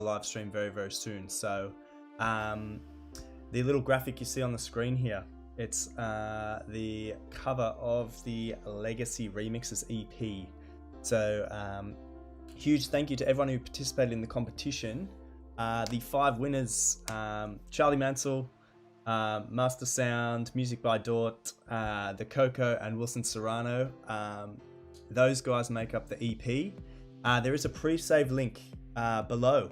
live stream very, very soon. So the little graphic you see on the screen here, it's the cover of the Legacy Remixes EP. So huge thank you to everyone who participated in the competition. The 5 winners, Charlie Mansell, Master Sound, Music by Dort, The Coco, and Wilson Serrano. Those guys make up the EP. There is a pre-save link below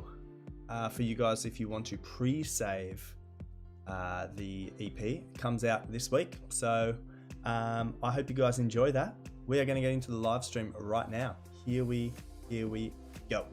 for you guys if you want to pre-save the EP. It comes out this week, so I hope you guys enjoy that. We are going to get into the live stream right now. Here we go.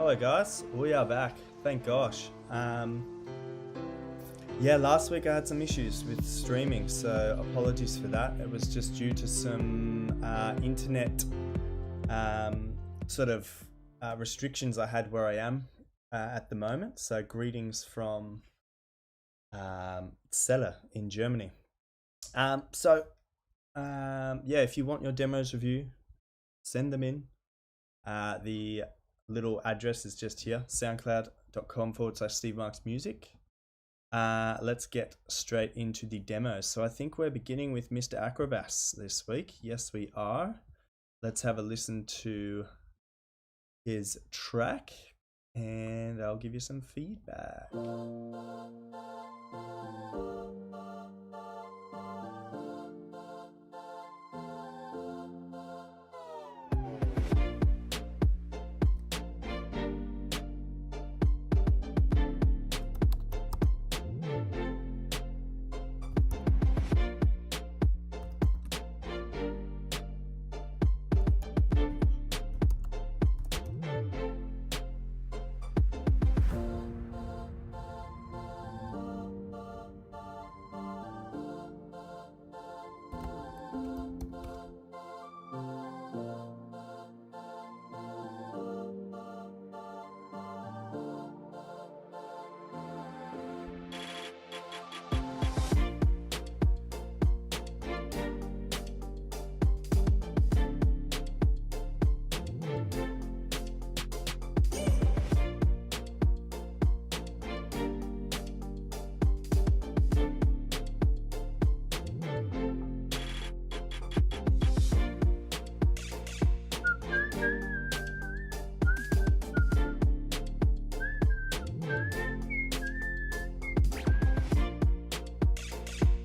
Hello guys, we are back. Thank gosh. Yeah, last week I had some issues with streaming, so apologies for that. It was just due to some internet restrictions I had where I am at the moment. So greetings from Celle in Germany. Yeah, if you want your demos review, send them in. The little address is just here, soundcloud.com/Steve Marks Music. Let's get straight into the demos. So I think we're beginning with Mr. Acrobass this week. Yes, we are. Let's have a listen to his track and I'll give you some feedback.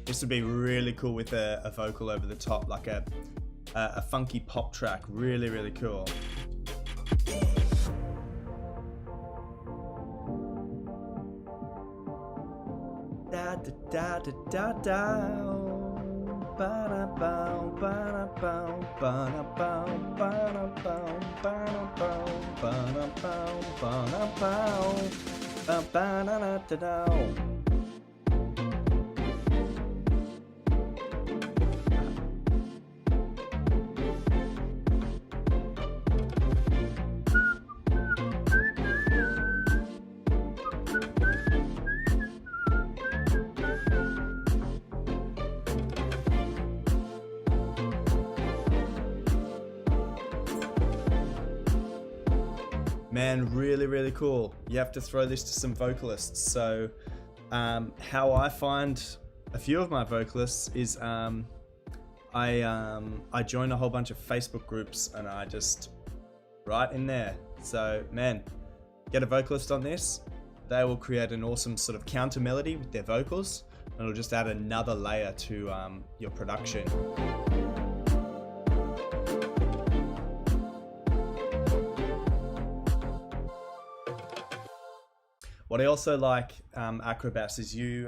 This would be really cool with a vocal over the top, like a funky pop track. Really, really cool. Da da da da da da. Ba da bow, ba da bow, ba da bow, ba da bow, ba da bow, ba da bow, ba da bow, ba da da da da. Man, really, really cool. You have to throw this to some vocalists. So how I find a few of my vocalists is I join a whole bunch of Facebook groups and I just write in there. So man, get a vocalist on this. They will create an awesome sort of counter melody with their vocals and it'll just add another layer to your production. What I also like, Acrobass, is you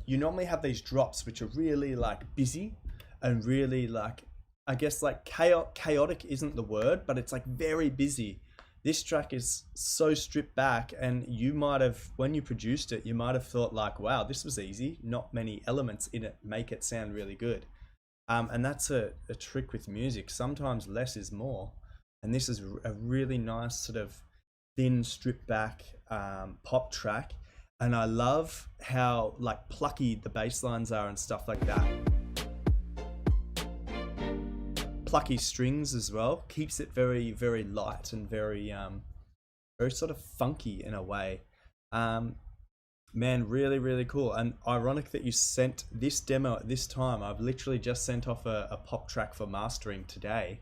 normally have these drops which are really like busy and really like, I guess like chaotic isn't the word, but it's like very busy. This track is so stripped back and you might have, when you produced it, you might have thought like, wow, this was easy. Not many elements in it make it sound really good. And that's a trick with music. Sometimes less is more. And this is a really nice sort of thin stripped back pop track, and I love how like plucky the bass lines are and stuff like that. Plucky strings as well, keeps it very, very light and very very sort of funky in a way. Man, really, really cool. And ironic that you sent this demo at this time. I've literally just sent off a pop track for mastering today.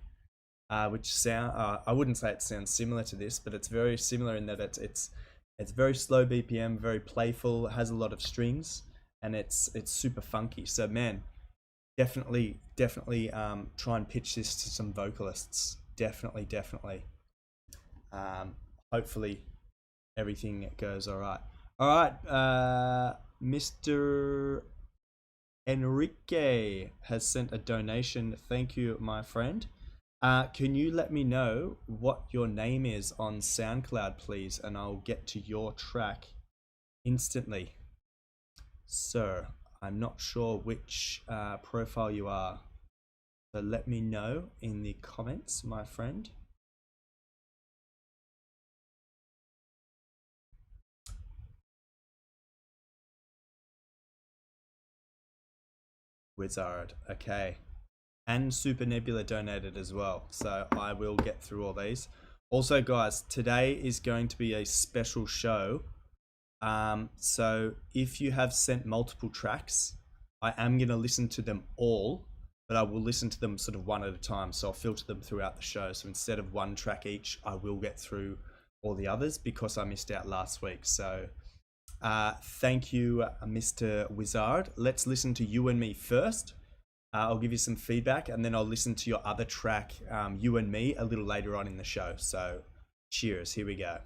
Which sound I wouldn't say it sounds similar to this, but it's very similar in that it's very slow BPM, very playful, has a lot of strings, and it's super funky. So man, definitely try and pitch this to some vocalists. Definitely. Hopefully everything goes all right. Mr. Enrique has sent a donation. Thank you, my friend. Can you let me know what your name is on SoundCloud, please, and I'll get to your track instantly. Sir, I'm not sure which profile you are, so let me know in the comments, my friend. Wizard, okay. And Super Nebula donated as well, so I will get through all these. Also, guys, today is going to be a special show. So if you have sent multiple tracks, I am going to listen to them all, but I will listen to them sort of one at a time. So I'll filter them throughout the show. So instead of one track each, I will get through all the others because I missed out last week. So thank you, Mr. Wizard. Let's listen to You and Me first. I'll give you some feedback and then I'll listen to your other track, You and Me, a little later on in the show. So cheers, here we go.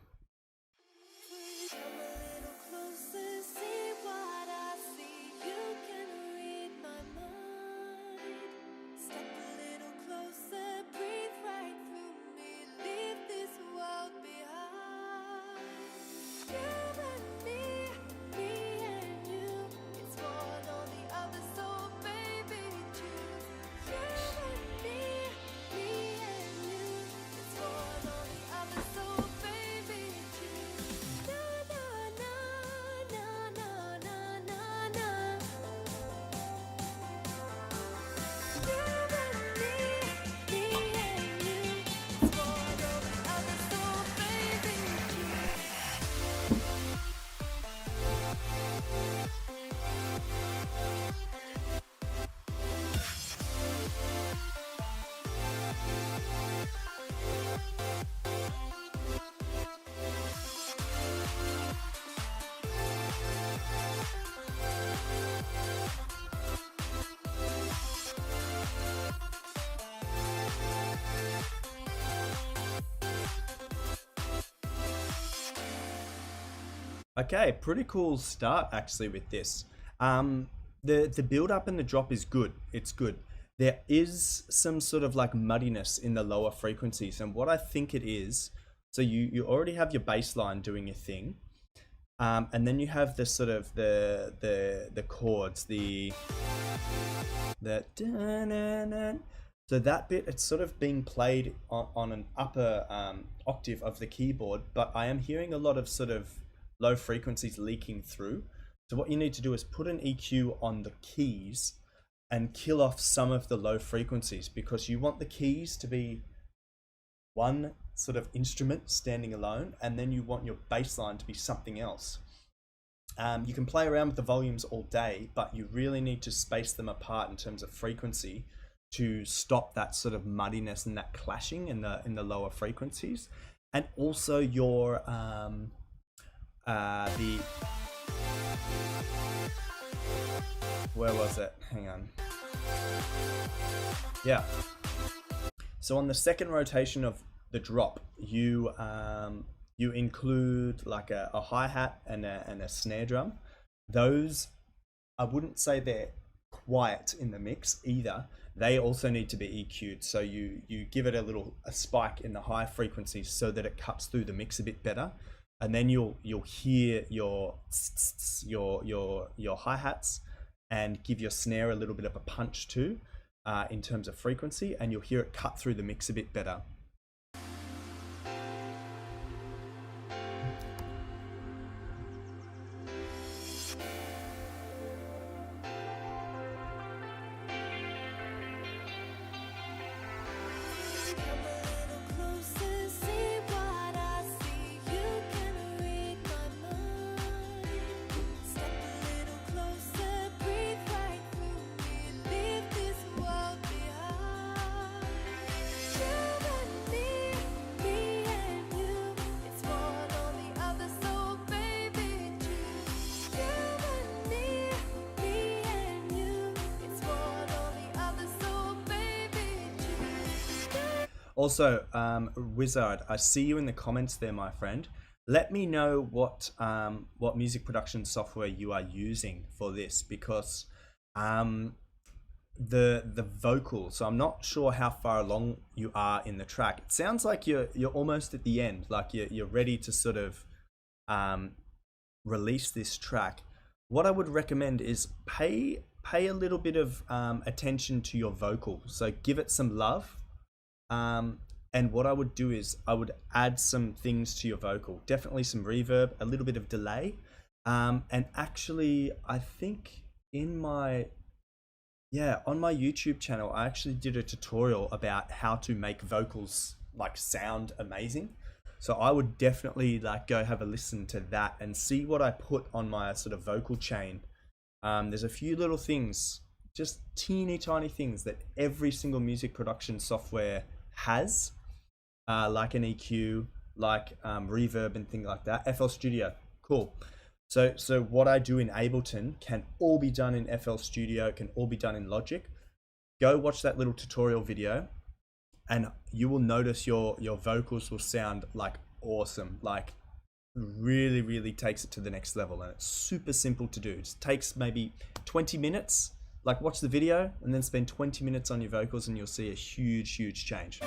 Okay, pretty cool start actually with this. The build up and the drop is good. It's good. There is some sort of like muddiness in the lower frequencies, and what I think it is, so you already have your bass line doing your thing, and then you have the sort of the chords, the so that bit, it's sort of being played on an upper octave of the keyboard, but I am hearing a lot of sort of low frequencies leaking through. So what you need to do is put an EQ on the keys and kill off some of the low frequencies, because you want the keys to be one sort of instrument standing alone, and then you want your bass line to be something else. You can play around with the volumes all day, but you really need to space them apart in terms of frequency to stop that sort of muddiness and that clashing in the lower frequencies. And also your where was it? Hang on. Yeah. So on the second rotation of the drop, you include like a hi-hat and a snare drum. Those, I wouldn't say they're quiet in the mix either. They also need to be EQ'd. So you give it a spike in the high frequencies so that it cuts through the mix a bit better. And then you'll hear your hi-hats and give your snare a little bit of a punch too, in terms of frequency, and you'll hear it cut through the mix a bit better. Also, Wizard, I see you in the comments there, my friend. Let me know what music production software you are using for this, because the vocal. So I'm not sure how far along you are in the track. It sounds like you're almost at the end, like you're ready to sort of release this track. What I would recommend is pay a little bit of attention to your vocal. So give it some love. And what I would do is I would add some things to your vocal. Definitely some reverb, a little bit of delay. And actually, I think on my YouTube channel, I actually did a tutorial about how to make vocals like sound amazing. So I would definitely like go have a listen to that and see what I put on my sort of vocal chain. There's a few little things, just teeny tiny things that every single music production software has, like an EQ, like reverb and things like that. FL Studio, cool. So what I do in Ableton can all be done in FL Studio, can all be done in Logic. Go watch that little tutorial video and you will notice your vocals will sound like awesome, like really, really takes it to the next level. And it's super simple to do. It just takes maybe 20 minutes, like watch the video and then spend 20 minutes on your vocals and you'll see a huge, huge change.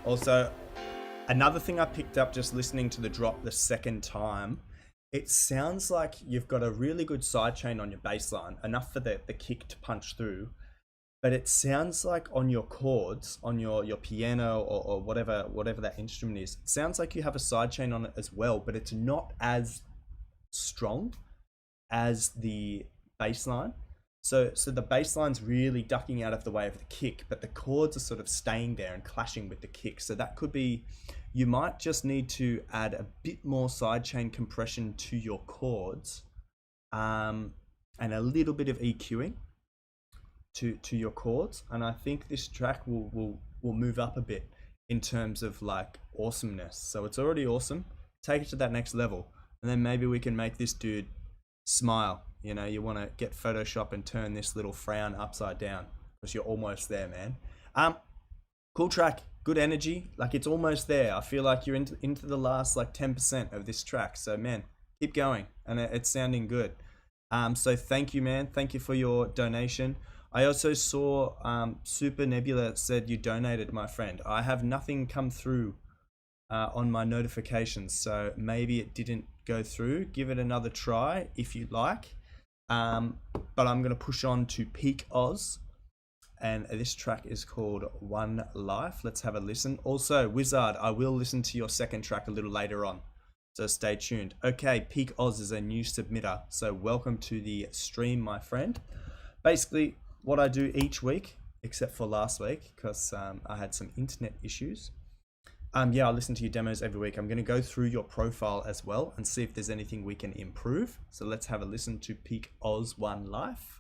Also, another thing I picked up just listening to the drop the second time, it sounds like you've got a really good sidechain on your bass line, enough for the kick to punch through, but it sounds like on your chords, on your piano or whatever that instrument is, it sounds like you have a sidechain on it as well, but it's not as strong as the bass line. So the bass line's really ducking out of the way of the kick, but the chords are sort of staying there and clashing with the kick. So that could be, you might just need to add a bit more sidechain compression to your chords, and a little bit of EQing to your chords. And I think this track will move up a bit in terms of like awesomeness. So it's already awesome. Take it to that next level, and then maybe we can make this dude smile. You know, you want to get Photoshop and turn this little frown upside down because you're almost there, man. Cool track, good energy. Like it's almost there. I feel like you're into the last like 10% of this track. So man, keep going, and it's sounding good. So thank you, man. Thank you for your donation. I also saw Super Nebula said you donated, my friend. I have nothing come through on my notifications, so maybe it didn't go through. Give it another try if you like. But I'm going to push on to Peak Oz, and this track is called One Life. Let's have a listen. Also, Wizard, I will listen to your second track a little later on, so stay tuned. Okay, Peak Oz is a new submitter, so welcome to the stream, my friend. Basically, what I do each week, except for last week, because I had some internet issues. Yeah, I listen to your demos every week. I'm going to go through your profile as well and see if there's anything we can improve. So let's have a listen to Peak Oz One Life.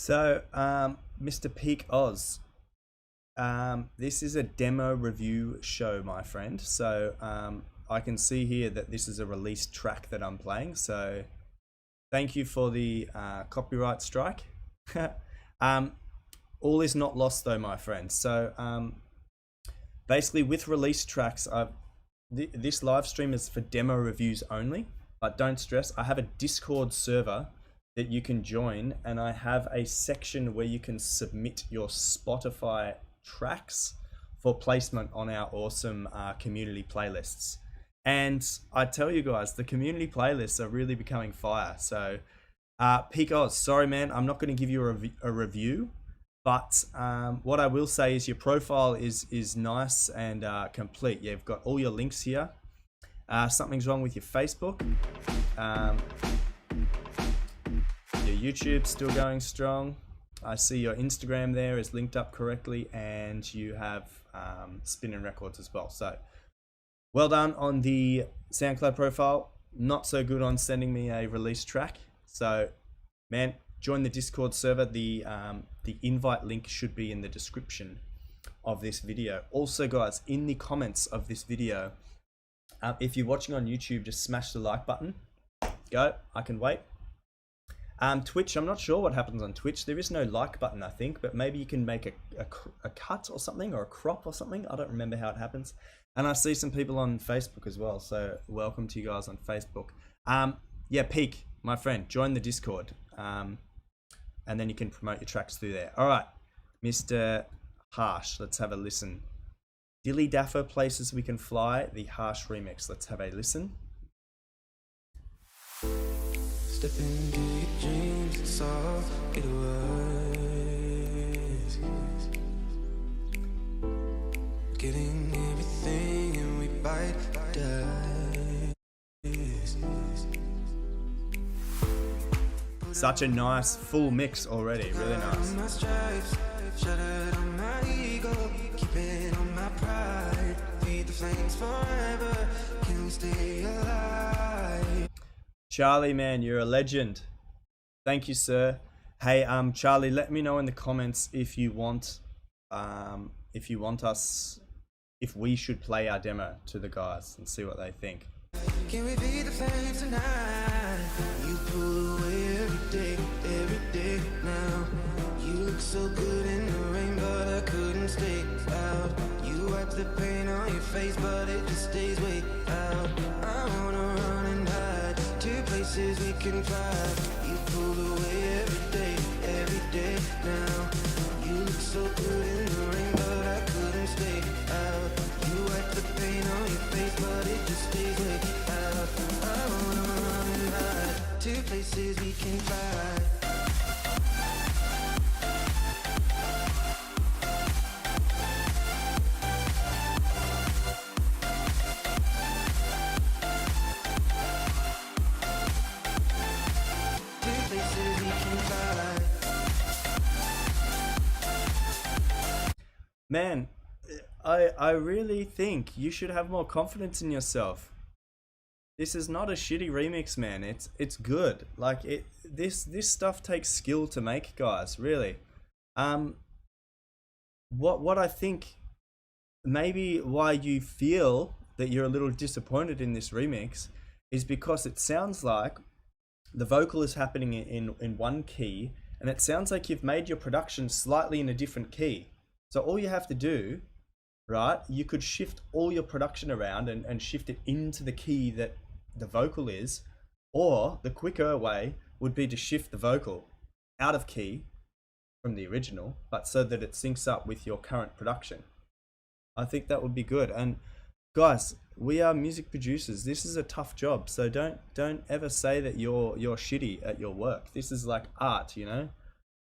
So, Mr. Peak Oz, this is a demo review show, my friend. So, I can see here that this is a released track that I'm playing. So, thank you for the copyright strike. All is not lost though, my friend. So, basically with released tracks, this live stream is for demo reviews only, but don't stress. I have a Discord server that you can join, and I have a section where you can submit your Spotify tracks for placement on our awesome community playlists. And I tell you guys, the community playlists are really becoming fire. So Peak Oz, sorry man, I'm not going to give you a review, but what I will say is your profile is nice and complete. You've got all your links here. Something's wrong with your Facebook. Your YouTube's still going strong. I see your Instagram there is linked up correctly, and you have Spinnin' Records as well. So well done on the SoundCloud profile. Not so good on sending me a release track. So man, join the Discord server. The invite link should be in the description of this video. Also guys, in the comments of this video, if you're watching on YouTube, just smash the like button. Go, I can wait. Twitch, I'm not sure what happens on Twitch. There is no like button, I think, but maybe you can make a cut or something, or a crop or something. I don't remember how it happens. And I see some people on Facebook as well, so welcome to you guys on Facebook. Yeah, Peak, my friend, join the Discord, and then you can promote your tracks through there. All right, Mr. Harsh, let's have a listen. Dilly Daffer, Places We Can Fly, the Harsh remix. Let's have a listen. Step into your dreams, it's all it was. Getting everything and we bite the dust. Such a nice full mix already, really nice. Shattered on my ego, keep it on my pride. Feed the flames forever, can we stay alive? Charlie, man, you're a legend. Thank you, sir. Hey, Charlie, let me know in the comments if you want if we should play our demo to the guys and see what they think. Can we be the flames tonight? You pull away every day now. You look so good in the rain, but I couldn't stay out. You wipe the pain on your face, but it just stays way out. I wanna run and hide to places we can fly. You pull away every day now. You look so good in the rain, but I couldn't stay out. You wipe the pain on your face, but it just stays way out. I wanna run and hide to places we can fly. Man, I really think you should have more confidence in yourself. This is not a shitty remix, man. It's good. Like this stuff takes skill to make, guys, really. What I think maybe why you feel that you're a little disappointed in this remix is because it sounds like the vocal is happening in one key, and it sounds like you've made your production slightly in a different key. So all you have to do, right, you could shift all your production around and shift it into the key that the vocal is, or the quicker way would be to shift the vocal out of key from the original, but so that it syncs up with your current production. I think that would be good. And guys, we are music producers. This is a tough job, so don't ever say that you're shitty at your work. This is like art, you know.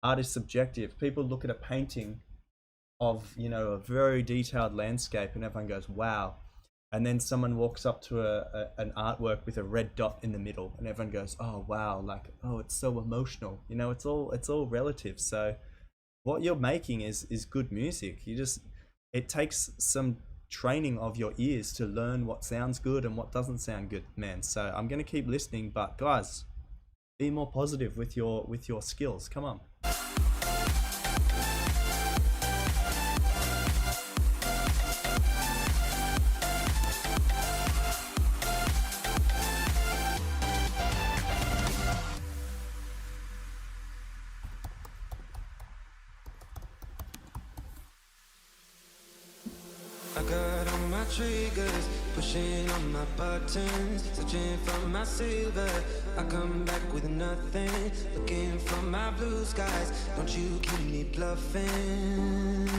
Art is subjective. People look at a painting of, you know, a very detailed landscape and everyone goes, wow. And then someone walks up to an artwork with a red dot in the middle and everyone goes, oh wow, like, oh, it's so emotional. You know, it's all relative. So what you're making is good music. It takes some training of your ears to learn what sounds good and what doesn't sound good, man. So I'm gonna keep listening, but guys, be more positive with your skills. Come on. I got all my triggers, pushing on my buttons, searching for my silver. I come back with nothing, looking for my blue skies. Don't you keep me bluffing.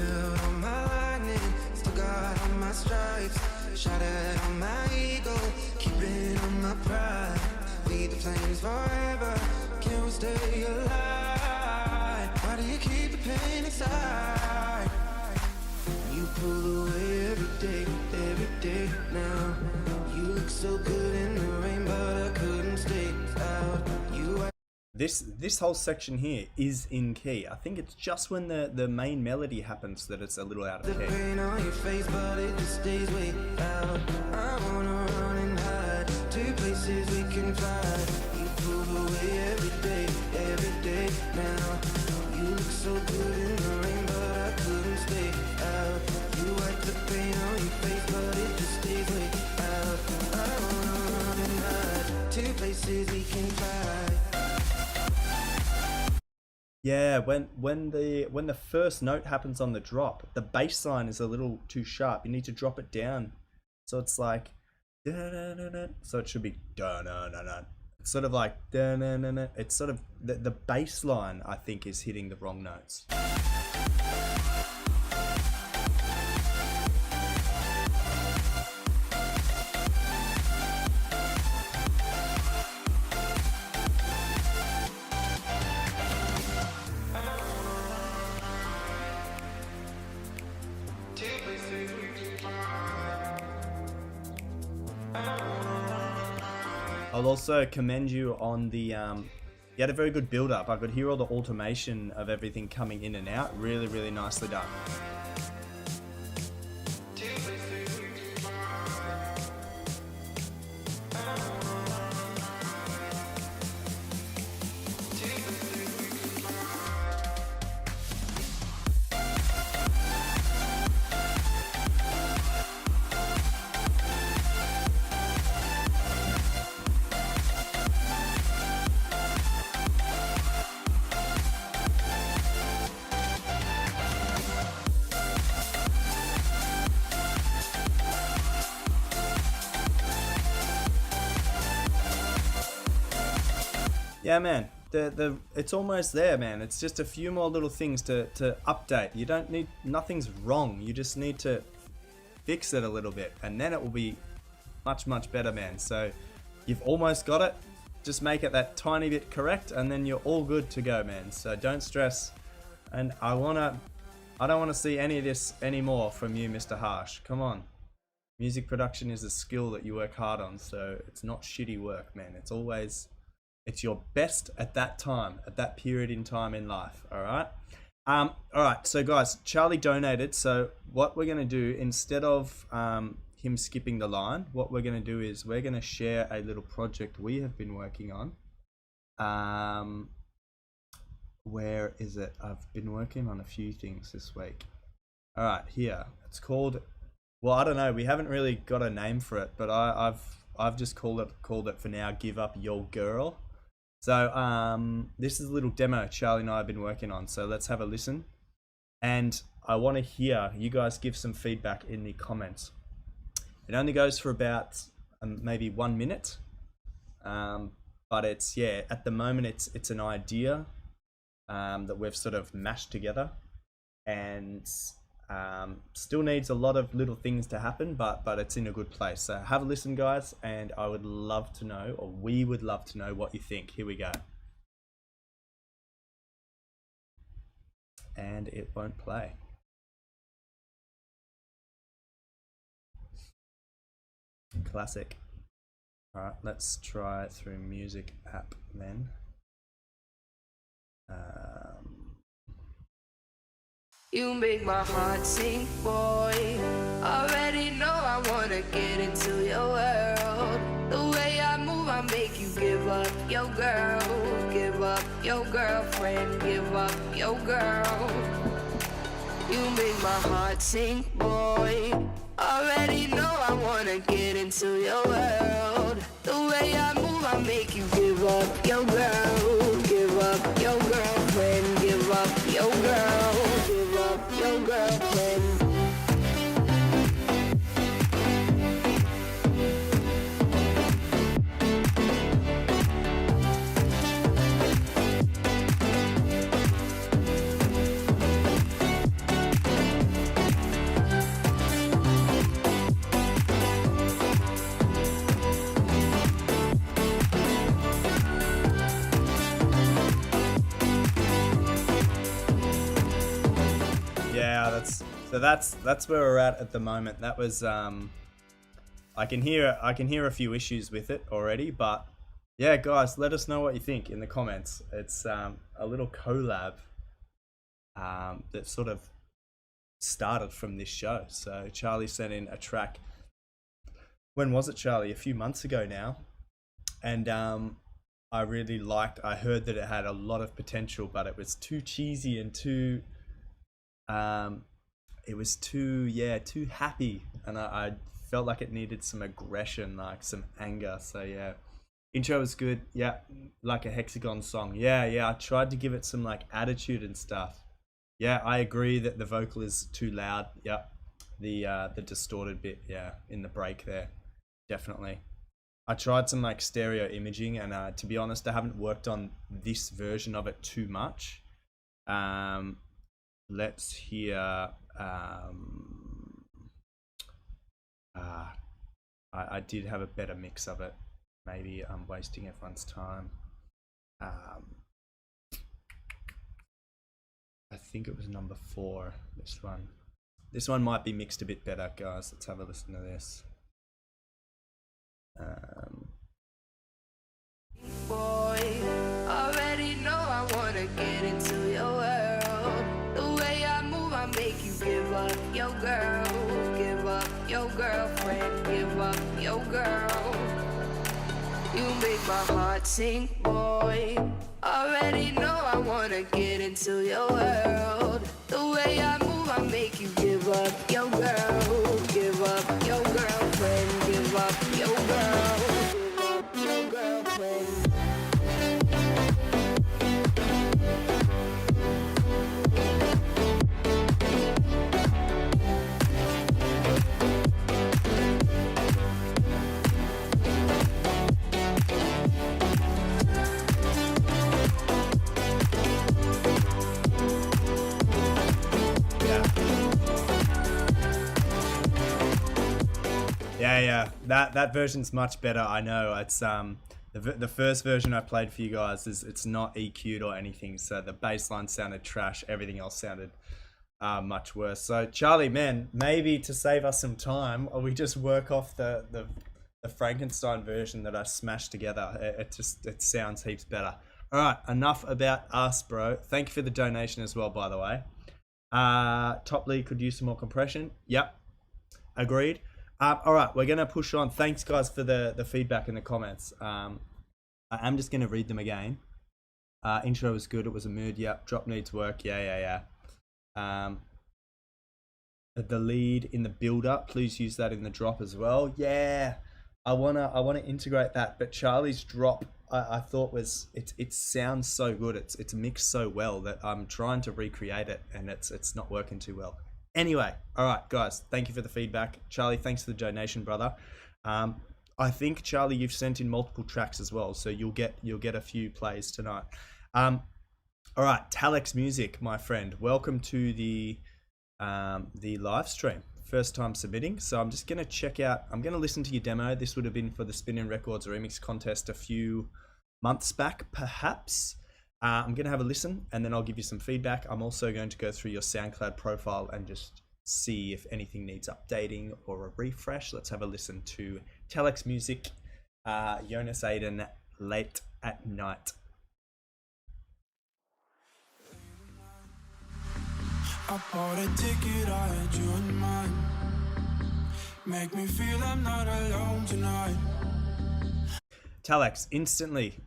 Out on my lightning, still got all my stripes. Shot at on my ego, keeping on my pride. Lead the flames forever, can we stay alive? Why do you keep the pain inside? You pull away every day now. You look so good in the rain, but I couldn't stay out. This whole section here is in key. I think it's just when the main melody happens that it's a little out of The key. pain on your face, but it just stays way out. I wanna run and hide, 2 places we can fly. You pull away every day now. You look so good in the rain, but I couldn't stay out. You wipe the pain on your face, but it just stays way out. I wanna run and hide, 2 places we can fly. Yeah, when the first note happens on the drop, the bass line is a little too sharp. You need to drop it down, so it's like, so it should be da-na-na-na. It's sort of like da-na-na-na. It's sort of the bass line, I think, is hitting the wrong notes. I'll also commend you on the, you had a very good build up. I could hear all the automation of everything coming in and out. Really, really nicely done. Yeah, man, it's almost there, man. It's just a few more little things to update. You don't need, nothing's wrong. You just need to fix it a little bit, and then it will be much, much better, man. So you've almost got it. Just make it that tiny bit correct, and then you're all good to go, man. So don't stress. And I don't want to see any of this anymore from you, Mr. Harsh. Come on. Music production is a skill that you work hard on, so it's not shitty work, man. It's always, it's your best at that time, at that period in time in life. All right. All right. So guys, Charlie donated. So what we're going to do, instead of him skipping the line, what we're going to do is we're going to share a little project we have been working on. Where is it? I've been working on a few things this week. All right, here. It's called, well, I don't know. We haven't really got a name for it, but I've just called it for now, Give Up Your Girl. So this is a little demo Charlie and I have been working on. So let's have a listen. And I want to hear you guys give some feedback in the comments. It only goes for about maybe 1 minute. But it's, yeah, at the moment it's an idea that we've sort of mashed together, and still needs a lot of little things to happen, but it's in a good place. So have a listen, guys, and I would love to know, or we would love to know, what you think. Here we go. And it won't play. Classic. All right, let's try it through Music app then. You make my heart sing, boy. Already know I wanna get into your world. The way I move, I make you give up your girl. Give up your girlfriend, give up your girl. You make my heart sing, boy. Already know I wanna get into your world. The way I move, I make you give up your girl. Give up your girlfriend, give up your girl. Give up your girlfriend. that's where we're at the moment. That was I can hear a few issues with it already, but yeah, guys, let us know what you think in the comments. It's a little collab that sort of started from this show. So Charlie sent in a track. When was it, Charlie? A few months ago now, and I really liked. I heard that it had a lot of potential, but it was too cheesy and too. It was too happy, and I felt like it needed some aggression, like some anger. So yeah, intro was good. Yeah, like a Hexagon song. Yeah. I tried to give it some like attitude and stuff. Yeah, I agree that the vocal is too loud. Yep, the distorted bit. Yeah, in the break there, definitely. I tried some like stereo imaging, and to be honest, I haven't worked on this version of it too much. Let's hear. I did have a better mix of it. Maybe I'm wasting everyone's time. I think it was number 4. This one. This one might be mixed a bit better, guys. Let's have a listen to this. Boy, already know I wanna get into your world. The way I move, I make you give up your girl, give up your girlfriend, give up your girl. You make my heart sink, boy. Already know I wanna get into your world. The way I move, I make you give up your girl, give up your girlfriend, give up your girl, give up your girlfriend. Yeah. That version's much better. I know. It's the first version I played for you guys it's not EQ'd or anything, so the bass line sounded trash. Everything else sounded much worse. So Charlie, man, maybe to save us some time, we just work off the Frankenstein version that I smashed together. It sounds heaps better. All right, enough about us, bro. Thank you for the donation as well, by the way. Top League could use some more compression. Yep, agreed. All right, we're gonna push on. Thanks, guys, for the feedback in the comments. I am just gonna read them again. Intro was good. It was a mood. Yep. Drop needs work. Yeah. The lead in the build up. Please use that in the drop as well. Yeah. I wanna integrate that. But Charlie's drop, I thought it sounds so good. It's mixed so well that I'm trying to recreate it, and it's not working too well. Anyway, all right, guys, thank you for the feedback. Charlie, thanks for the donation, brother. I think, Charlie, you've sent in multiple tracks as well, so you'll get a few plays tonight. All right, Telex Music, my friend, welcome to the live stream. First time submitting, so I'm just gonna check out. I'm gonna listen to your demo. This would have been for the Spinnin' Records Remix contest a few months back, perhaps. I'm going to have a listen, and then I'll give you some feedback. I'm also going to go through your SoundCloud profile and just see if anything needs updating or a refresh. Let's have a listen to Telex Music, Jonas Aiden, Late at Night. I bought a ticket, I had you in mind. Make me feel I'm not alone tonight. Telex, instantly.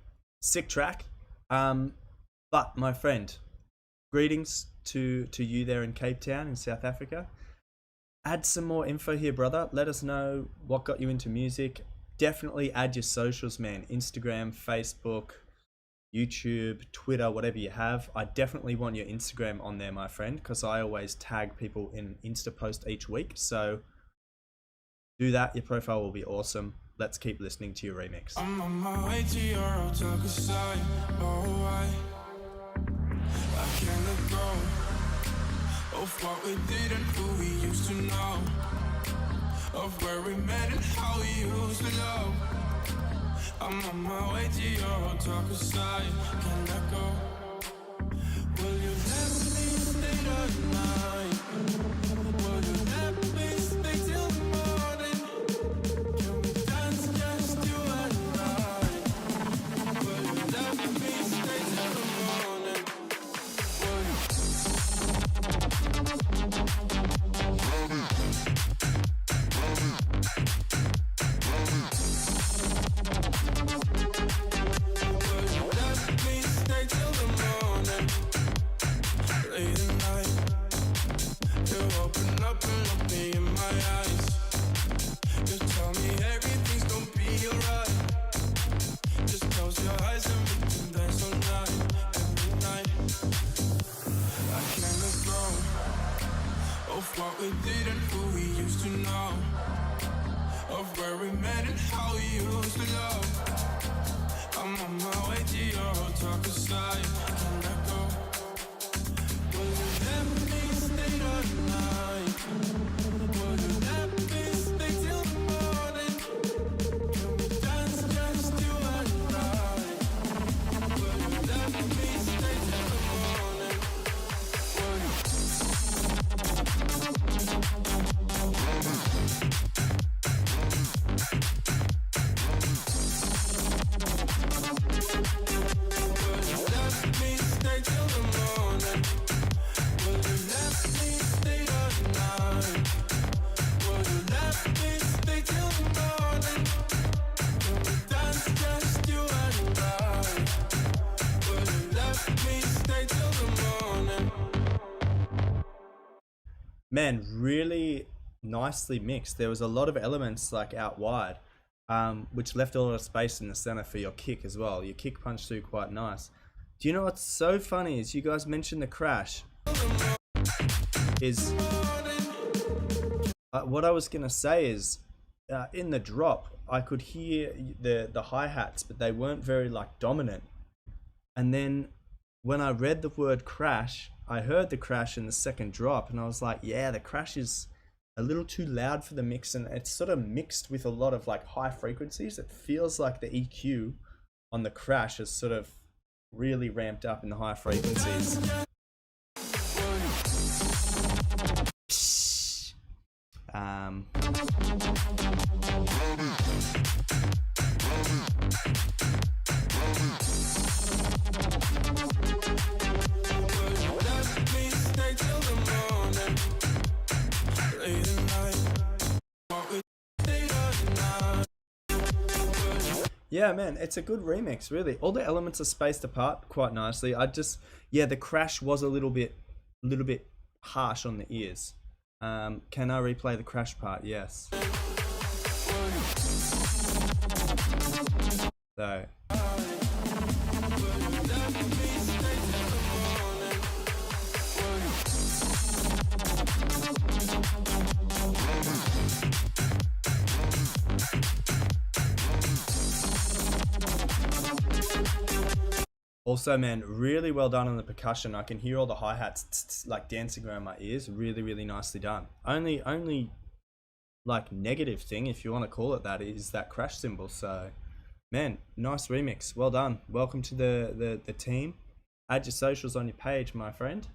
Sick track. But my friend, greetings to you there in Cape Town in South Africa. Add some more info here, brother. Let us know what got you into music. Definitely add your socials, man. Instagram, Facebook, YouTube, Twitter, whatever you have. I definitely want your Instagram on there, my friend, because I always tag people in Insta post each week. So do that. Your profile will be awesome. Let's keep listening to your remix. I'm on my way to your Otaka side. Oh, I can't let go of what we did and who we used to know, of where we met and how we used to love. I'm on my way to your Otaka side. Can't let go. Will you let me stay the night? man, really nicely mixed. There was a lot of elements like out wide, which left a lot of space in the center for your kick as well. Your kick punched through quite nice. Do you know what's so funny is you guys mentioned the crash. Is what I was gonna say is in the drop I could hear the hi-hats, but they weren't very like dominant. And then when I read the word crash, I heard the crash in the second drop, and I was like, yeah, the crash is a little too loud for the mix, and it's sort of mixed with a lot of like high frequencies. It feels like the EQ on the crash is sort of really ramped up in the high frequencies. Yeah, man, it's a good remix, really. All the elements are spaced apart quite nicely. Yeah, the crash was a little bit harsh on the ears. Can I replay the crash part? Yes. So. Also, man, really well done on the percussion. I can hear all the hi-hats like dancing around my ears. Really, really nicely done. Only like negative thing, if you want to call it that, is that crash cymbal. So, man, nice remix. Well done. Welcome to the team. Add your socials on your page, my friend.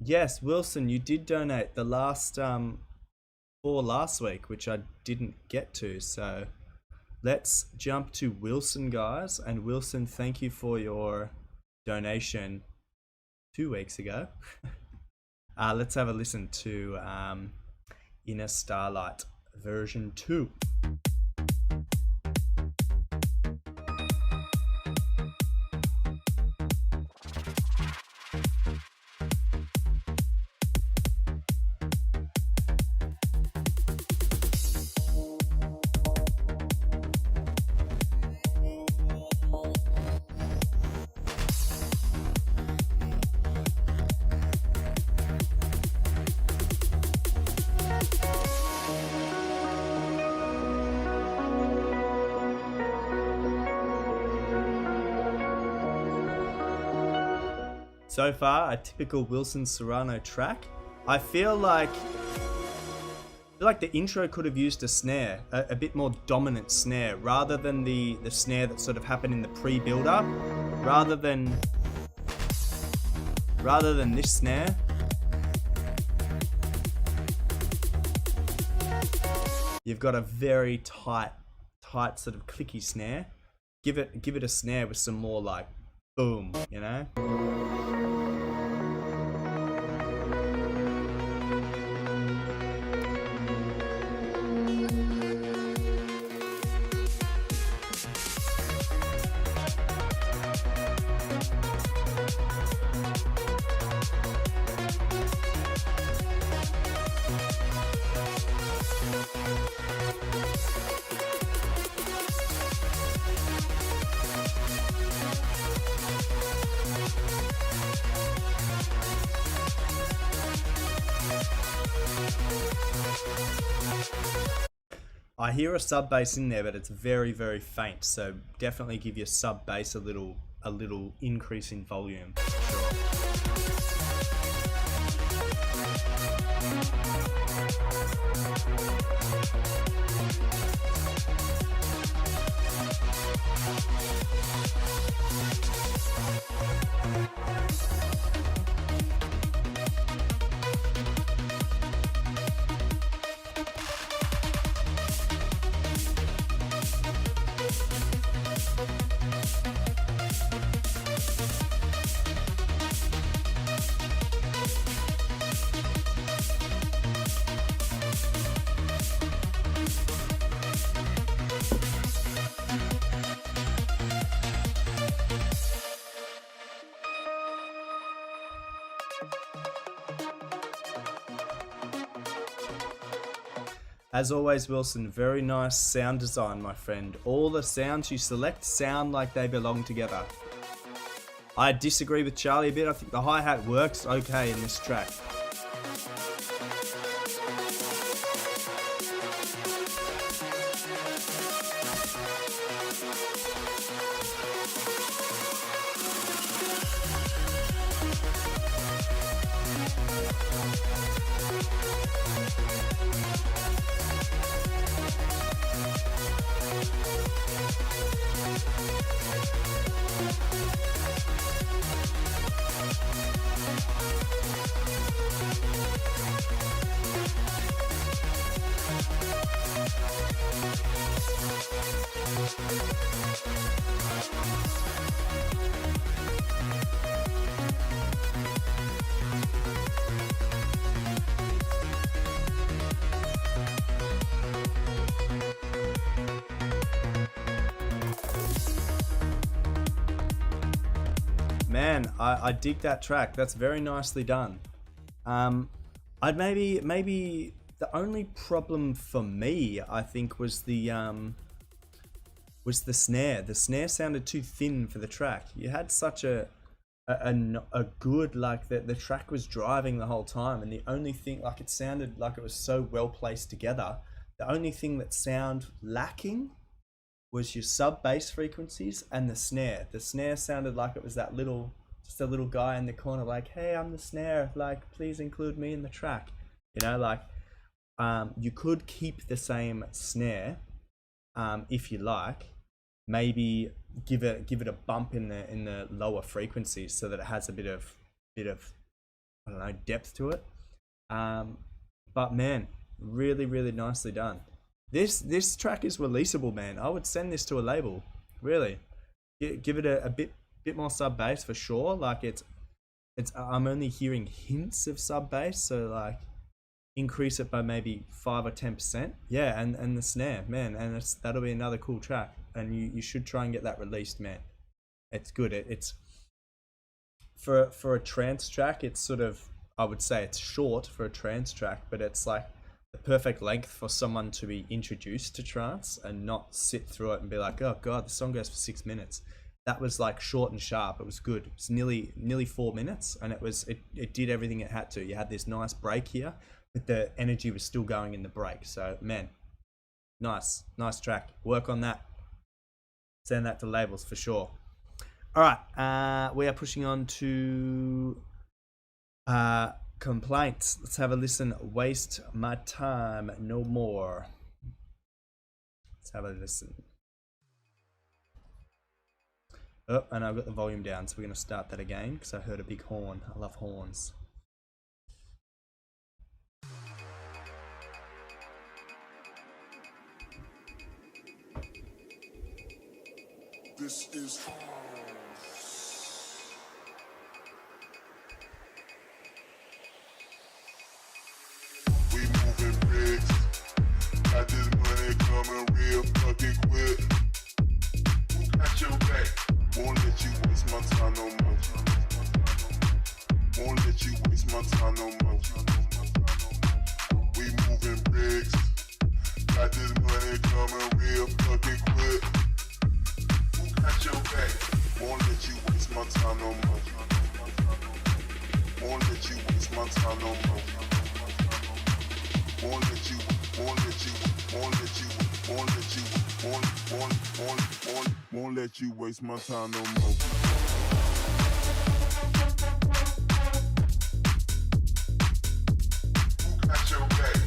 Yes, Wilson, you did donate the last for last week, which I didn't get to. So let's jump to Wilson, guys. And Wilson, thank you for your donation 2 weeks ago. Let's have a listen to Inner Starlight version 2. So far, a typical Wilson Serrano track. I feel like the intro could have used a snare, a bit more dominant snare, rather than the snare that sort of happened in the pre-build-up. Rather than this snare. You've got a very tight sort of clicky snare. Give it a snare with some more like boom, you know? I hear a sub bass in there, but it's very, very faint. So definitely give your sub bass a little increase in volume. As always, Wilson, very nice sound design, my friend. All the sounds you select sound like they belong together. I disagree with Charlie a bit. I think the hi-hat works okay in this track. Man, I dig that track. That's very nicely done. I'd maybe the only problem for me, I think, was the snare. The snare sounded too thin for the track. You had such a good, like, the track was driving the whole time, and the only thing, like, it sounded like it was so well placed together. The only thing that sound lacking was your sub bass frequencies and the snare. The snare sounded like it was that just a little guy in the corner, like, hey, I'm the snare, like, please include me in the track. You know, like, you could keep the same snare, if you like. Maybe give it a bump in the lower frequencies so that it has a bit of I don't know, depth to it. But man, really, really nicely done. This track is releasable, man. I would send this to a label. Really, give it a bit more sub bass for sure. Like it's I'm only hearing hints of sub bass, so like increase it by maybe 5 or 10%. Yeah, and the snare, man, and that'll be another cool track. And you should try and get that released, man. It's good. It's for a trance track. It's sort of, I would say it's short for a trance track, but it's like the perfect length for someone to be introduced to trance and not sit through it and be like, oh god, the song goes for 6 minutes. That was like short and sharp. It was good. It's nearly 4 minutes, and it did everything it had to. You had this nice break here, but the energy was still going in the break. So man, nice track. Work on that. Send that to labels for sure. All right, we are pushing on to complaints. Let's have a listen. Waste my time no more. Let's have a listen. Oh, and I've got the volume down, so we're going to start that again because I heard a big horn. I love horns. This is we moving bricks. Got this money coming real fucking quick. Who got your back? Won't let you waste my time no more. Won't let you waste my time no more. We moving bricks. Got this money coming real fucking quick. Got your back. Won't let you waste my time no more. Won't let you waste my time no more. Won't let you waste my time no more. Who got your back?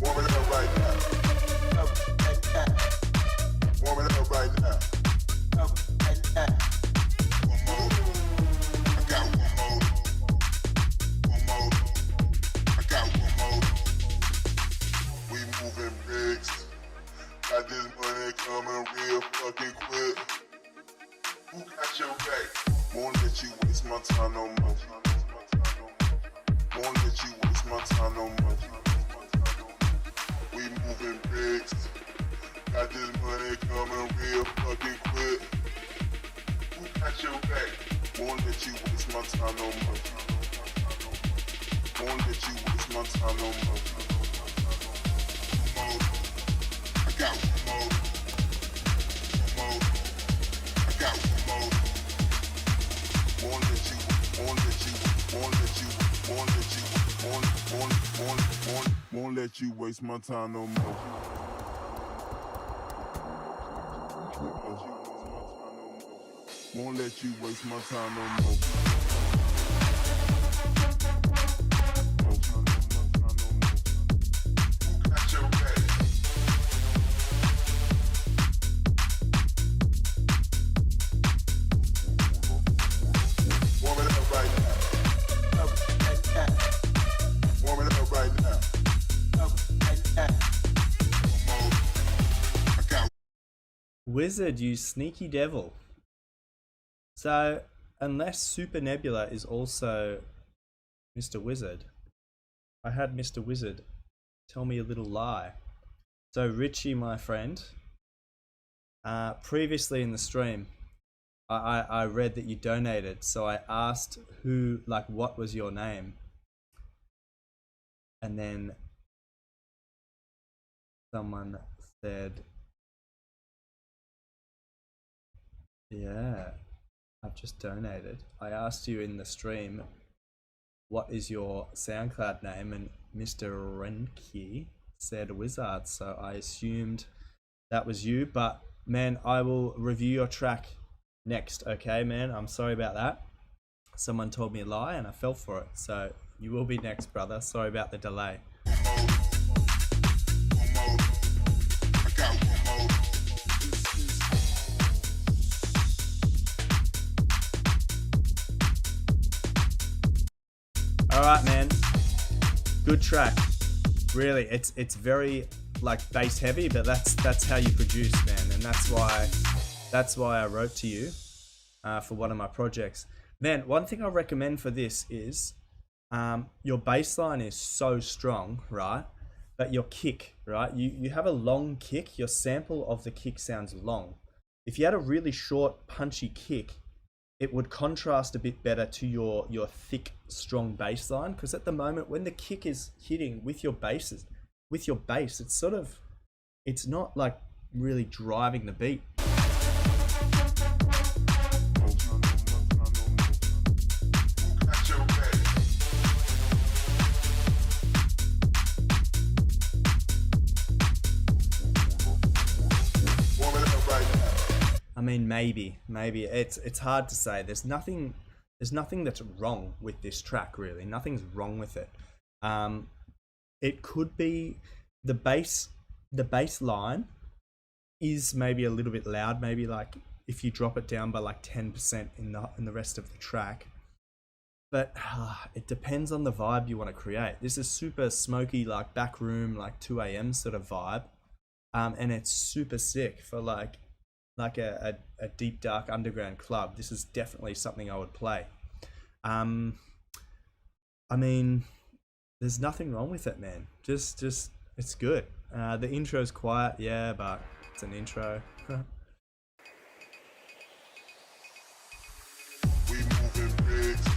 Warm it up right now. Warm it up right now. One more. I got one more. One more. I got one more. We moving bricks. Got this money coming real fucking quick. Who got your back? Won't let you waste my time no more. Won't let you waste my time no more. We moving bricks. Got this money coming real fucking quick. Who got your back? Won't let you waste my time no more. Won't let you waste my time no more. One more. I got one more. One more. I got one more. Won't let you, won't let you, won't let you, won't let you, won't let you waste my time no more. Won't let you waste my time no more. Got your back. Warm it up right now. Warm it up right now. One more. I got Wizard, you sneaky devil. So, unless Super Nebula is also Mr. Wizard, I had Mr. Wizard tell me a little lie. So, Richie, my friend, previously in the stream, I read that you donated. So I asked who, like, what was your name? And then someone said, yeah, I've just donated. I asked you in the stream, what is your SoundCloud name? And Mr. Renki said Wizard. So I assumed that was you. But man, I will review your track next. Okay, man. I'm sorry about that. Someone told me a lie and I fell for it. So you will be next, brother. Sorry about the delay. All right, man. Good track. Really, it's very like bass heavy, but that's how you produce, man, and that's why I wrote to you for one of my projects. Man, one thing I recommend for this is your bass line is so strong, right? But your kick, right? You have a long kick. Your sample of the kick sounds long. If you had a really short, punchy kick, it would contrast a bit better to your thick, strong bass line. Because at the moment, when the kick is hitting with your bass, it's sort of, it's not like really driving the beat. I mean, maybe it's hard to say. There's nothing that's wrong with this track, really. Nothing's wrong with it. It could be the bass line is maybe a little bit loud. Maybe like if you drop it down by like 10% in the rest of the track. But it depends on the vibe you want to create. This is super smoky, like back room, like 2 a.m. sort of vibe, and it's super sick for like a deep dark underground club. This is definitely something I would play. I mean, there's nothing wrong with it, man. Just it's good. The intro's quiet, yeah, but it's an intro. We moving bricks.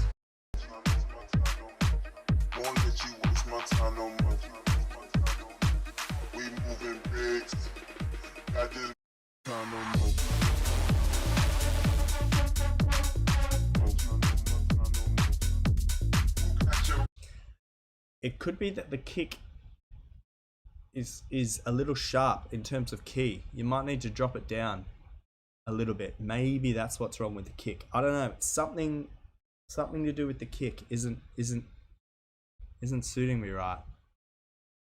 Won't let you waste my time no more. We moving bricks. Got this time no more. It could be that the kick is a little sharp in terms of key. You might need to drop it down a little bit. Maybe that's what's wrong with the kick. I don't know. Something to do with the kick isn't suiting me right.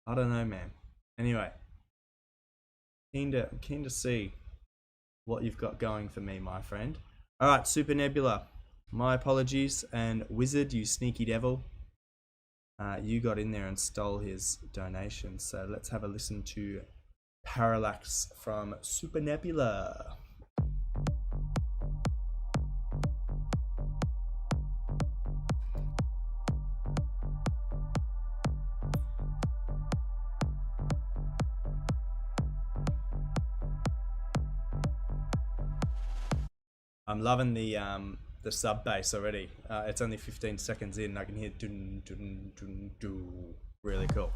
I don't know, man. Anyway, keen to see what you've got going for me, my friend. All right, Super Nebula. My apologies, and Wizard, you sneaky devil. You got in there and stole his donation. So let's have a listen to Parallax from Super Nebula. I'm loving the the sub bass already. It's only 15 seconds in. I can hear dun dun dun dun. Really cool.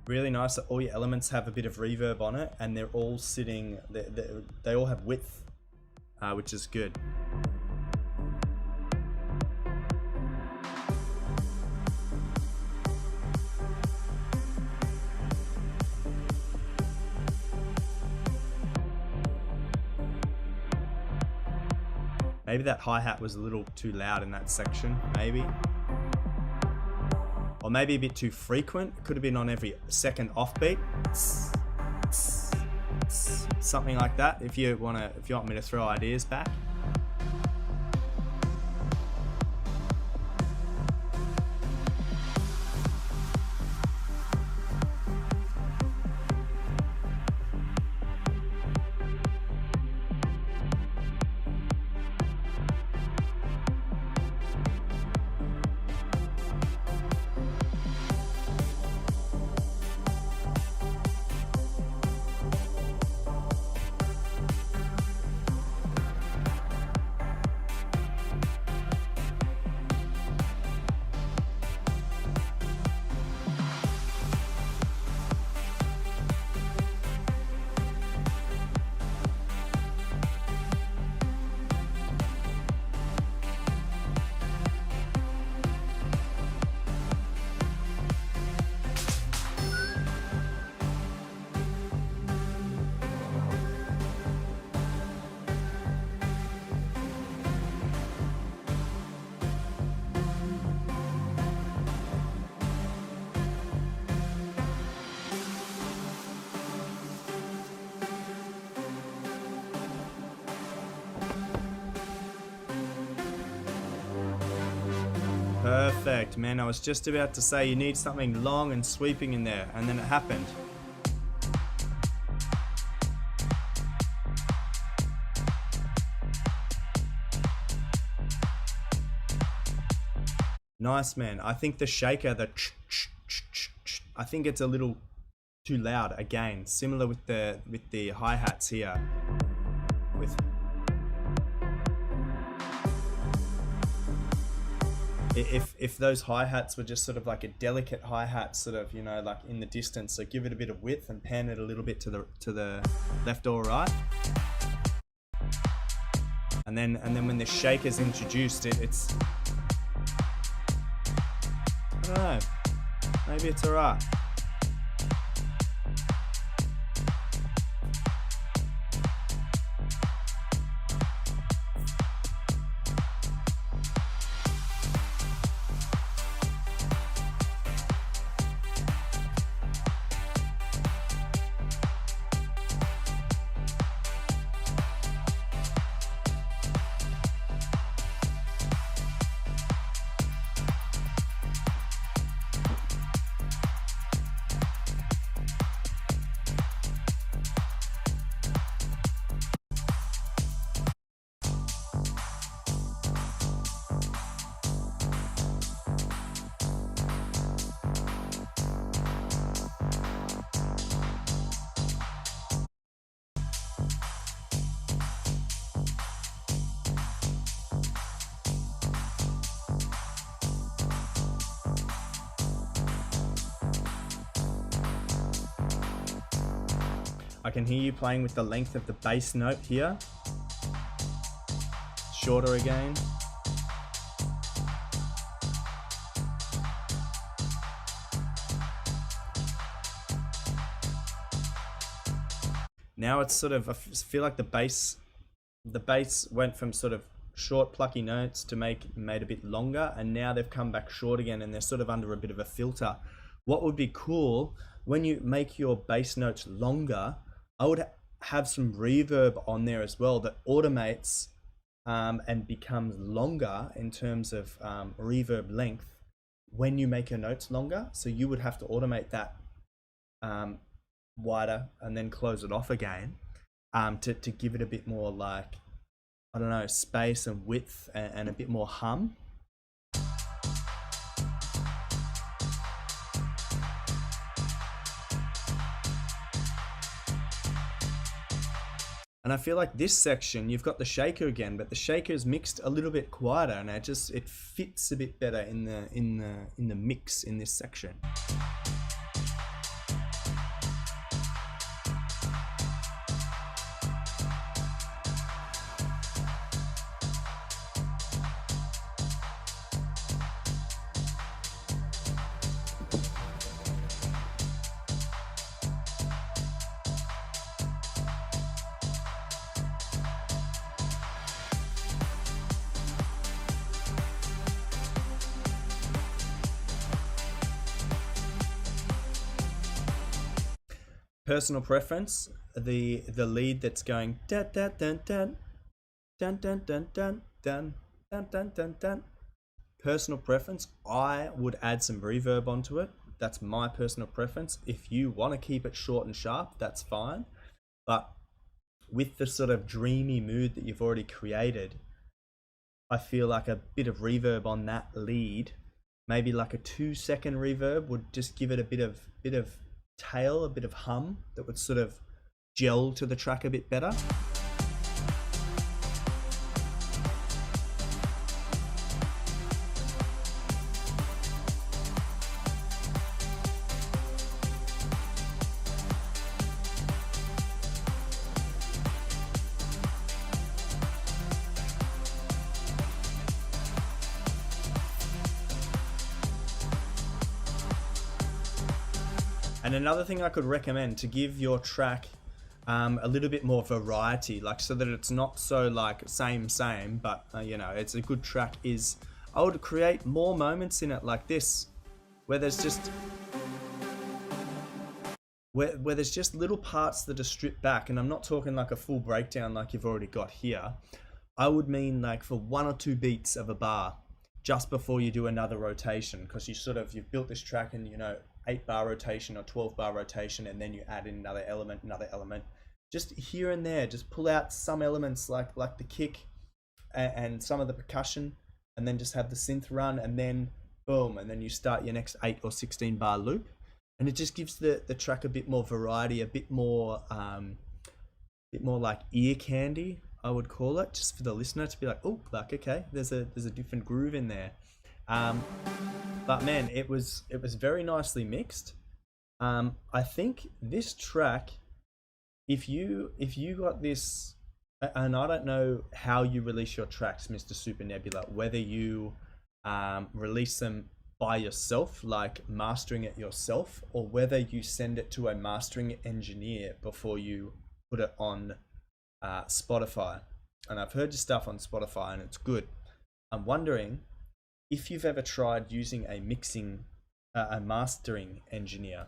Really nice that all your elements have a bit of reverb on it, and they're all sitting, they all have width, which is good. Maybe that hi-hat was a little too loud in that section, maybe. Or maybe a bit too frequent. It could have been on every second offbeat. Something like that. If you want me to throw ideas back. Perfect, man. I was just about to say you need something long and sweeping in there, and then it happened. Nice, man. I think the shaker, I think it's a little too loud again, similar with the hi-hats here. If those hi-hats were just sort of like a delicate hi-hat, sort of, you know, like in the distance, so give it a bit of width and pan it a little bit to the left or right. And then when the shaker's introduced, it's I don't know, maybe it's alright. I can hear you playing with the length of the bass note here. Shorter again. Now it's sort of, I feel like the bass went from sort of short plucky notes to made a bit longer, and now they've come back short again and they're sort of under a bit of a filter. What would be cool, when you make your bass notes longer, I would have some reverb on there as well that automates and becomes longer in terms of reverb length when you make your notes longer. So you would have to automate that wider and then close it off again to give it a bit more, like, I don't know, space and width and a bit more hum. And I feel like this section, you've got the shaker again, but the shaker is mixed a little bit quieter, and it fits a bit better in the mix in this section. Personal preference, the lead that's going dun dun dun dun dun dun dun dun dun dun dun dun dun. Personal preference, I would add some reverb onto it. That's my personal preference. If you want to keep it short and sharp, that's fine. But with the sort of dreamy mood that you've already created, I feel like a bit of reverb on that lead, maybe like a 2-second reverb, would just give it a bit of tail, a bit of hum that would sort of gel to the track a bit better. And another thing I could recommend to give your track a little bit more variety, like so that it's not so like same, but you know, it's a good track, is I would create more moments in it like this, where there's just where there's just little parts that are stripped back. And I'm not talking like a full breakdown like you've already got here. I would mean like for 1 or 2 beats of a bar just before you do another rotation, because you've built this track in, you know, 8-bar rotation or 12-bar rotation, and then you add in another element, just here and there, just pull out some elements like the kick and some of the percussion, and then just have the synth run, and then boom, and then you start your next 8 or 16-bar loop, and it just gives the track a bit more variety, a bit more like ear candy, I would call it, just for the listener to be like, oh, like, okay, there's a different groove in there. But man, it was very nicely mixed. I think this track, if you got this, and I don't know how you release your tracks, Mr. Super Nebula, whether you release them by yourself, like mastering it yourself, or whether you send it to a mastering engineer before you put it on Spotify. And I've heard your stuff on Spotify and it's good. I'm wondering if you've ever tried using a mastering engineer.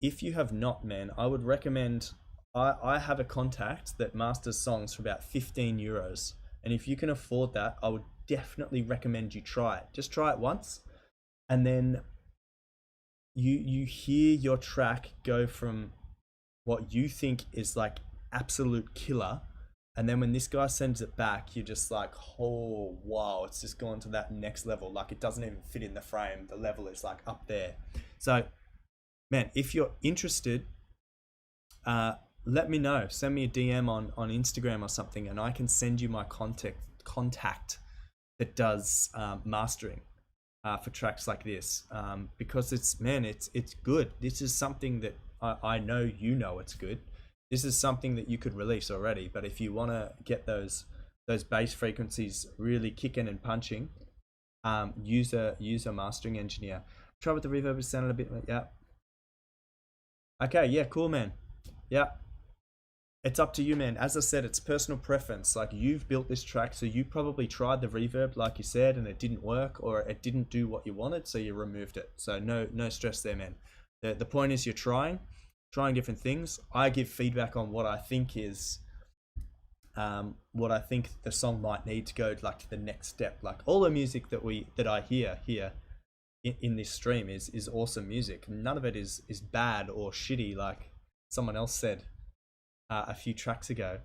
If you have not, man, I would recommend, I have a contact that masters songs for about €15. And if you can afford that, I would definitely recommend you try it. Just try it once. And then you hear your track go from what you think is like absolute killer, and then when this guy sends it back, you're just like, oh wow, it's just gone to that next level. Like it doesn't even fit in the frame. The level is like up there. So man, if you're interested, let me know. Send me a DM on Instagram or something, and I can send you my contact that does mastering for tracks like this, because it's good. This is something that I know you know it's good. This is something that you could release already, but if you want to get those bass frequencies really kicking and punching, use a mastering engineer. Try with the reverb, it sounded a bit like, yeah. Okay, yeah, cool, man. Yeah, it's up to you, man. As I said, it's personal preference. Like, you've built this track, so you probably tried the reverb, like you said, and it didn't work, or it didn't do what you wanted, so you removed it. So no stress there, man. The point is you're trying. trying different things. I give feedback on what I think is, what I think the song might need to go like to the next step. Like all the music that I hear here in this stream is awesome music. None of it is bad or shitty like someone else said a few tracks ago.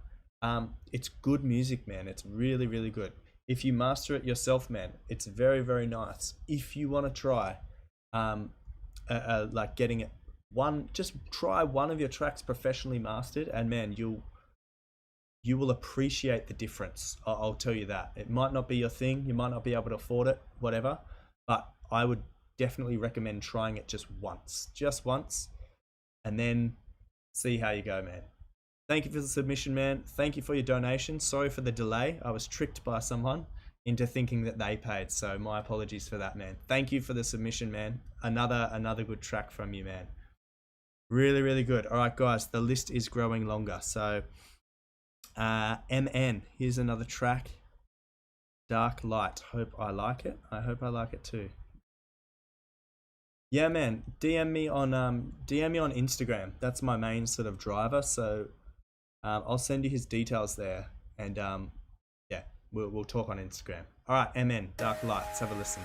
It's good music, man. It's really, really good. If you master it yourself, man, it's very, very nice. If you want to try like getting it just try one of your tracks professionally mastered, and man, you will appreciate the difference. I'll tell you that. It might not be your thing, you might not be able to afford it, whatever, but I would definitely recommend trying it just once, and then see how you go, man. Thank you for the submission, man. Thank you for your donation. Sorry for the delay. I was tricked by someone into thinking that they paid, so my apologies for that, man. Thank you for the submission, man. Another good track from you, man. Really, really good. All right, guys, the list is growing longer. So, MN, here's another track. Dark Light. Hope I like it. I hope I like it too. Yeah, man. DM me on Instagram. That's my main sort of driver. So, I'll send you his details there, and yeah, we'll talk on Instagram. All right, MN, Dark Light. Let's have a listen.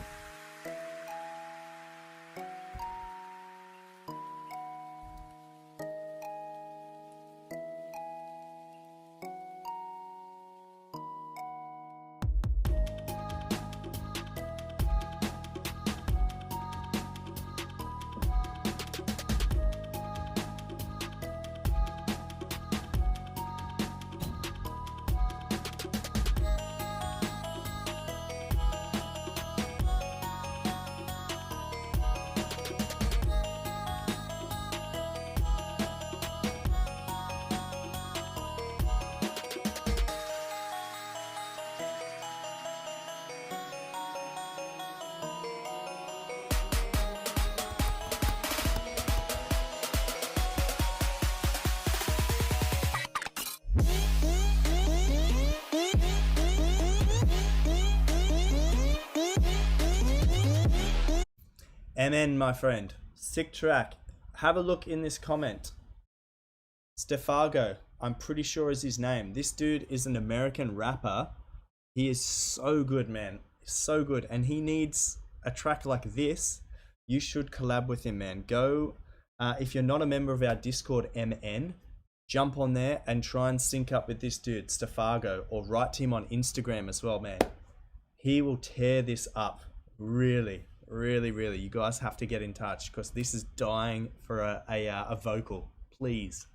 MN, my friend, sick track. Have a look in this comment. Stefago, I'm pretty sure is his name. This dude is an American rapper. He is so good, man. So good. And he needs a track like this. You should collab with him, man. Go, if you're not a member of our Discord, MN, jump on there and try and sync up with this dude, Stefago, or write to him on Instagram as well, man. He will tear this up. Really. Really, really, you guys have to get in touch because this is dying for a vocal. Please.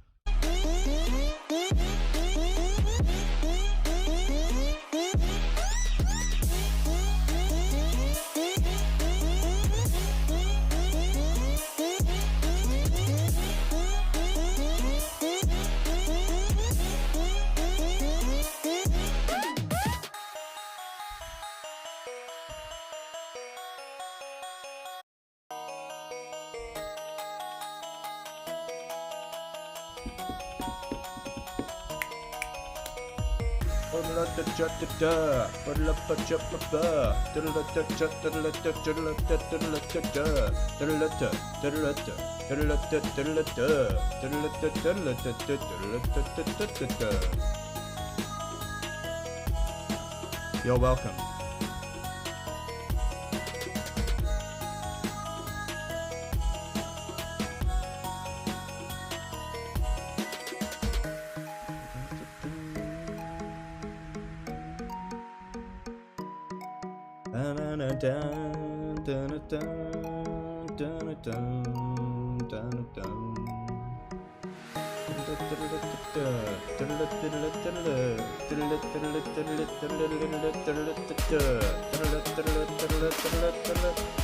You're welcome.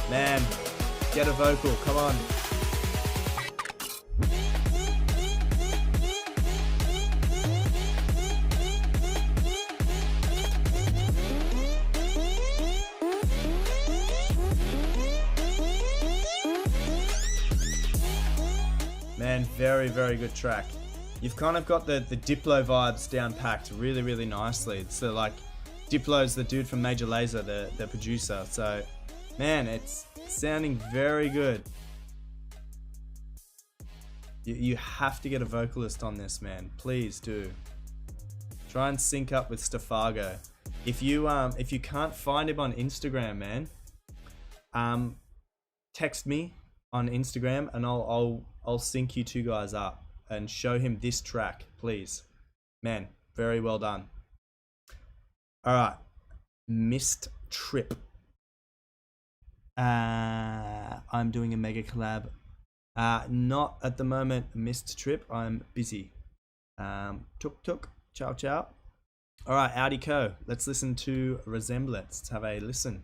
Man, get a vocal, come on. Man, very, very good track. You've kind of got the Diplo vibes down packed really, really nicely. So like, Diplo's the dude from Major Lazer, the producer. So, man, it's sounding very good. You have to get a vocalist on this, man. Please do. Try and sync up with Stefago. If you can't find him on Instagram, man, text me on Instagram and I'll sync you two guys up and show him this track, please. Man, very well done. All right, Missed Trip. I'm doing a mega collab. Not at the moment, Missed Trip. I'm busy. Tuk tuk. Ciao ciao. All right, Audi Co. Let's listen to Resemblance. Let's have a listen.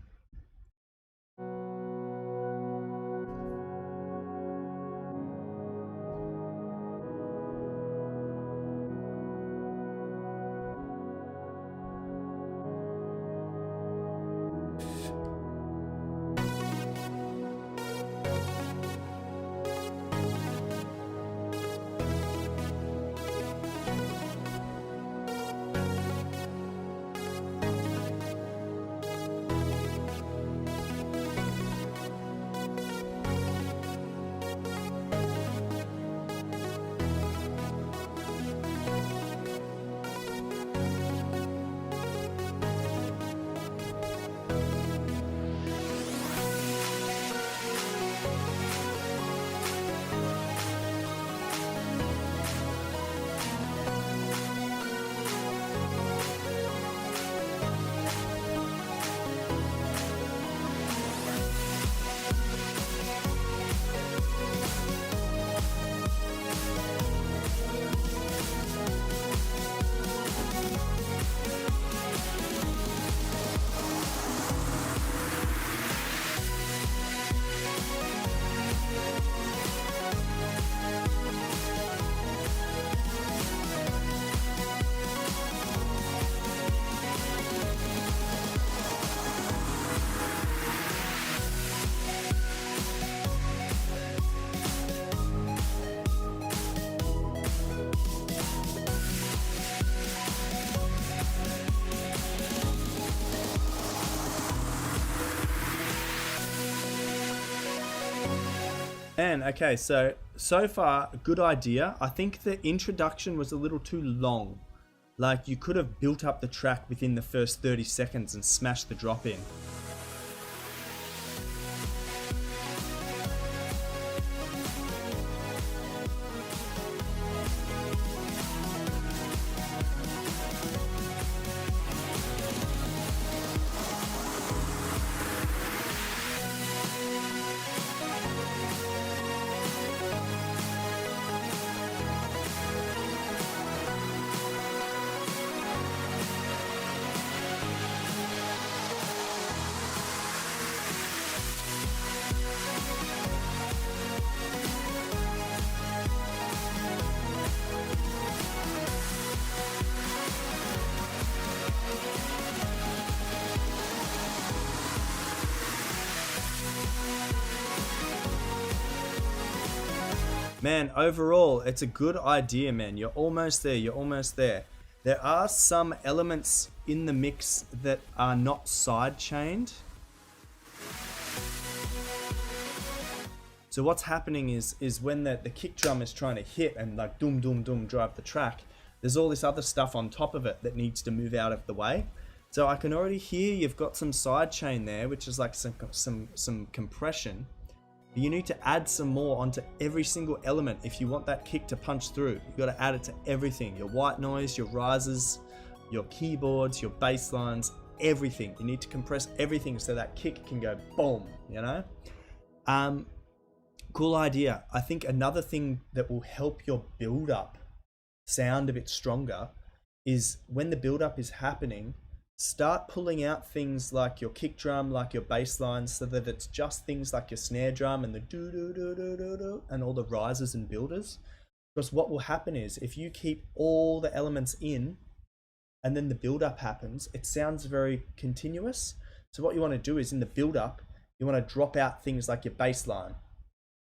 Man, okay, so far, good idea. I think the introduction was a little too long. Like, you could have built up the track within the first 30 seconds and smashed the drop in. Man, overall, it's a good idea, man. You're almost there. You're almost there. There are some elements in the mix that are not side-chained. So what's happening is when the kick drum is trying to hit and like doom, doom, doom drive the track, there's all this other stuff on top of it that needs to move out of the way. So I can already hear you've got some side chain there, which is like some compression. You need to add some more onto every single element if you want that kick to punch through. You've got to add it to everything. Your white noise, your risers, your keyboards, your bass lines, everything. You need to compress everything so that kick can go boom, you know? Cool idea. I think another thing that will help your build-up sound a bit stronger is when the build-up is happening, start pulling out things like your kick drum, like your bass lines, so that it's just things like your snare drum and the do do do do do do and all the risers and builders. Because what will happen is if you keep all the elements in and then the build up happens, it sounds very continuous. So what you want to do is in the build up, you want to drop out things like your bass line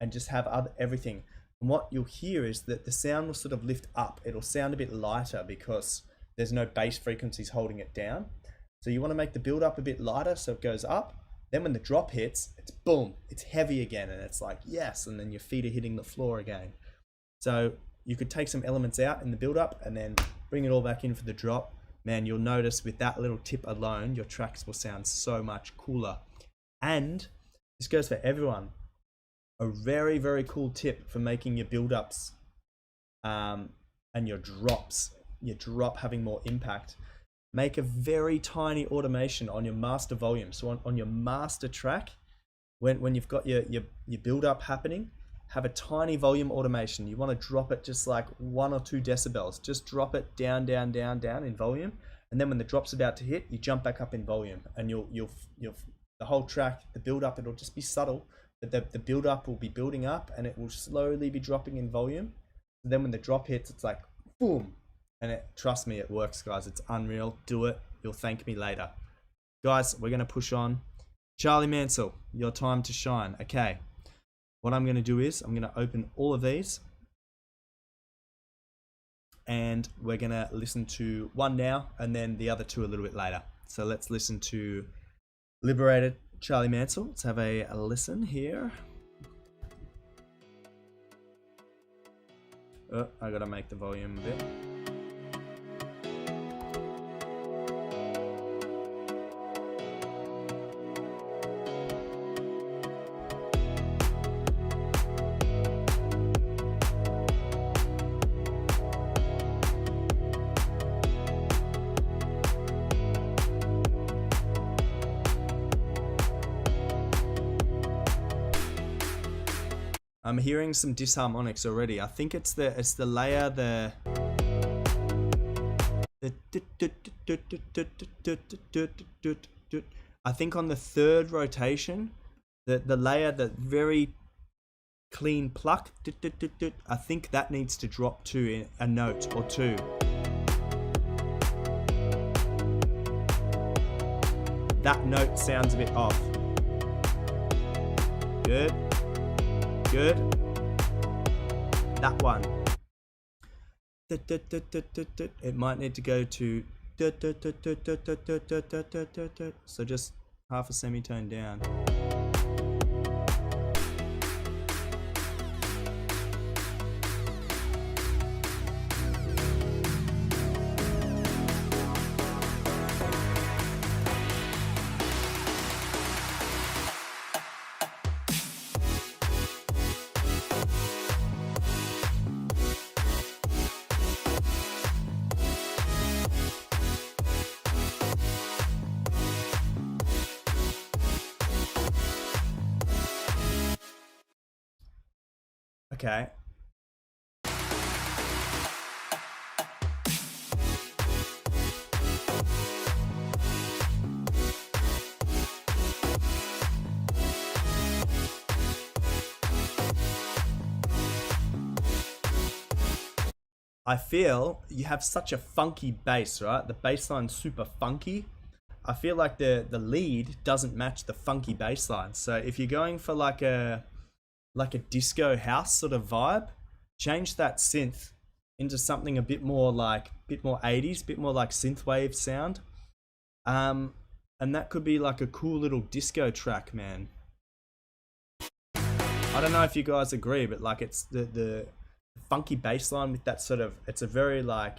and just have everything. And what you'll hear is that the sound will sort of lift up. It'll sound a bit lighter because there's no bass frequencies holding it down. So you want to make the build up a bit lighter so it goes up. Then when the drop hits, it's boom, it's heavy again and it's like, yes, and then your feet are hitting the floor again. So you could take some elements out in the build up and then bring it all back in for the drop. Man, you'll notice with that little tip alone, your tracks will sound so much cooler. And this goes for everyone. A very, very cool tip for making your build ups and your drop having more impact. Make a very tiny automation on your master volume. So on your master track, when you've got your build up happening, have a tiny volume automation. You want to drop it just like 1 or 2 decibels. Just drop it down in volume, and then when the drop's about to hit, you jump back up in volume, and you'll the whole track, the build up, it'll just be subtle, but the build up will be building up, and it will slowly be dropping in volume. And then when the drop hits, it's like boom, and trust me, it works, guys. It's unreal. Do it. You'll thank me later, guys. We're gonna push on. Charlie Mansell, your time to shine. Okay. What I'm going to do is I'm going to open all of these and we're going to listen to one now and then the other 2 a little bit later. So let's listen to Liberated, Charlie Mansell. Let's have a listen here. Oh, I got to make the volume a bit. I'm hearing some disharmonics already. I think it's the layer, I think on the 3rd rotation, the layer, that very clean pluck, I think that needs to drop to a note or 2. That note sounds a bit off. Good. Good. That one. It might need to go to. So just half a semitone down. Okay. I feel you have such a funky bass, right? The bass line's super funky. I feel like the lead doesn't match the funky bass line. So if you're going for like a disco house sort of vibe, change that synth into something a bit more 80s, bit more like synthwave sound. And that could be like a cool little disco track, man. I don't know if you guys agree, but like it's the funky bass line with that sort of, it's a very like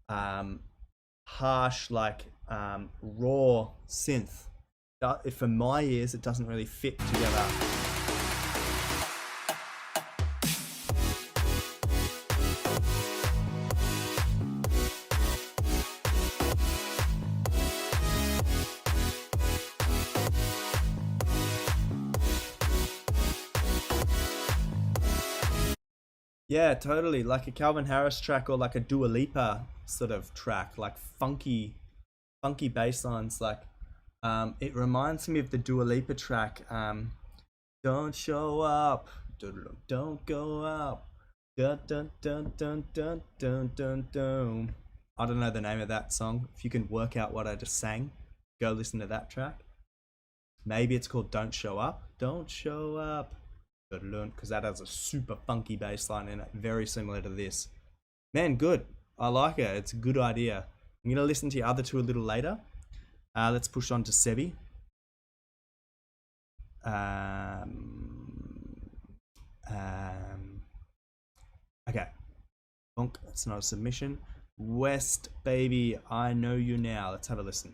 harsh, like raw synth. For my ears, it doesn't really fit together. Yeah, totally. Like a Calvin Harris track or like a Dua Lipa sort of track, like funky bass lines. Like, it reminds me of the Dua Lipa track. Don't show up, don't go up. Dun, dun, dun, dun, dun, dun, dun, dun. I don't know the name of that song. If you can work out what I just sang, go listen to that track. Maybe it's called Don't Show Up. Don't show up. Because that has a super funky bass line in it, very similar to this. Man, good. I like it. It's a good idea. I'm gonna listen to your other 2 a little later. Let's push on to Sebi. Bonk, that's not a submission. West, baby, I know you now. Let's have a listen.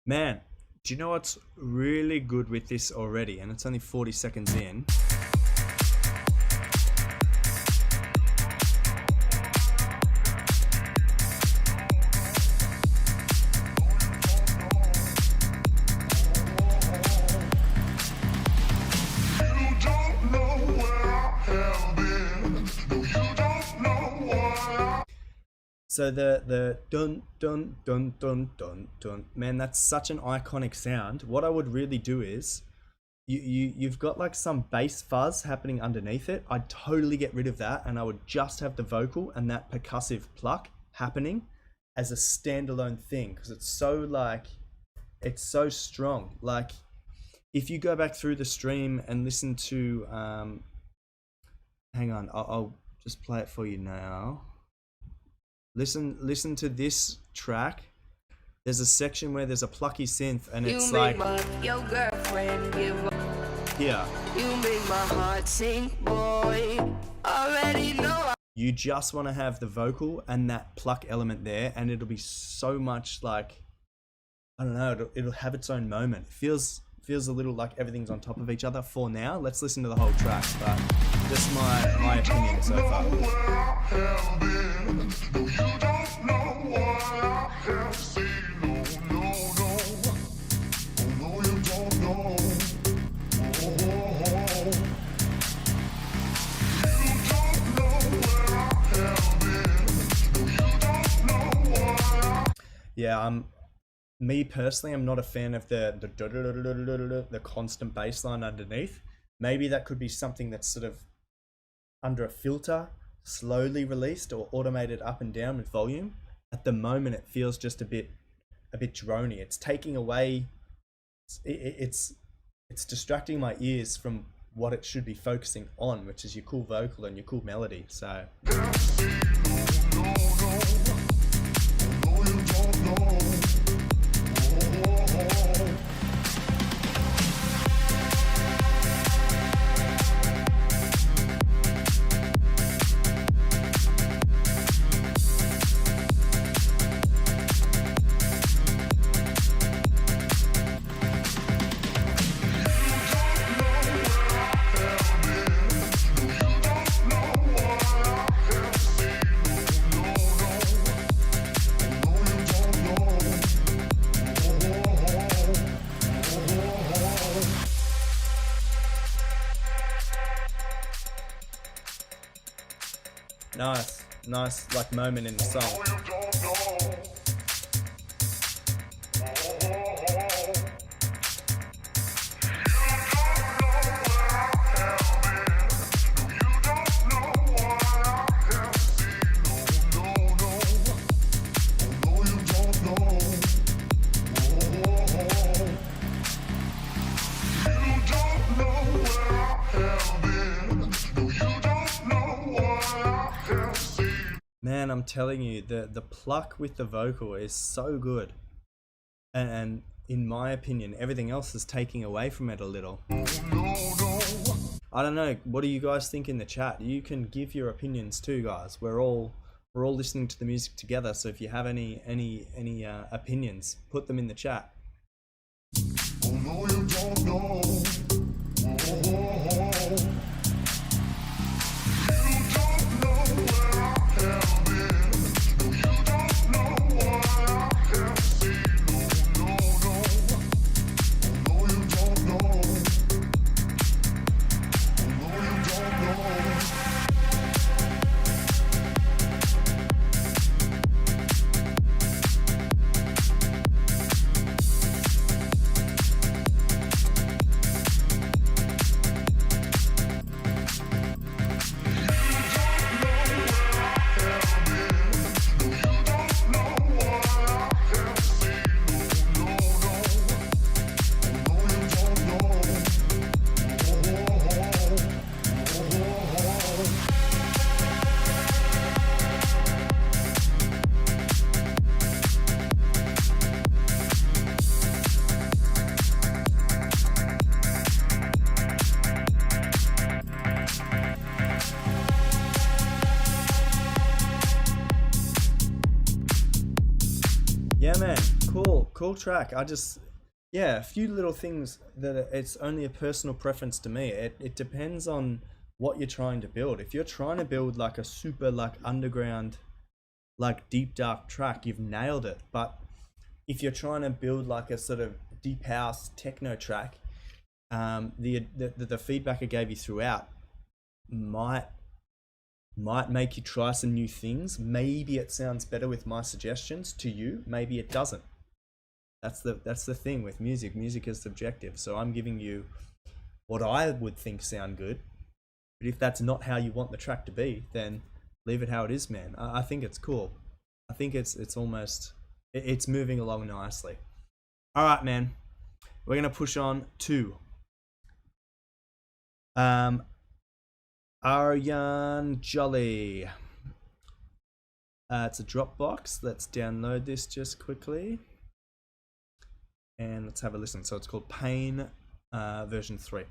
Man, do you know what's really good with this already? And it's only 40 seconds in. So the dun dun dun dun dun dun, man, that's such an iconic sound. What I would really do is, you've got like some bass fuzz happening underneath it. I'd totally get rid of that, and I would just have the vocal and that percussive pluck happening as a standalone thing, because it's so strong. Like, if you go back through the stream and listen to, hang on, I'll just play it for you now. Listen to this track. There's a section where there's a plucky synth, and it's like your girlfriend give up. Here. You make my heart sink, boy. Already know. You just want to have the vocal and that pluck element there, and it'll be so much like, I don't know, it'll have its own moment. It feels a little like everything's on top of each other for now. Let's listen to the whole track, but just my opinion so far. Yeah, me personally, I'm not a fan of the constant bass line underneath. Maybe that could be something that's sort of under a filter, slowly released or automated up and down with volume. At the moment, it feels just a bit drony. It's taking away, it's distracting my ears from what it should be focusing on, which is your cool vocal and your cool melody. So nice like moment in the song. Man, I'm telling you, the pluck with the vocal is so good, and in my opinion, everything else is taking away from it a little. I don't know, what do you guys think in the chat? You can give your opinions too, guys. We're all listening to the music together, so if you have any opinions, put them in the chat. Oh no, you don't know. cool track. Yeah, a few little things that it's only a personal preference to me. It depends on what you're trying to build. If you're trying to build like a super like underground, like deep dark track, you've nailed it. But if you're trying to build like a sort of deep house techno track, the feedback I gave you throughout might make you try some new things. Maybe it sounds better with my suggestions to you, maybe it doesn't. That's the thing with music. Music is subjective, so I'm giving you what I would think sound good. But if that's not how you want the track to be, then leave it how it is, man. I think it's cool. I think it's almost, it's moving along nicely. All right, man, we're gonna push on to Aryan Jolly. It's a Dropbox. Let's download this just quickly and let's have a listen. So it's called Pain version 3.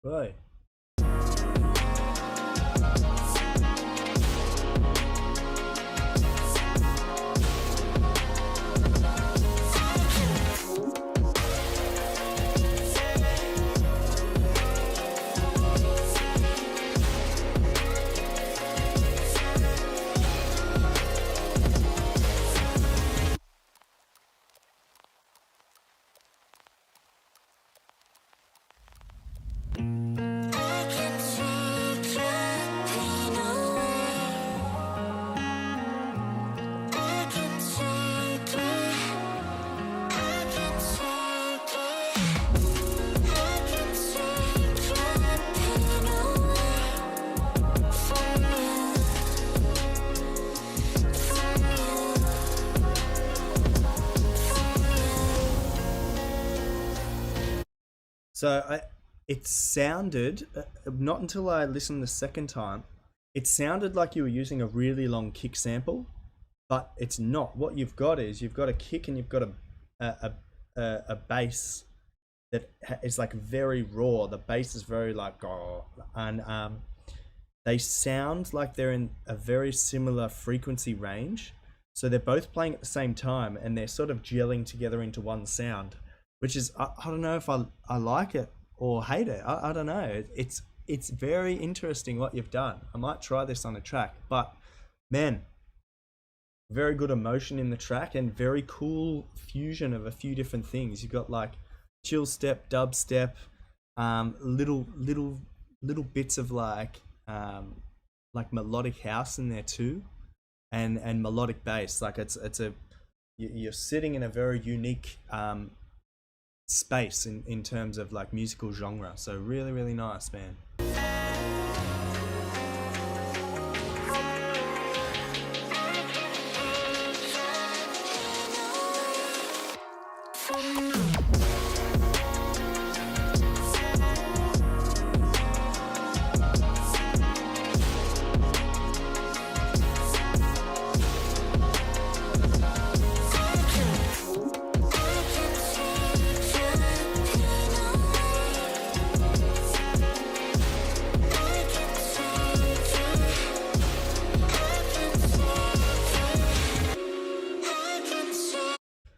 Boy. So it sounded, not until I listened the second time, it sounded like you were using a really long kick sample, but it's not. What you've got is you've got a kick and you've got a bass that is like very raw. The bass is very like, oh, and they sound like they're in a very similar frequency range. So they're both playing at the same time and they're sort of gelling together into one sound, which is, I don't know if I like it or hate it. I don't know. It's very interesting what you've done. I might try this on a track, but man, very good emotion in the track and very cool fusion of a few different things. You've got like chill step, dubstep, little bits of like melodic house in there too, and melodic bass. Like you're sitting in a very unique space in terms of like musical genre. So really, really nice, man.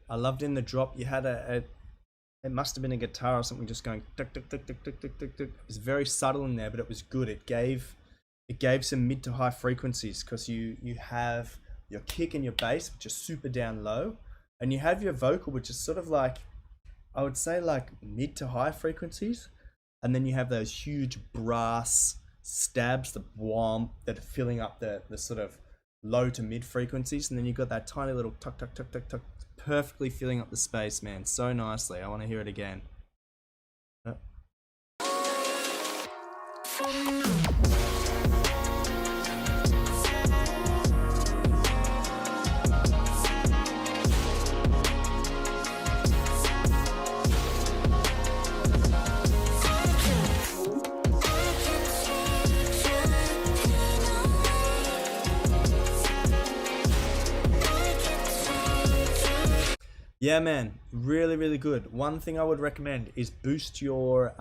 I loved in the drop you had it must have been a guitar or something just going tuk, tuk, tuk, tuk, tuk, tuk, tuk, tuk. It was very subtle in there, but it was good. It gave some mid to high frequencies, because you have your kick and your bass, which is super down low, and you have your vocal, which is sort of like, I would say like mid to high frequencies, and then you have those huge brass stabs, the womp, that are filling up the sort of low to mid frequencies, and then you've got that tiny little tuck tuck tuck tuck tuck, perfectly filling up the space, man, so nicely. I want to hear it again. Oh. Yeah, man, really, really good. One thing I would recommend is boost your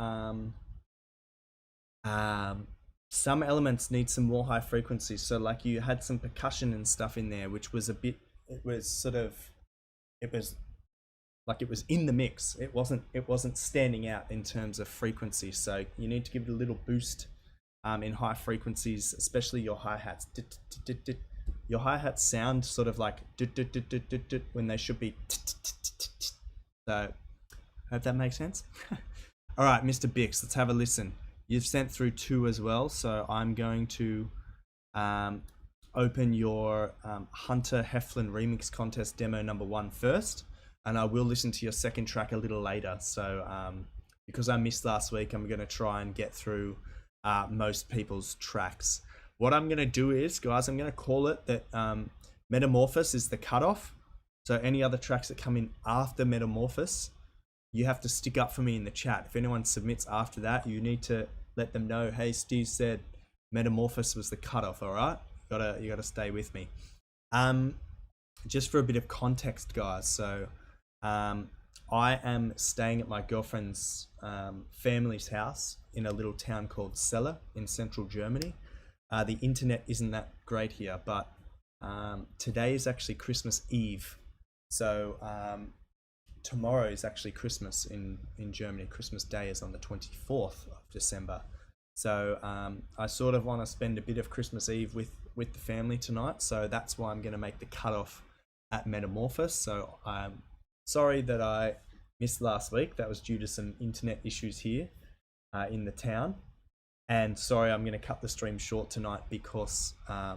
some elements need some more high frequencies. So like you had some percussion and stuff in there, which was a bit, it was like it was in the mix. It wasn't standing out in terms of frequency. So you need to give it a little boost in high frequencies, especially your hi-hats. Your hi-hats sound sort of like when they should be. So, hope that makes sense. All right, Mr. Bix, let's have a listen. You've sent through 2 as well, so I'm going to open your Hunter Heflin Remix Contest demo number 1 first, and I will listen to your second track a little later. So, because I missed last week, I'm going to try and get through most people's tracks. What I'm going to do is, guys, I'm going to call it that Metamorphosis is the cutoff. So any other tracks that come in after Metamorphosis, you have to stick up for me in the chat. If anyone submits after that, you need to let them know, hey, Steve said Metamorphosis was the cutoff, all right? You gotta stay with me. Just for a bit of context, guys. So I am staying at my girlfriend's family's house in a little town called Celle in central Germany. The internet isn't that great here, but today is actually Christmas Eve. So tomorrow is actually Christmas in Germany. Christmas Day is on the 24th of December. So I sort of want to spend a bit of Christmas Eve with the family tonight. So that's why I'm going to make the cutoff at Metamorphosis. So I'm sorry that I missed last week. That was due to some internet issues here in the town. And sorry, I'm going to cut the stream short tonight because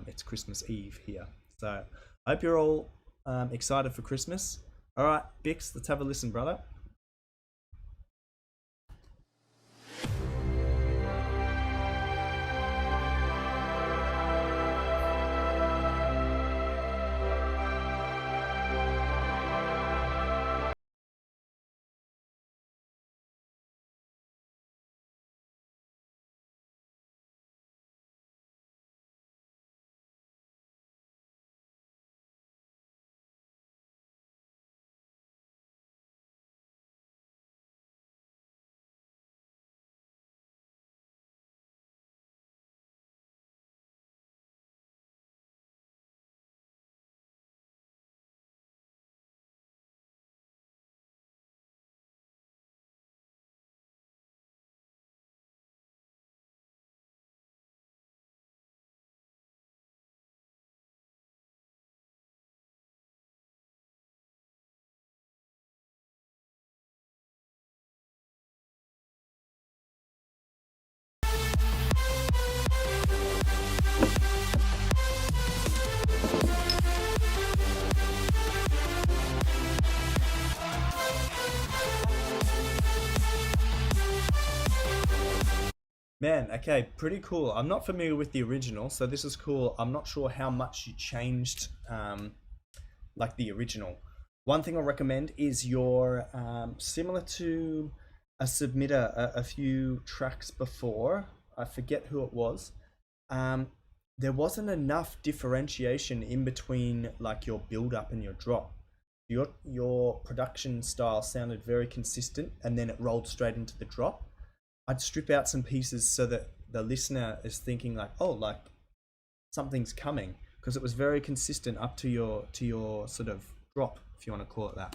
it's Christmas Eve here. So I hope you're all excited for Christmas. All right, Bix, let's have a listen, brother. Man, okay, pretty cool. I'm not familiar with the original, so this is cool. I'm not sure how much you changed, like the original. One thing I'll recommend is your, similar to a submitter a few tracks before, I forget who it was, there wasn't enough differentiation in between like your build up and your drop. Your production style sounded very consistent and then it rolled straight into the drop. I'd strip out some pieces so that the listener is thinking like, oh, like something's coming, because it was very consistent up to your sort of drop, if you want to call it that.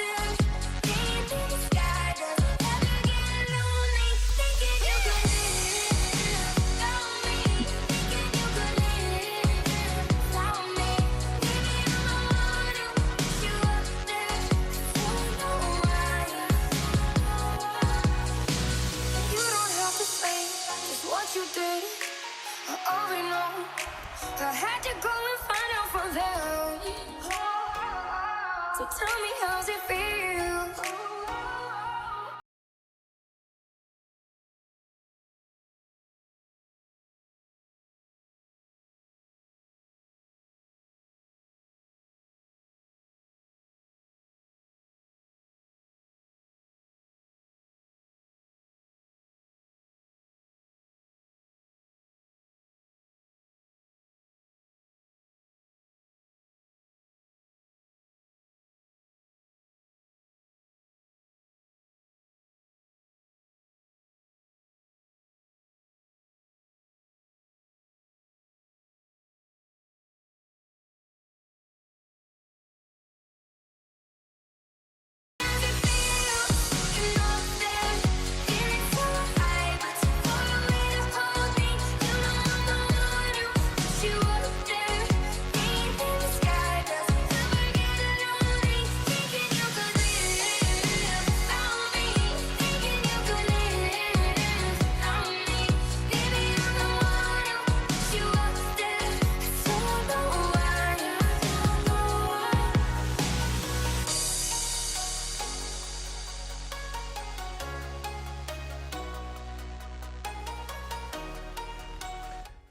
So tell me, how's it feel?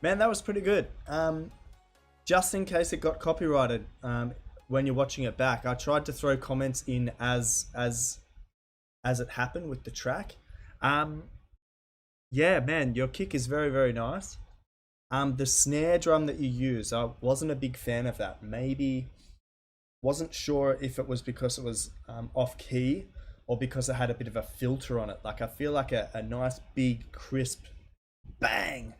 Man, that was pretty good. Just in case it got copyrighted, when you're watching it back, I tried to throw comments in as it happened with the track. Yeah, man, your kick is very, very nice. The snare drum that you use, I wasn't a big fan of that. Maybe wasn't sure if it was because it was off key or because it had a bit of a filter on it. Like I feel like a nice big crisp bang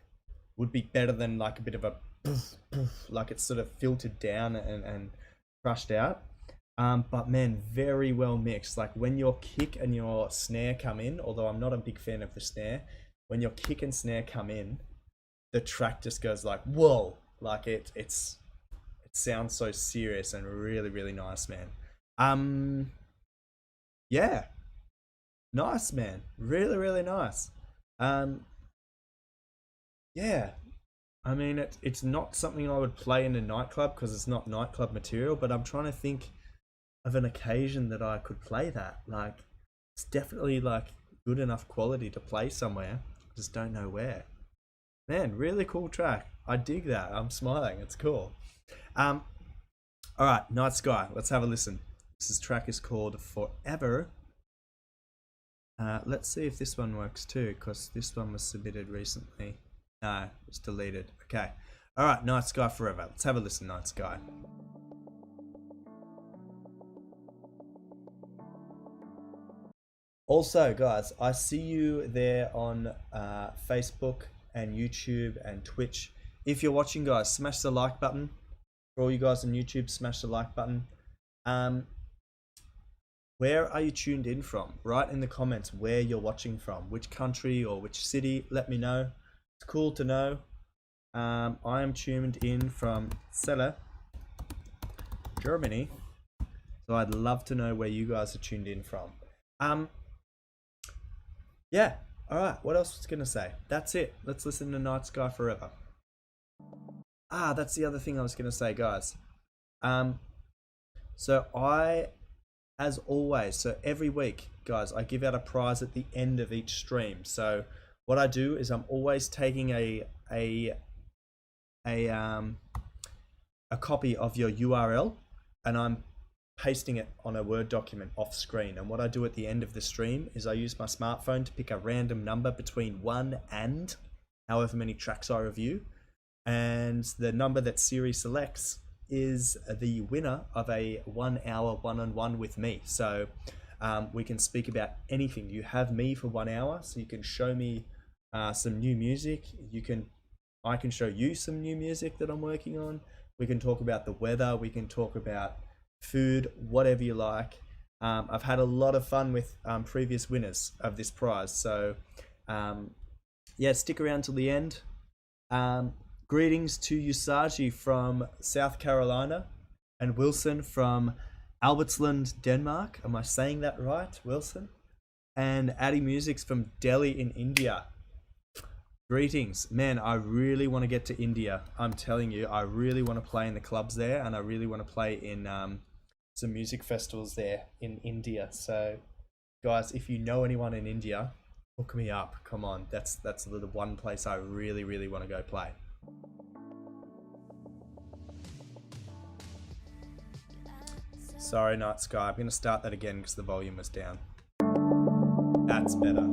would be better than like a bit of a poof, poof, like it's sort of filtered down and crushed out. But man, very well mixed. Like when your kick and your snare come in, although I'm not a big fan of the snare, when your kick and snare come in, the track just goes like, whoa, like it sounds so serious and really, really nice, man. Yeah, nice, man. Really, really nice. Yeah, I mean, it's not something I would play in a nightclub because it's not nightclub material, but I'm trying to think of an occasion that I could play that. Like, it's definitely like good enough quality to play somewhere. Just don't know where. Man, really cool track. I dig that. I'm smiling. It's cool. All right, Night Sky. Let's have a listen. This track is called Forever. Let's see if this one works too, because this one was submitted recently. No, it's deleted. Okay. All right, Night Sky Forever. Let's have a listen, Night Sky. Also, guys, I see you there on Facebook and YouTube and Twitch. If you're watching, guys, smash the like button. For all you guys on YouTube, smash the like button. Where are you tuned in from? Write in the comments where you're watching from. Which country or which city. Let me know. It's cool to know. I am tuned in from Celle, Germany. So I'd love to know where you guys are tuned in from. Yeah. All right. What else was I going to say? That's it. Let's listen to Night Sky Forever. That's the other thing I was going to say, guys. So as always, so every week, guys, I give out a prize at the end of each stream. So what I do is I'm always taking a copy of your URL and I'm pasting it on a Word document off screen. And what I do at the end of the stream is I use my smartphone to pick a random number between 1 and however many tracks I review. And the number that Siri selects is the winner of a 1 hour one-on-one with me. So we can speak about anything. You have me for 1 hour, so you can show me some new music. I can show you some new music that I'm working on. We can talk about the weather. We can talk about food, whatever you like. I've had a lot of fun with previous winners of this prize. So yeah, stick around till the end. Greetings to Usagi from South Carolina and Wilson from Albertsland, Denmark. Am I saying that right, Wilson? And Addy Music's from Delhi in India. Greetings. Man, I really want to get to India. I'm telling you, I really want to play in the clubs there, and I really want to play in some music festivals there in India. So, guys, if you know anyone in India, hook me up. Come on, that's the one place I really, really want to go play. Sorry, Night Sky. I'm going to start that again because the volume was down. That's better.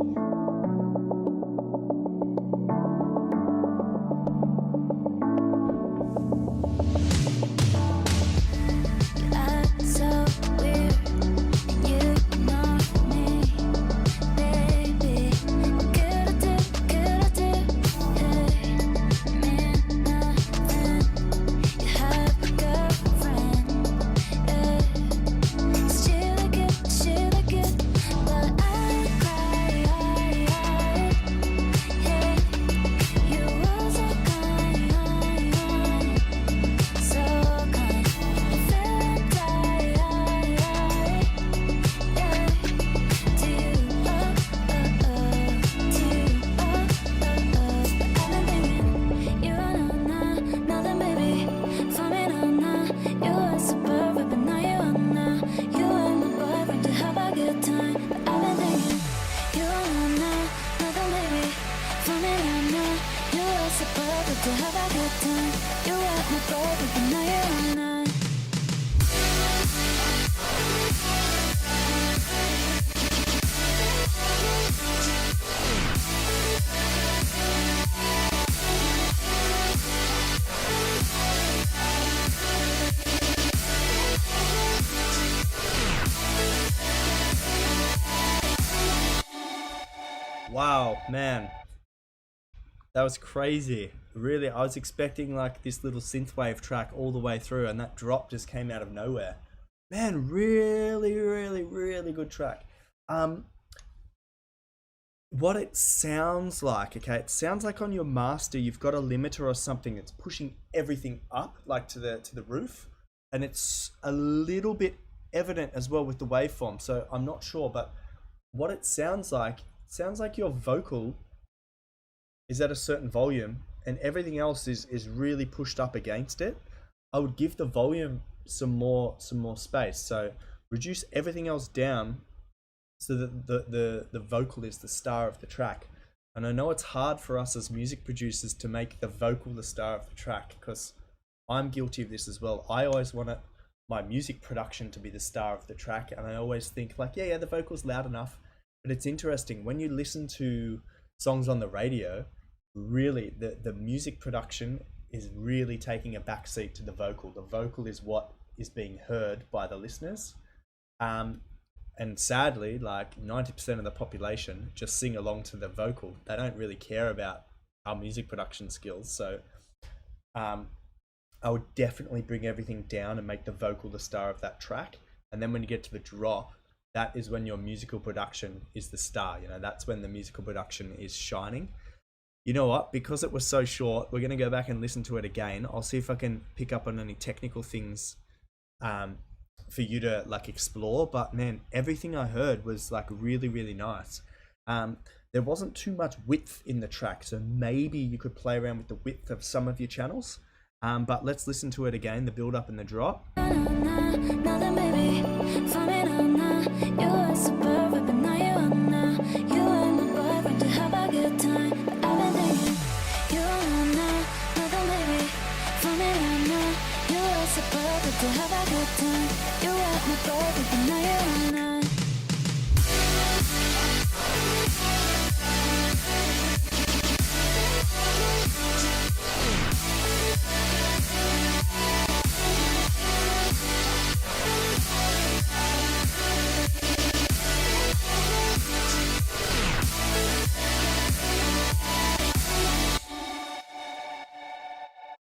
Wow, man, that was crazy. Really, I was expecting like this little synthwave track all the way through, and that drop just came out of nowhere. Man, really, really, really good track. What it sounds like, okay, it sounds like on your master you've got a limiter or something that's pushing everything up, like to the roof, and it's a little bit evident as well with the waveform. So I'm not sure, but what it sounds like your vocal is at a certain volume and everything else is really pushed up against it. I would give the volume some more space. So reduce everything else down so that the vocal is the star of the track. And I know it's hard for us as music producers to make the vocal the star of the track, because I'm guilty of this as well. I always want my music production to be the star of the track, and I always think like, yeah, the vocal's loud enough. But it's interesting when you listen to songs on the radio, really the music production is really taking a backseat to the vocal. The vocal is what is being heard by the listeners. And sadly, like 90% of the population just sing along to the vocal. They don't really care about our music production skills. So I would definitely bring everything down and make the vocal the star of that track. And then when you get to the drop, that is when your musical production is the star. You know, that's when the musical production is shining. You know what? Because it was so short, we're going to go back and listen to it again. I'll see if I can pick up on any technical things for you to like explore. But man, everything I heard was like really, really nice. There wasn't too much width in the track, so maybe you could play around with the width of some of your channels. But let's listen to it again, the build up and the drop.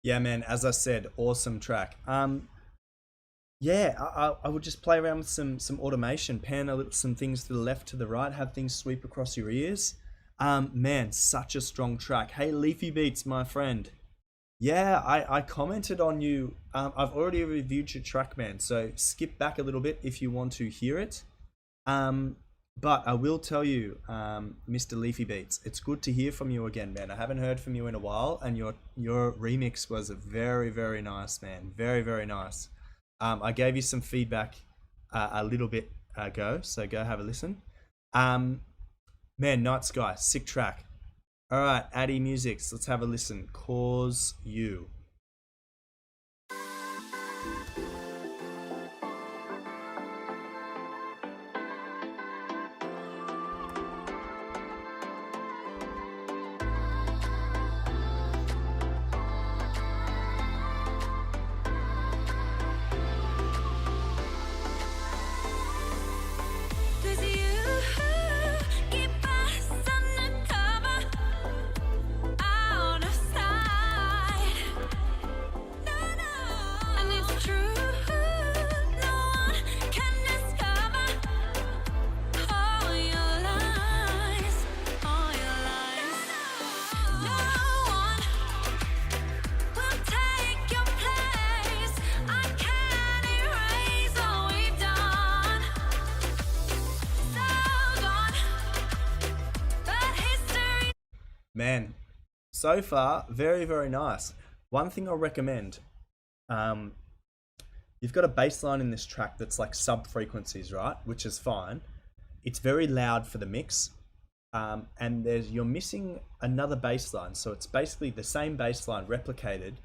Yeah, man, as I said, awesome track. Yeah, I would just play around with some automation, pan some things to the left, to the right, have things sweep across your ears. Man, such a strong track. Hey, Leafy Beats, my friend. Yeah, I commented on you. I've already reviewed your track, man, so skip back a little bit if you want to hear it. But I will tell you, Mr. Leafy Beats, it's good to hear from you again, man. I haven't heard from you in a while, and your remix was very, very nice, man. Very, very nice. I gave you some feedback a little bit ago, so go have a listen. Man, Night Sky, sick track. All right, Addy Musics, let's have a listen. Cause You. Cause you keep us undercover, out of sight. No, no. And it's true, no one can discover all your lies, all your lies. No one will take your place. I can't erase all we've done. So gone, but history. Man, so far, very, very nice. One thing I'll recommend, you've got a bass line in this track that's like sub frequencies, right? Which is fine. It's very loud for the mix. And you're missing another bass line. So it's basically the same bass line replicated,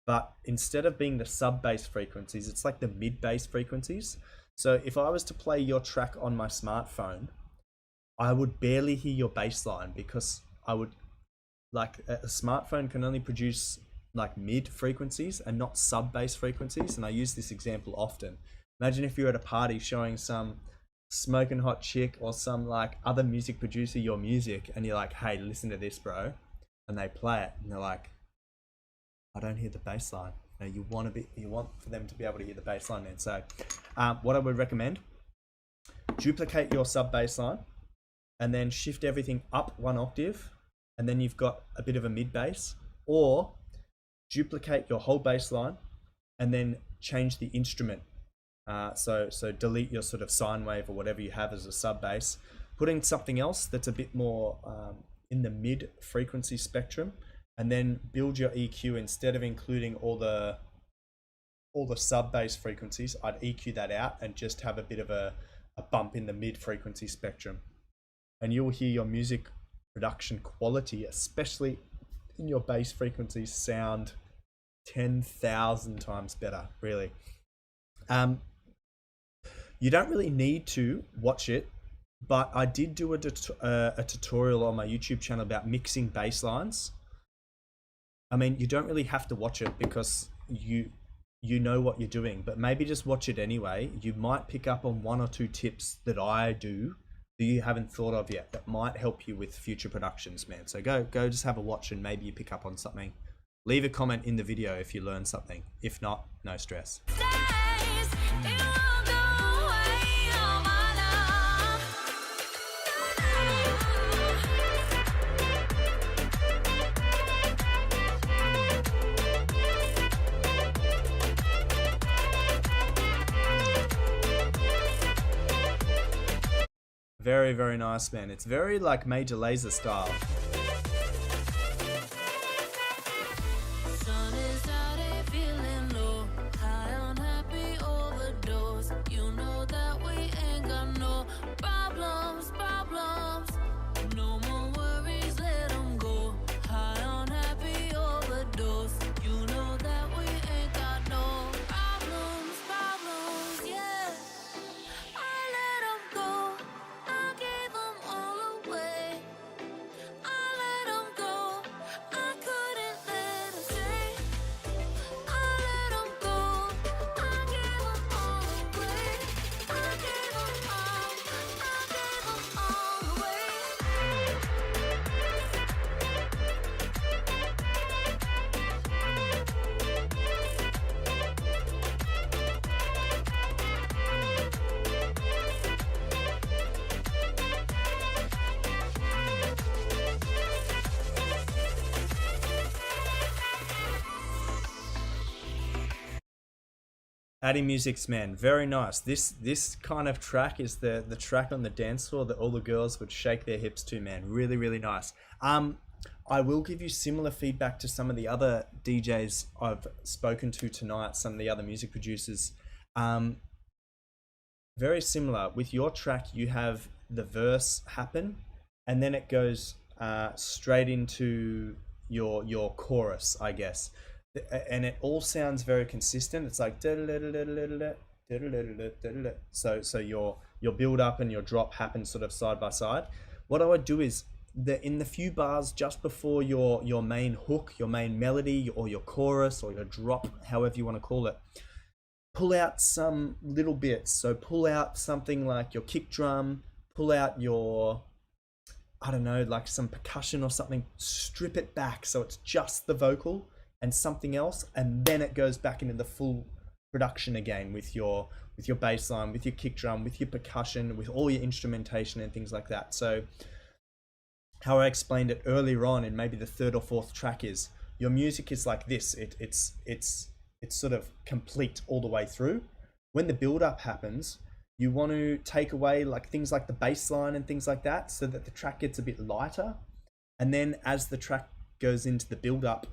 but instead of being the sub bass frequencies, it's like the mid bass frequencies. So if I was to play your track on my smartphone, I would barely hear your bass line because I would, like, a smartphone can only produce like mid frequencies and not sub bass frequencies. And I use this example often. Imagine if you're at a party showing some smoking hot chick or some like other music producer your music, and you're like, hey, listen to this, bro, and they play it and they're like, I don't hear the bass line. You want for them to be able to hear the bass line, man. So what I would recommend, duplicate your sub bass line and then shift everything up one octave, and then you've got a bit of a mid bass, or duplicate your whole bass line and then change the instrument. So delete your sort of sine wave or whatever you have as a sub bass, put in something else that's a bit more in the mid frequency spectrum, and then build your EQ. Instead of including all the sub bass frequencies, I'd EQ that out and just have a bit of a bump in the mid frequency spectrum, and you'll hear your music production quality, especially in your bass frequencies, sound 10,000 times better, really. You don't really need to watch it, but I did do a tutorial on my YouTube channel about mixing bass lines. I mean, you don't really have to watch it because you know what you're doing, but maybe just watch it anyway. You might pick up on one or two tips that I do that you haven't thought of yet that might help you with future productions, man. So go just have a watch and maybe you pick up on something. Leave a comment in the video if you learn something. If not, no stress. Days, it won't go away, oh my love. Very, very nice, man. It's very like Major Lazer style. Sun is out, ain't feeling low. High on happy overdose. You know that we ain't got no problems. No more worries, let 'em go. High on happy overdose. You know that we ain't got no problems, yeah. I let 'em go. I gave 'em all away. I let 'em go. I couldn't let 'em stay. I let 'em go. I gave 'em all away. I gave 'em all away. Addy Music's, man, very nice. This kind of track is the track on the dance floor that all the girls would shake their hips to, man. Really, really nice. I will give you similar feedback to some of the other DJs I've spoken to tonight, some of the other music producers. Um, very similar with your track. You have the verse happen, and then it goes straight into your chorus, I guess, and it all sounds very consistent. It's like so your build up and your drop happen sort of side by side. What I would do is in the few bars just before your main hook, your main melody, or your chorus, or your drop, however you want to call it, pull out some little bits. So pull out something like your kick drum, pull out your, I don't know, like some percussion or something, strip it back so it's just the vocal and something else, and then it goes back into the full production again with your bass line, with your kick drum, with your percussion, with all your instrumentation and things like that. So how I explained it earlier on in maybe the third or fourth track is your music is like this. It's sort of complete all the way through. When the build up happens, you want to take away like things like the bass line and things like that so that the track gets a bit lighter. And then as the track goes into the build up,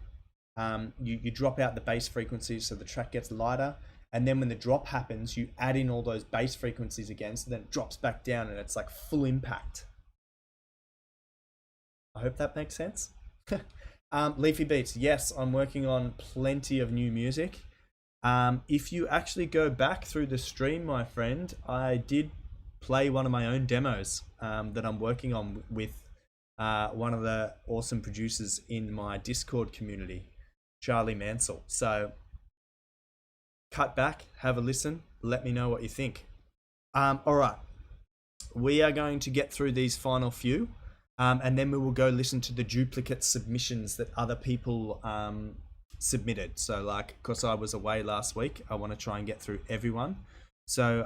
you drop out the bass frequencies so the track gets lighter. And then when the drop happens, you add in all those bass frequencies again, so then it drops back down and it's like full impact. I hope that makes sense. Leafy Beats, yes, I'm working on plenty of new music. If you actually go back through the stream, my friend, I did play one of my own demos that I'm working on with one of the awesome producers in my Discord community, Charlie Mansell. So cut back, have a listen, let me know what you think. All right, we are going to get through these final few. And then we will go listen to the duplicate submissions that other people submitted. So like, because I was away last week, I want to try and get through everyone. So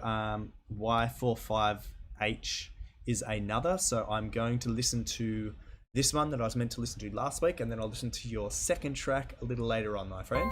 Y45H is another. So I'm going to listen to this one that I was meant to listen to last week, and then I'll listen to your second track a little later on, my friend.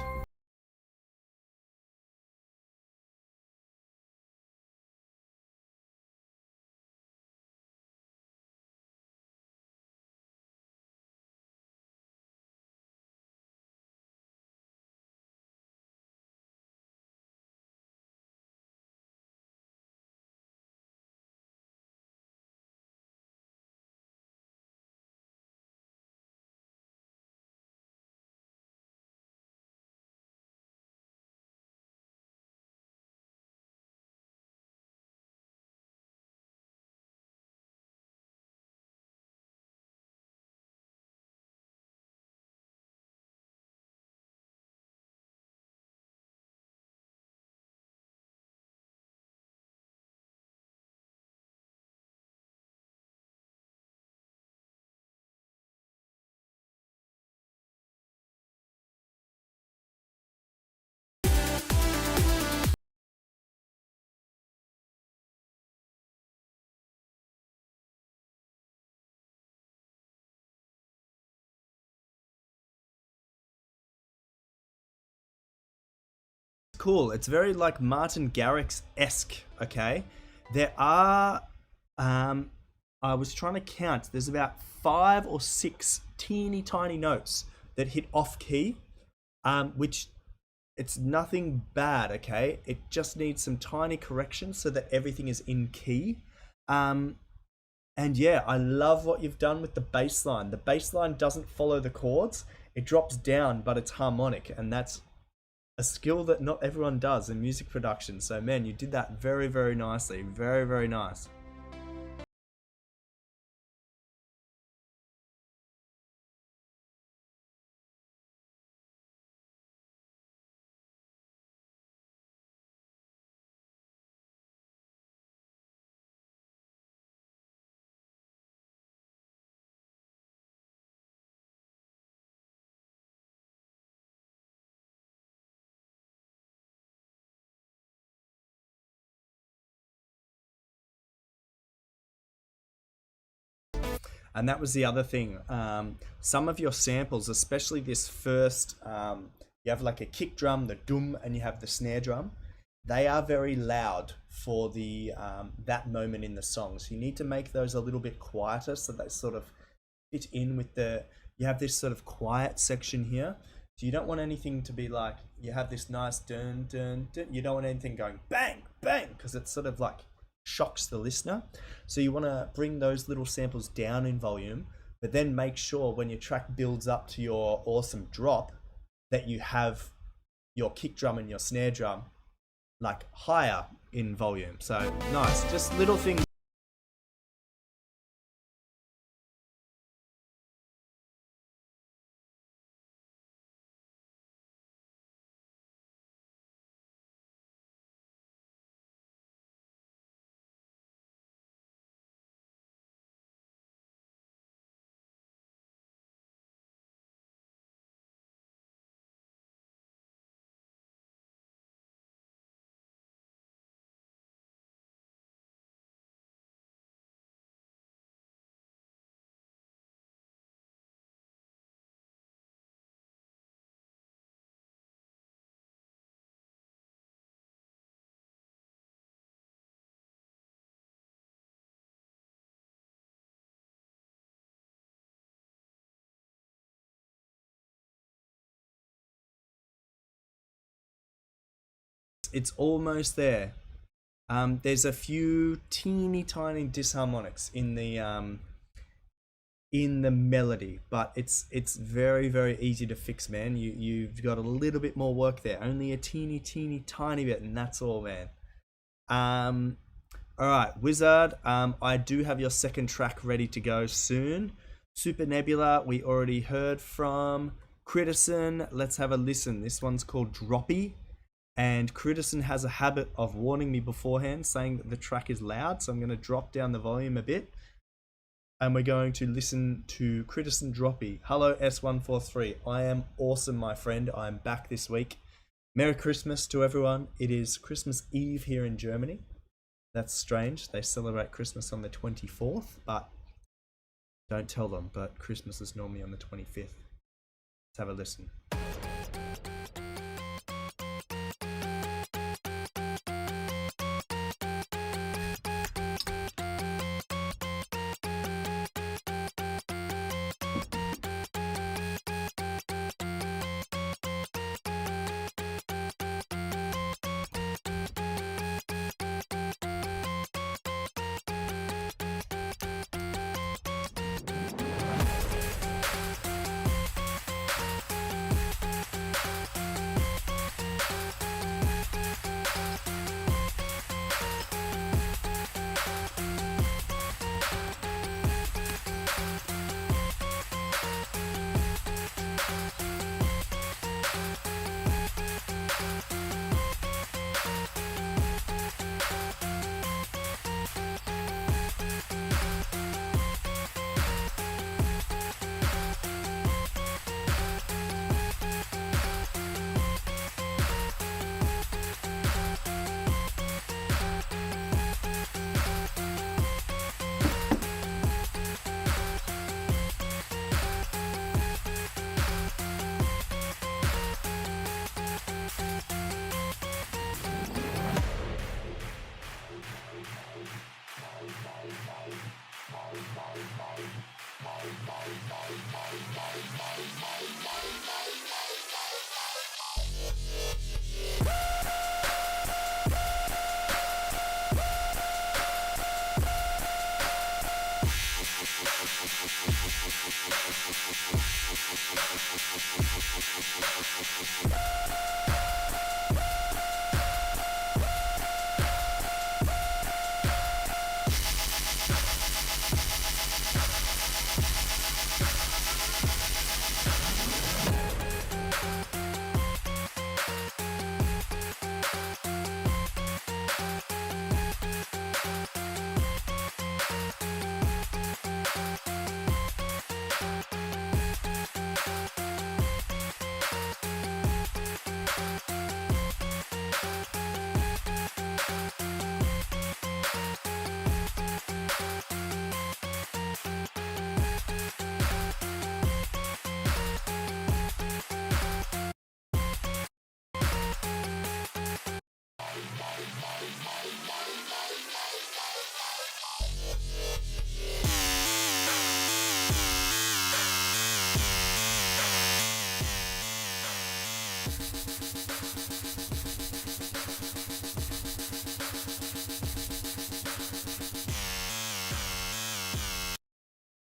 Cool. It's very like Martin Garrix-esque, okay? There are, I was trying to count, there's about 5 or 6 teeny tiny notes that hit off key, which it's nothing bad, okay? It just needs some tiny corrections so that everything is in key. And yeah, I love what you've done with the bass line. The bass line doesn't follow the chords. It drops down, but it's harmonic, and that's a skill that not everyone does in music production. So man, you did that very, very nicely. Very, very nice. And that was the other thing. Some of your samples, especially this first, you have like a kick drum, the dum, and you have the snare drum. They are very loud for the that moment in the song. So you need to make those a little bit quieter so they sort of fit in with the, you have this sort of quiet section here. So you don't want anything to be like, you have this nice dun dun dun. You don't want anything going bang bang, because it sort of like shocks the listener. So you want to bring those little samples down in volume, but then make sure when your track builds up to your awesome drop that you have your kick drum and your snare drum like higher in volume. So nice, just little things. It's almost there. There's a few teeny tiny disharmonics in the melody, but it's very very easy to fix, man. You've got a little bit more work there, only a teeny tiny bit, and that's all, man. All right, Wizard. I do have your second track ready to go soon. Super Nebula, we already heard from. Critterson, let's have a listen. This one's called Droppy. And Critterson has a habit of warning me beforehand, saying that the track is loud, so I'm going to drop down the volume a bit. And we're going to listen to Critterson Droppy. Hello S143, I am awesome, my friend. I'm back this week. Merry Christmas to everyone. It is Christmas Eve here in Germany. That's strange. They celebrate Christmas on the 24th, but don't tell them, but Christmas is normally on the 25th. Let's have a listen.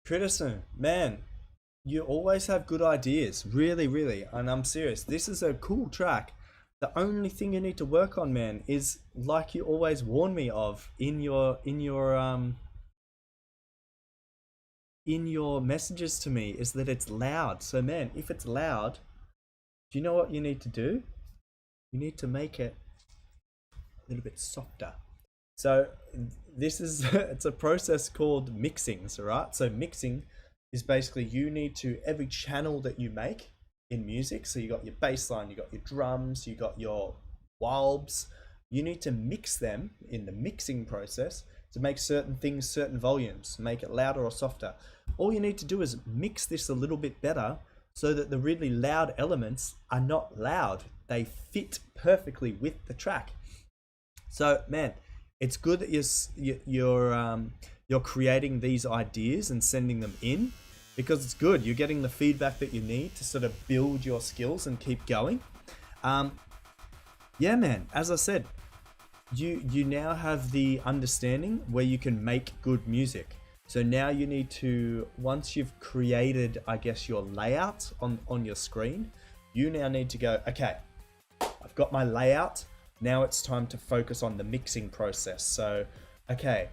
Critison, man, you always have good ideas, really, really, and I'm serious. This is a cool track. The only thing you need to work on, man, is like you always warn me of in your messages to me, is that it's loud. So, man, if it's loud, do you know what you need to do? You need to make it a little bit softer. So this is it's a process called mixing, so right? So mixing is basically you need to, every channel that you make in music, so you got your bass line, you got your drums, you got your wobs, you need to mix them in the mixing process to make certain things certain volumes, make it louder or softer. All you need to do is mix this a little bit better so that the really loud elements are not loud. They fit perfectly with the track. So, man, it's good that you're creating these ideas and sending them in, because it's good. You're getting the feedback that you need to sort of build your skills and keep going. Yeah, man, as I said, you now have the understanding where you can make good music. So now you need to, once you've created, I guess, your layout on your screen, you now need to go, okay, I've got my layout. Now it's time to focus on the mixing process. So, okay,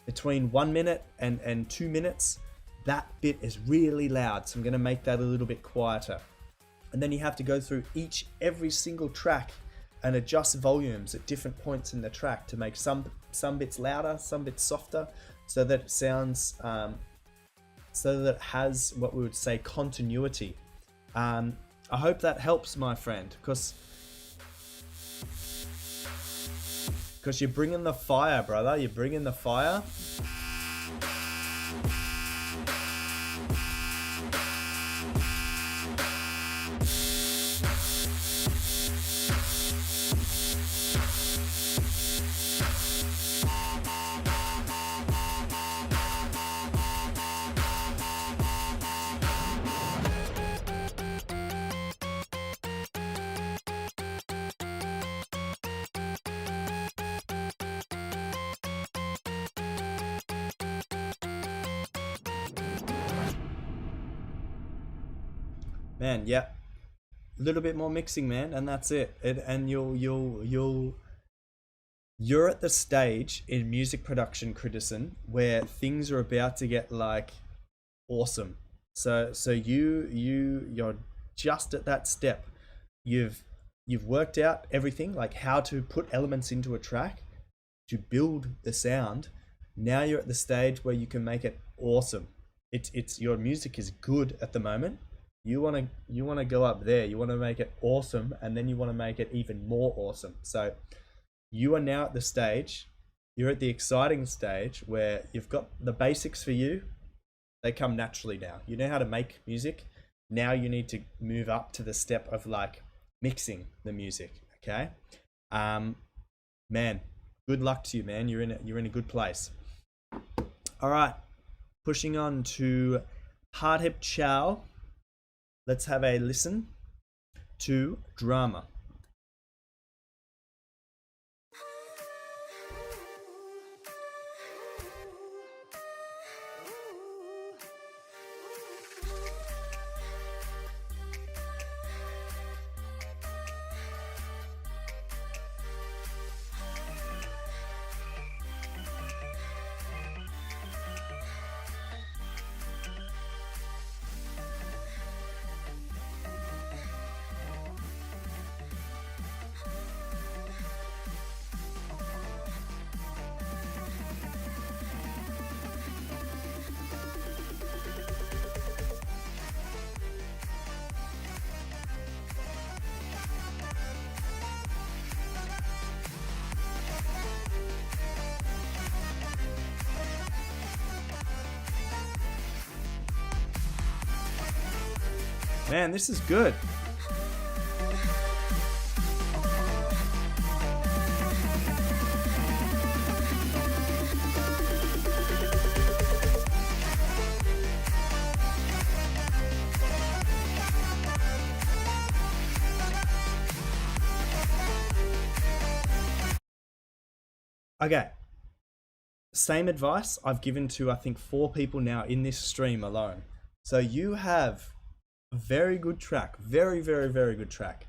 between 1 minute and 2 minutes, that bit is really loud. So I'm gonna make that a little bit quieter. And then you have to go through every single track and adjust volumes at different points in the track to make some bits louder, some bits softer, so that it sounds, so that it has what we would say continuity. I hope that helps, my friend, because you're bringing the fire, brother. You're bringing the fire. Man, yeah, a little bit more mixing, man, and that's it. And you're at the stage in music production, Critison, where things are about to get like awesome. So you're just at that step. You've worked out everything, like how to put elements into a track to build the sound. Now you're at the stage where you can make it awesome. It's your music is good at the moment. You want to go up there. You want to make it awesome, and then you want to make it even more awesome. So you are now at the stage, you're at the exciting stage where you've got the basics for you. They come naturally now. You know how to make music. Now you need to move up to the step of like mixing the music. Okay. Man, good luck to you, man. You're in a good place. All right. Pushing on to Hardhip Chow. Let's have a listen to Drama. Man, this is good. Okay. same advice I've given to, I think, 4 people now in this stream alone. So you have a very good track, very, very, very good track.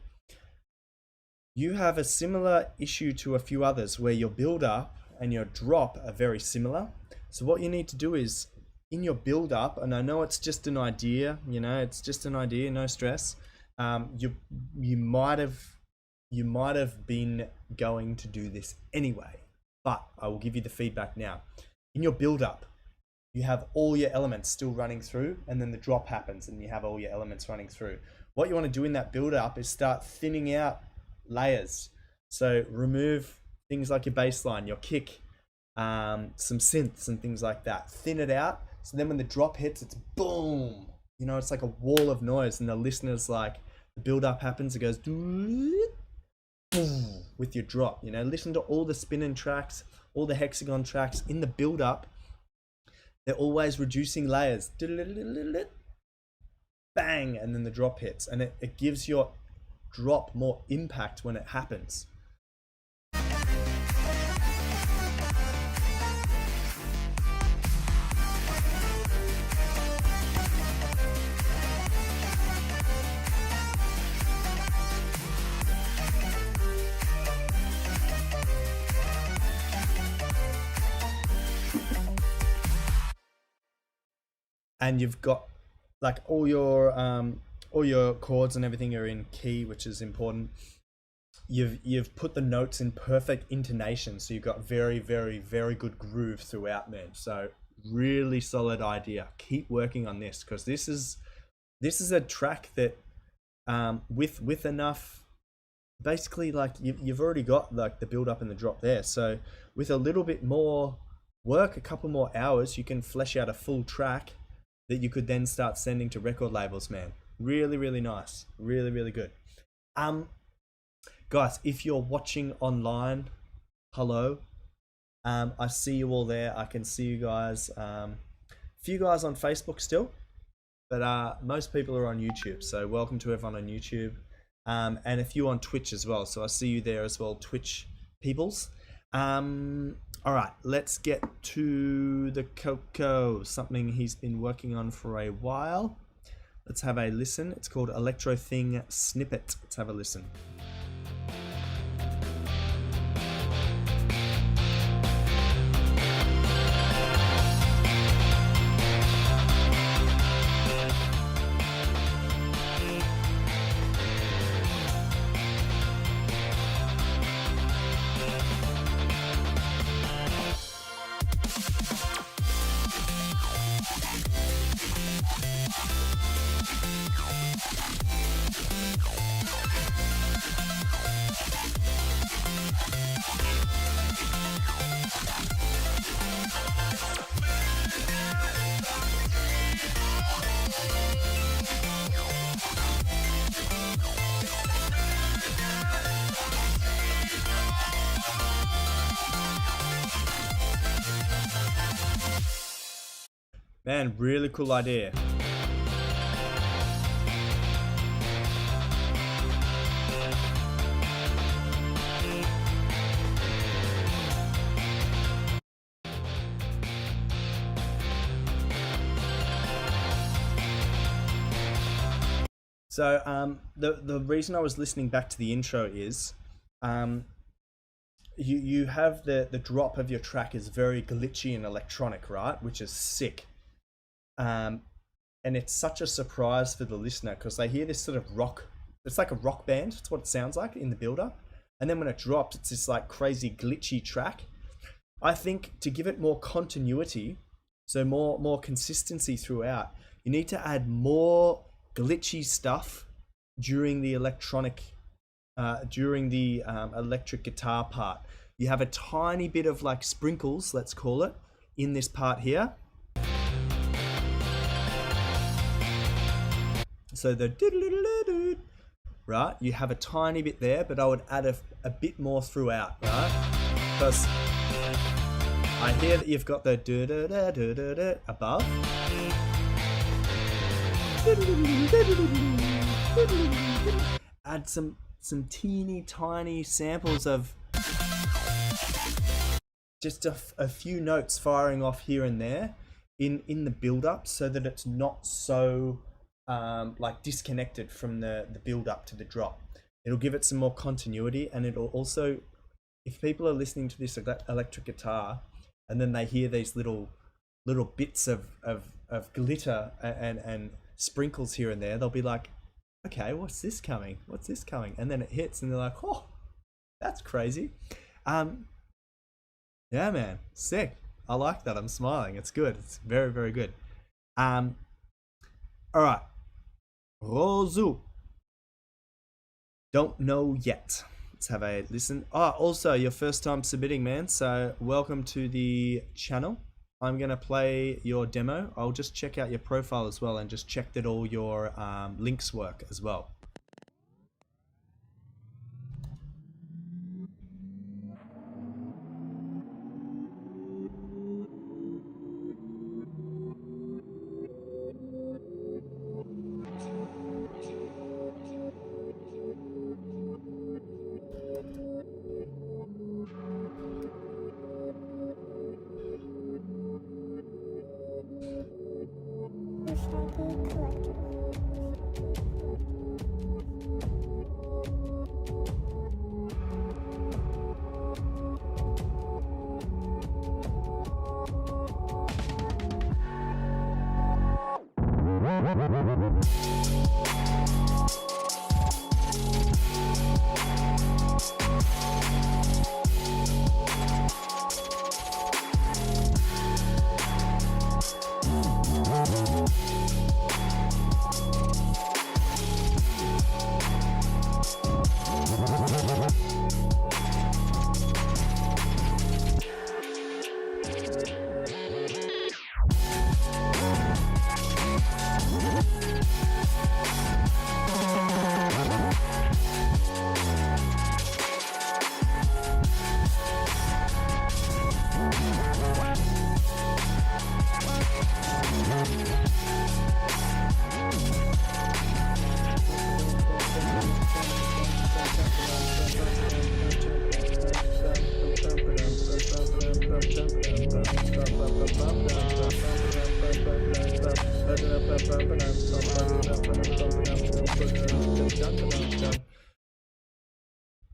You have a similar issue to a few others where your build up and your drop are very similar. So what you need to do is, in your build up, and I know it's just an idea, you know, it's just an idea, no stress. You might have been going to do this anyway, but I will give you the feedback now. In your build up, you have all your elements still running through, and then the drop happens and you have all your elements running through. What you want to do in that build up is start thinning out layers. So remove things like your bass line, your kick, some synths and things like that. Thin it out, so then when the drop hits, it's boom. You know, it's like a wall of noise, and the listener's like, the build up happens, it goes boom with your drop. You know, listen to all the spinning tracks, all the hexagon tracks in the build up. They're always reducing layers, bang, and then the drop hits, and it gives your drop more impact when it happens. And you've got like all your chords and everything are in key, which is important. You've put the notes in perfect intonation, so you've got very, very, very good groove throughout, man. So really solid idea. Keep working on this, because this is a track that with enough, basically, like you've already got like the build up and the drop there. So with a little bit more work, a couple more hours, you can flesh out a full track that you could then start sending to record labels, man. Really, really nice. Really, really good. Guys, if you're watching online, hello. I see you all there. I can see you guys. A few guys on Facebook still, but most people are on YouTube. So welcome to everyone on YouTube. And a few on Twitch as well. So I see you there as well, Twitch peoples. All right, let's get to the Coco, something he's been working on for a while. Let's have a listen. It's called Electro Thing Snippet. Let's have a listen. Man, really cool idea. So the reason I was listening back to the intro is you have the drop of your track is very glitchy and electronic, right? Which is sick. And it's such a surprise for the listener because they hear this sort of rock. It's like a rock band. It's what it sounds like in the build-up. And then when it drops, it's this like crazy glitchy track. I think to give it more continuity, so more consistency throughout, you need to add more glitchy stuff during the electric guitar part. You have a tiny bit of like sprinkles, let's call it, in this part here. So the right, you have a tiny bit there, but I would add a bit more throughout, right? Because I hear that you've got the above. Add some teeny tiny samples of just a few notes firing off here and there in the build up, so that it's not so like disconnected from the build up to the drop. It'll give it some more continuity, and it'll also, if people are listening to this electric guitar and then they hear these little bits of glitter and sprinkles here and there, they'll be like, okay, what's this coming? And then it hits and they're like, oh, that's crazy. Yeah, man, sick. I like that. I'm smiling. It's good. It's very, very good. All right. Rozu. Don't know yet. Let's have a listen. Oh, also your first time submitting, man. So welcome to the channel. I'm going to play your demo. I'll just check out your profile as well and just check that all your links work as well.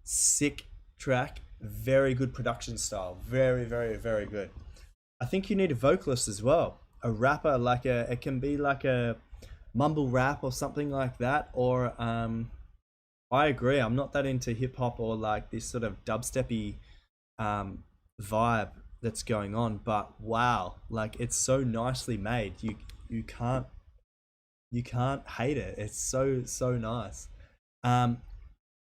Sick track, very good production style, very, very, very good. I think you need a vocalist as well, a rapper, like it can be like a mumble rap or something like that, or I agree, I'm not that into hip hop or like this sort of dubsteppy vibe that's going on, but wow, like it's so nicely made. You can't hate it. It's so nice.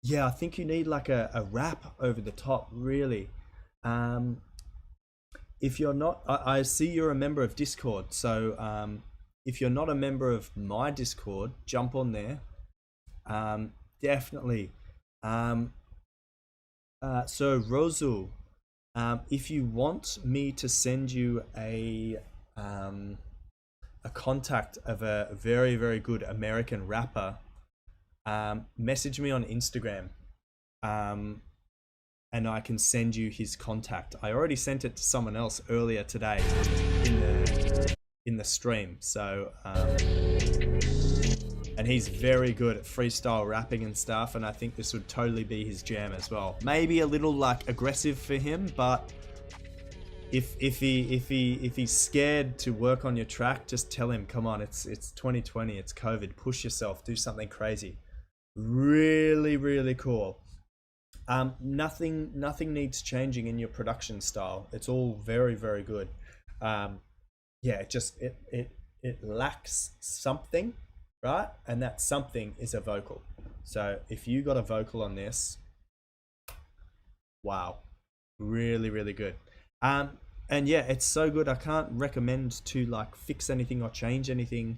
Yeah, I think you need like a rap over the top, really. If you're not, I see you're a member of Discord, so if you're not a member of my Discord, jump on there. Definitely. So Rozu, if you want me to send you a contact of a very, very good American rapper, message me on Instagram, and I can send you his contact. I already sent it to someone else earlier today in the stream. So and he's very good at freestyle rapping and stuff, and I think this would totally be his jam as well. Maybe a little like aggressive for him, but if he's scared to work on your track, just tell him, come on, it's 2020, it's COVID, push yourself, do something crazy. Really, really cool. Nothing needs changing in your production style. It's all very, very good. Yeah, it lacks something, right? And that something is a vocal. So if you got a vocal on this, wow, really, really good. And yeah, it's so good. I can't recommend to like fix anything or change anything.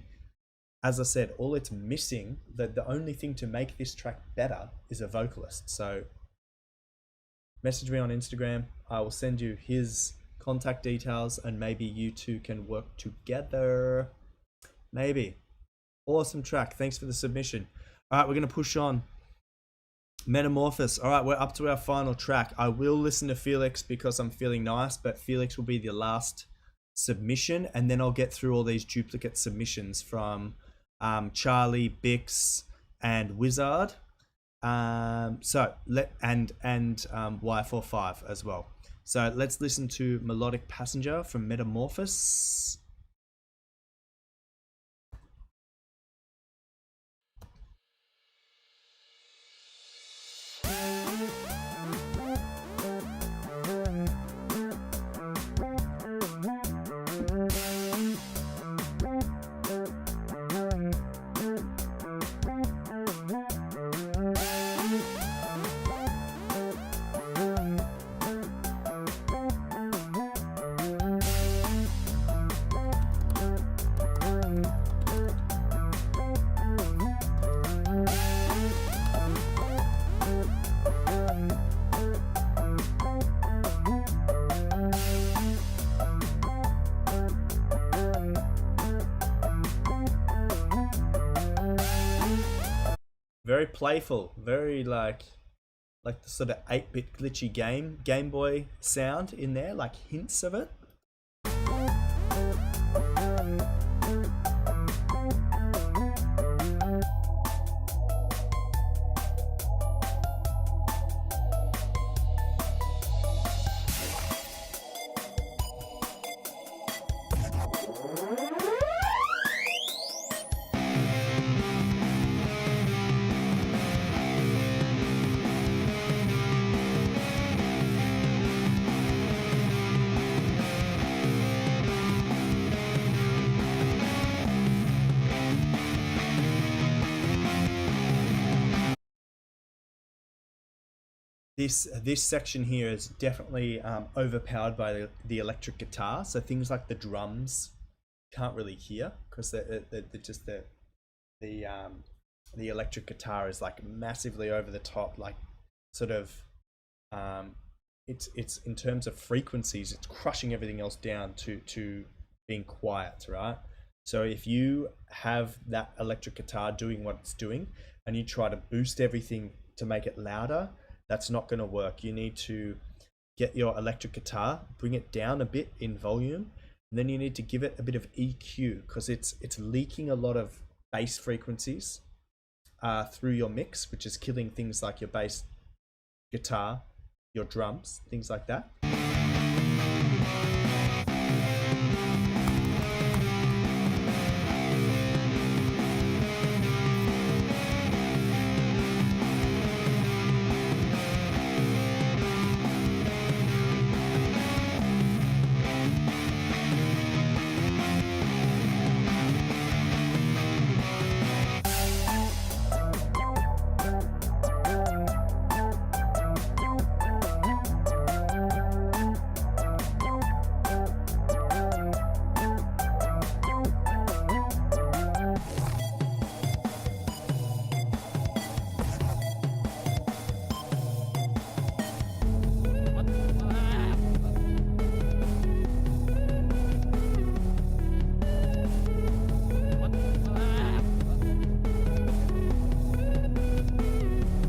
As I said, all it's missing, the only thing to make this track better is a vocalist. So message me on Instagram. I will send you his contact details, and maybe you two can work together. Maybe. Awesome track. Thanks for the submission. All right, we're going to push on. Metamorphosis. All right, we're up to our final track. I will listen to Felix because I'm feeling nice, but Felix will be the last submission, and then I'll get through all these duplicate submissions from Charlie, Bix, and Wizard. Y45 as well. So let's listen to Melodic Passenger from Metamorphosis. Very playful, very like the sort of 8-bit glitchy Game Boy sound in there, like hints of it. This section here is definitely overpowered by the electric guitar. So things like the drums can't really hear because they're just the electric guitar is like massively over the top, like sort of it's in terms of frequencies, it's crushing everything else down to being quiet, right? So if you have that electric guitar doing what it's doing and you try to boost everything to make it louder, that's not going to work. You need to get your electric guitar, bring it down a bit in volume, and then you need to give it a bit of EQ because it's leaking a lot of bass frequencies through your mix, which is killing things like your bass guitar, your drums, things like that.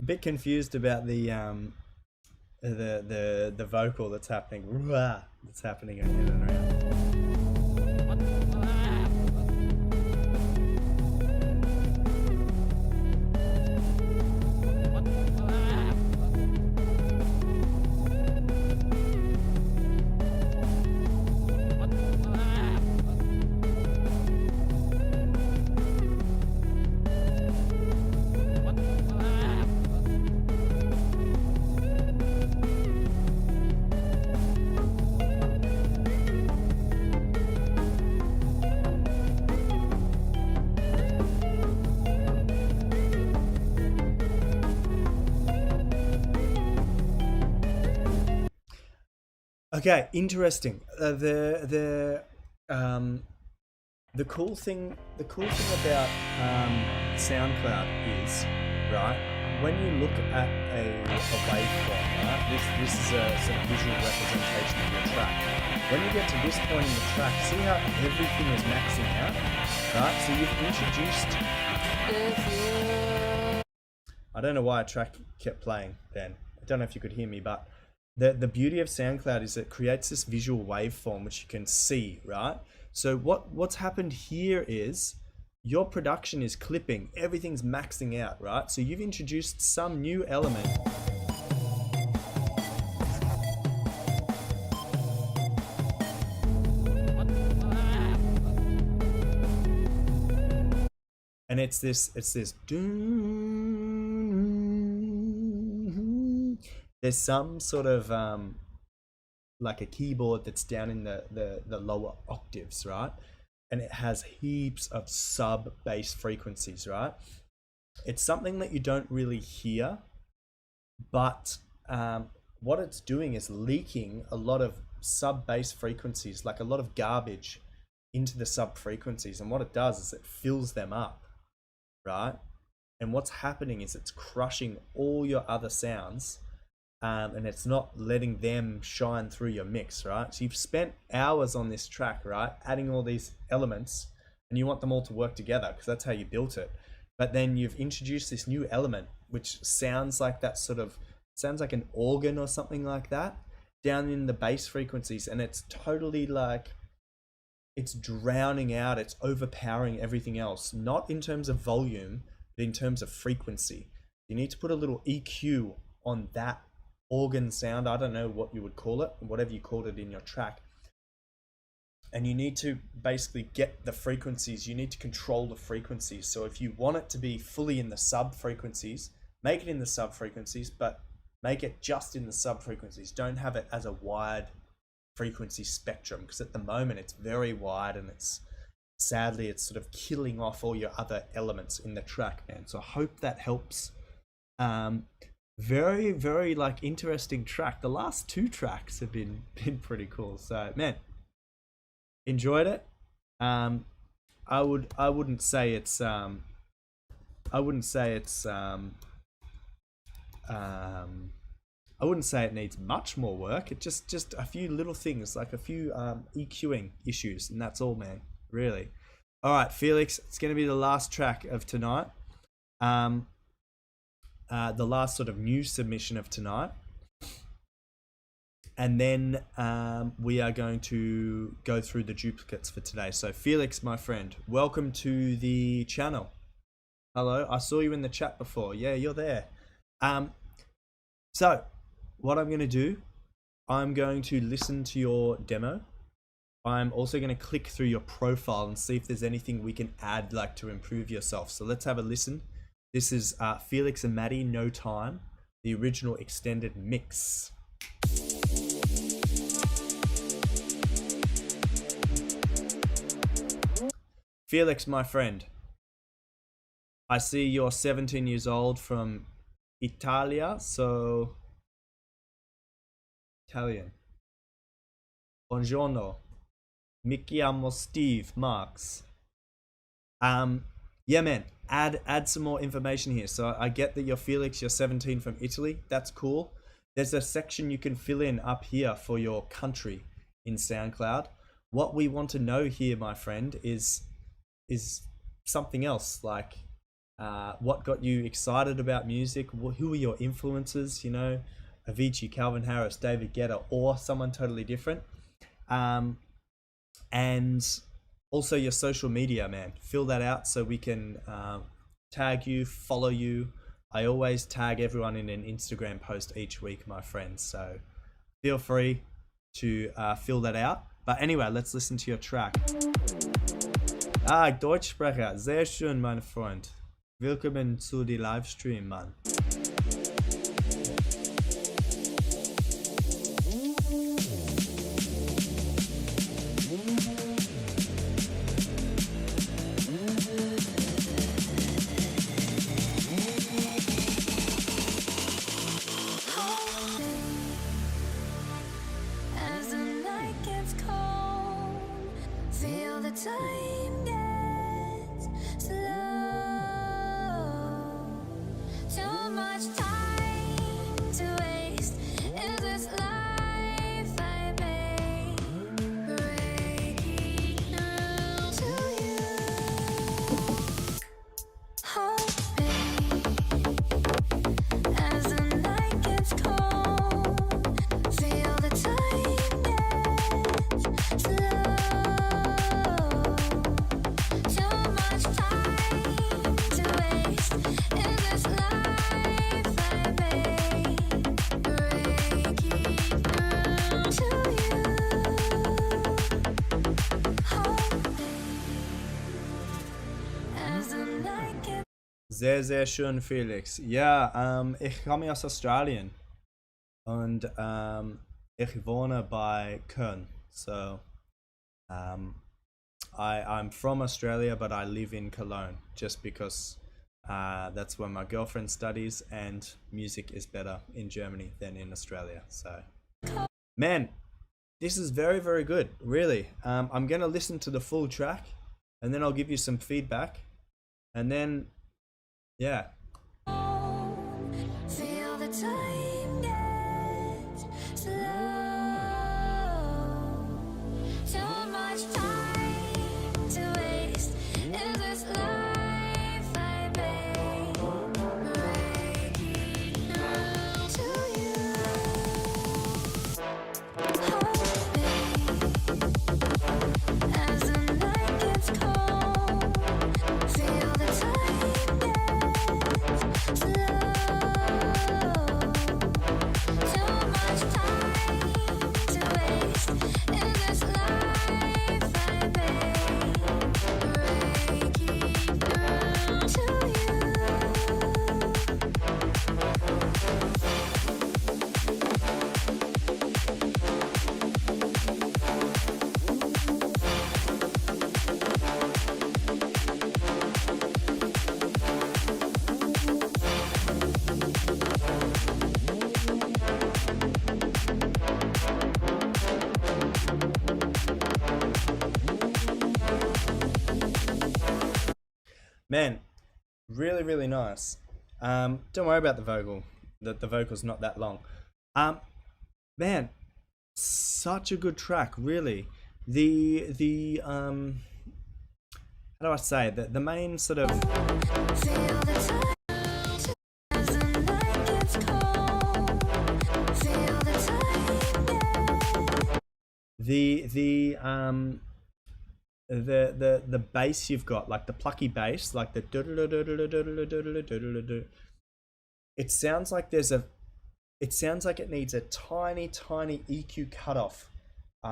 Bit confused about the vocal that's happening in and around. Okay, interesting. The cool thing about SoundCloud is, right, when you look at a waveform, right, this is a sort of visual representation of your track. When you get to this point in the track, see how everything is maxing out, right? So you've introduced I don't know why a track kept playing then. I don't know if you could hear me, but the beauty of SoundCloud is it creates this visual waveform which you can see, right? So what's happened here is your production is clipping, everything's maxing out, right? So you've introduced some new element. And it's this there's some sort of like a keyboard that's down in the lower octaves, right? And it has heaps of sub bass frequencies, right? It's something that you don't really hear, but what it's doing is leaking a lot of sub bass frequencies, like a lot of garbage into the sub frequencies. And what it does is it fills them up, right? And what's happening is it's crushing all your other sounds, and it's not letting them shine through your mix, right? So you've spent hours on this track, right, adding all these elements, and you want them all to work together because that's how you built it. But then you've introduced this new element which sounds like that sort of, sounds like an organ or something like that down in the bass frequencies, and it's totally like, it's drowning out, it's overpowering everything else, not in terms of volume, but in terms of frequency. You need to put a little EQ on that organ sound. I don't know what you would call it, whatever you called it in your track. And you need to basically get the frequencies, you need to control the frequencies. So if you want it to be fully in the sub frequencies, make it in the sub frequencies, but make it just in the sub frequencies. Don't have it as a wide frequency spectrum, because at the moment it's very wide, and it's sadly it's sort of killing off all your other elements in the track, man. So I hope that helps. Very, very like interesting track. The last two tracks have been pretty cool. So man, enjoyed it. I wouldn't say it's I wouldn't say it needs much more work. It just a few little things, like a few EQing issues, and that's all, man. Really. All right, Felix, it's going to be the last track of tonight. The last sort of new submission of tonight. And then we are going to go through the duplicates for today. So Felix, my friend, welcome to the channel. Hello, I saw you in the chat before. Yeah, you're there. So what I'm going to do, I'm going to listen to your demo. I'm also going to click through your profile and see if there's anything we can add, like to improve yourself. So let's have a listen. This is Felix and Maddie, No Time, the original extended mix. Felix, my friend, I see you're 17 years old from Italia, so Italian. Buongiorno. Mi chiamo Steve Marks. Yeah, man, add some more information here. So I get that you're Felix, you're 17 from Italy. That's cool. There's a section you can fill in up here for your country in SoundCloud. What we want to know here, my friend, is something else, like what got you excited about music? Who are your influences? You know, Avicii, Calvin Harris, David Guetta, or someone totally different. And also your social media, man. Fill that out so we can tag you, follow you. I always tag everyone in an Instagram post each week, my friends. So feel free to fill that out. But anyway, let's listen to your track. Deutschsprecher. Sehr schön, mein Freund. Willkommen zu die Livestream, Mann. As the night gets cold, feel the time gets slow. Too much time to waste in this life I made. Breaking through to you. Oh, babe. Sehr, sehr schön, Felix. Ja, ich komme aus Australien und ich wohne bei Köln. So, I'm from Australia, but I live in Cologne just because that's where my girlfriend studies, and music is better in Germany than in Australia. So, man, this is very, very good, really. I'm going to listen to the full track and then I'll give you some feedback. And then, yeah. Feel the time get slow. Too much time to waste in this life I made. Breaking through to you. Hold me as the night gets cold. Feel the time get slow. Too much time to waste in this life I made. Breaking through to you. Man, really, really nice. Don't worry about the vocal. The vocal's not that long. Man, such a good track, really. The how do I say, the main sort of Feel the time as the night gets cold. Feel the time get the bass you've got, like the plucky bass, like the it sounds like it needs a tiny EQ cutoff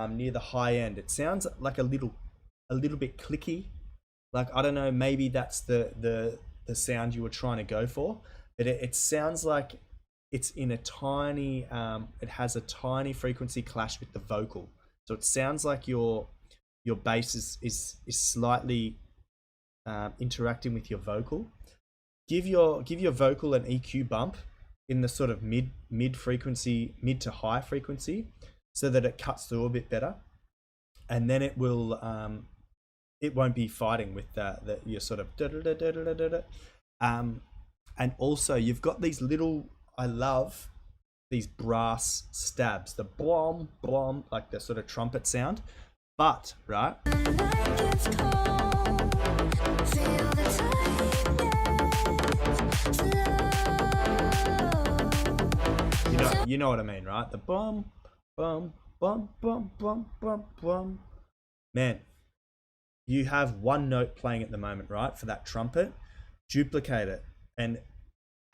near the high end. It sounds like a little bit clicky. Like, I don't know, maybe that's the sound you were trying to go for, but it sounds like it's in a tiny it has a tiny frequency clash with the vocal. So it sounds like your bass is slightly interacting with your vocal. Give your vocal an EQ bump in the sort of mid to high frequency, so that it cuts through a bit better, and then it will it won't be fighting with the your sort of and also you've got these little, I love these brass stabs, the blom blom, like the sort of trumpet sound. But right, night gets cold. Feel the time get slow. you know what I mean, right? The bum bum bum bum bum bum bum. Man, you have one note playing at the moment, right? For that trumpet, duplicate it and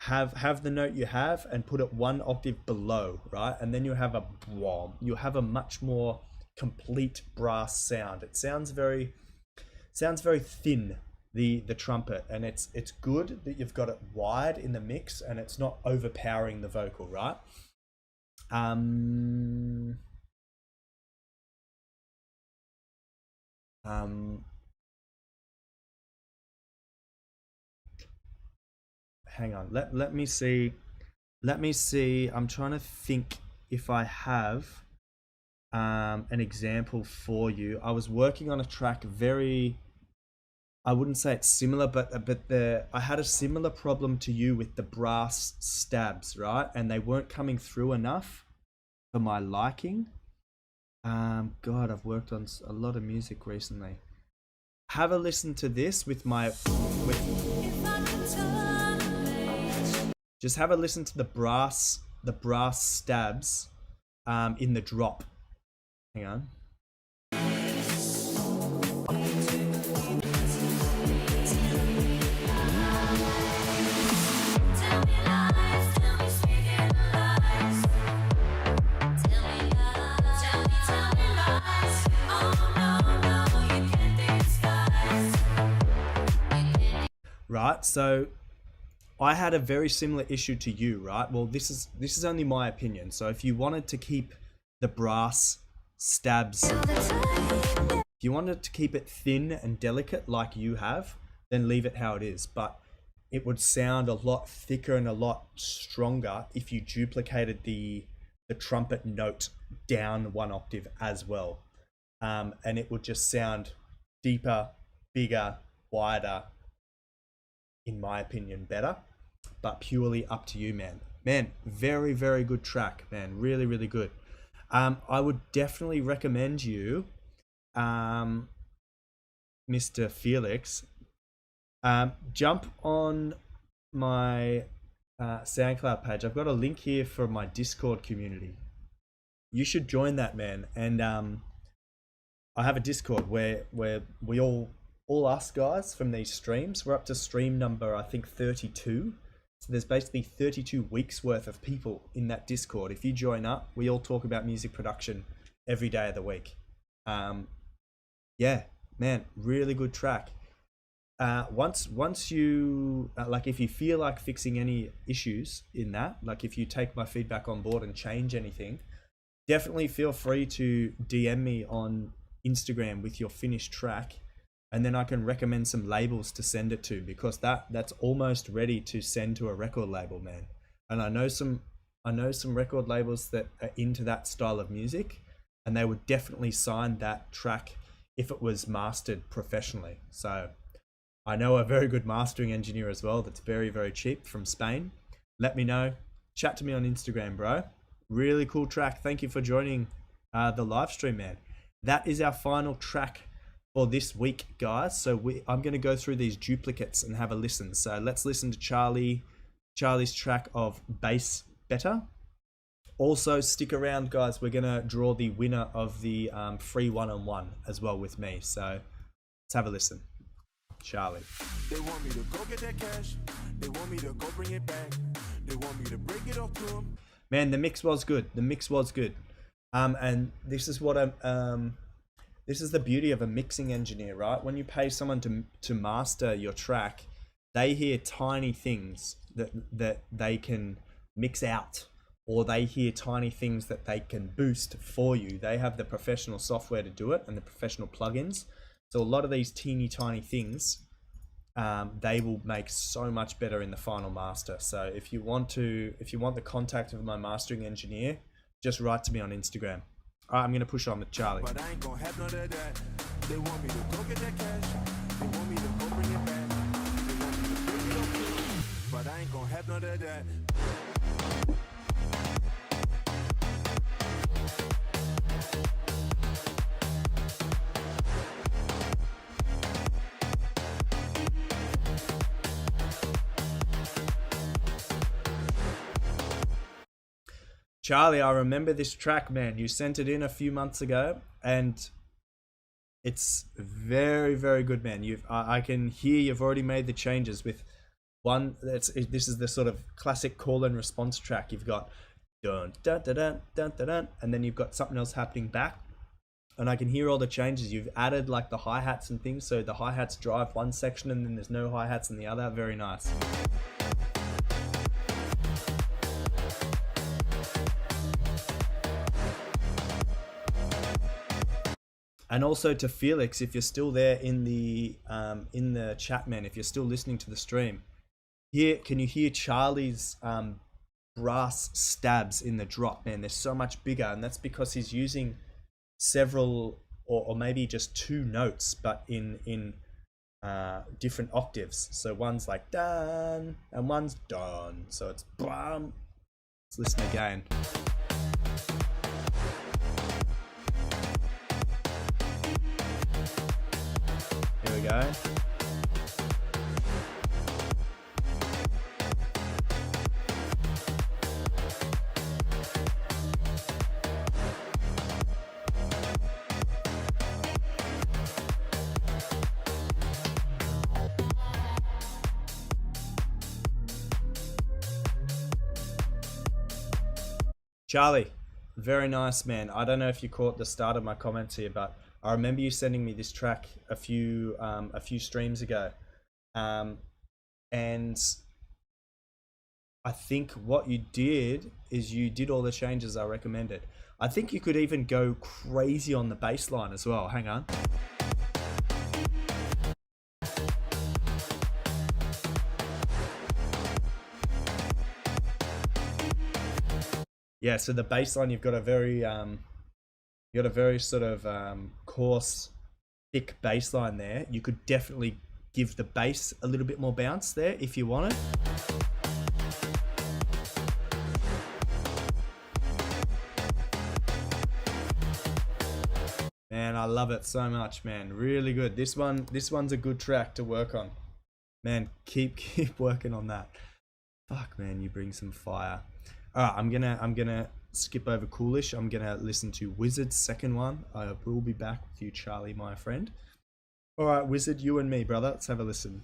have the note you have and put it one octave below, right? And then you have a blom. You have a much more complete brass sound. It sounds very thin, the trumpet, and it's good that you've got it wide in the mix and it's not overpowering the vocal, right? Hang on, let me see, I'm trying to think if I have an example for you. I was working on a track I wouldn't say it's similar, but I had a similar problem to you with the brass stabs, right? And they weren't coming through enough for my liking. God, I've worked on a lot of music recently. Have a listen to this just have a listen to the brass stabs in the drop. Hang on. Right, so I had a very similar issue to you, right? Well, this is only my opinion. So if you wanted to keep the brass stabs, if you wanted to keep it thin and delicate like you have, then leave it how it is. But it would sound a lot thicker and a lot stronger if you duplicated the trumpet note down one octave as well. And it would just sound deeper, bigger, wider, in my opinion, better. But purely up to you, man. Man, very, very good track, man. Really, really good. I would definitely recommend you, Mr. Felix, jump on my SoundCloud page. I've got a link here for my Discord community. You should join that, man. And I have a Discord where we all us guys from these streams, we're up to stream number, I think, 32. So there's basically 32 weeks worth of people in that Discord. If you join up, we all talk about music production every day of the week. Yeah, man, really good track. Once you like, if you feel like fixing any issues in that, like if you take my feedback on board and change anything, definitely feel free to DM me on Instagram with your finished track, and then I can recommend some labels to send it to, because that's almost ready to send to a record label, man. And I know some record labels that are into that style of music, and they would definitely sign that track if it was mastered professionally. So I know a very good mastering engineer as well that's very, very cheap from Spain. Let me know. Chat to me on Instagram, bro. Really cool track. Thank you for joining the live stream, man. That is our final track for this week, guys. So I'm going to go through these duplicates and have a listen. So let's listen to Charlie's track of Bass Better. Also, stick around, guys. We're going to draw the winner of the free one-on-one as well with me. So let's have a listen. Charlie. They want me to go get that cash. They want me to go bring it back. They want me to break it off to them. Man, the mix was good. The mix was good. And this is what this is the beauty of a mixing engineer, right? When you pay someone to master your track, they hear tiny things that they can mix out, or they hear tiny things that they can boost for you. They have the professional software to do it and the professional plugins. So a lot of these teeny tiny things, they will make so much better in the final master. So if you want the contact of my mastering engineer, just write to me on Instagram. All right, I'm gonna push on with Charlie. But I ain't gonna have none of that. They want me to go get that cash. They want me to go bring it back. They want me to break it off to them. But I ain't gonna have none of that. Charlie, I remember this track, man. You sent it in a few months ago, and it's very, very good, man. I can hear you've already made the changes with one. This is the sort of classic call and response track. You've got dun dun dun dun dun dun, dun, and then you've got something else happening back, and I can hear all the changes. You've added like the hi-hats and things, so the hi-hats drive one section, and then there's no hi-hats in the other. Very nice. And also to Felix, if you're still there in the chat, man, if you're still listening to the stream, can you hear Charlie's brass stabs in the drop, man? They're so much bigger, and that's because he's using several or maybe just two notes, but in different octaves. So one's like dun and one's dun. So it's bum. Let's listen again. Here we go. Charlie, very nice, man. I don't know if you caught the start of my comments here, but I remember you sending me this track a few streams ago, and I think what you did is you did all the changes I recommended. I think you could even go crazy on the bass line as well. Hang on. Yeah, so the bass line, you've got a very sort of coarse, thick bass line there. You could definitely give the bass a little bit more bounce there if you wanted. Man, I love it so much, man. Really good. This one's a good track to work on. Man, keep working on that. Fuck, man, you bring some fire. All right, I'm gonna skip over Coolish. I'm gonna listen to Wizard's second one. I will be back with you, Charlie, my friend. All right, Wizard, you and me, brother. Let's have a listen.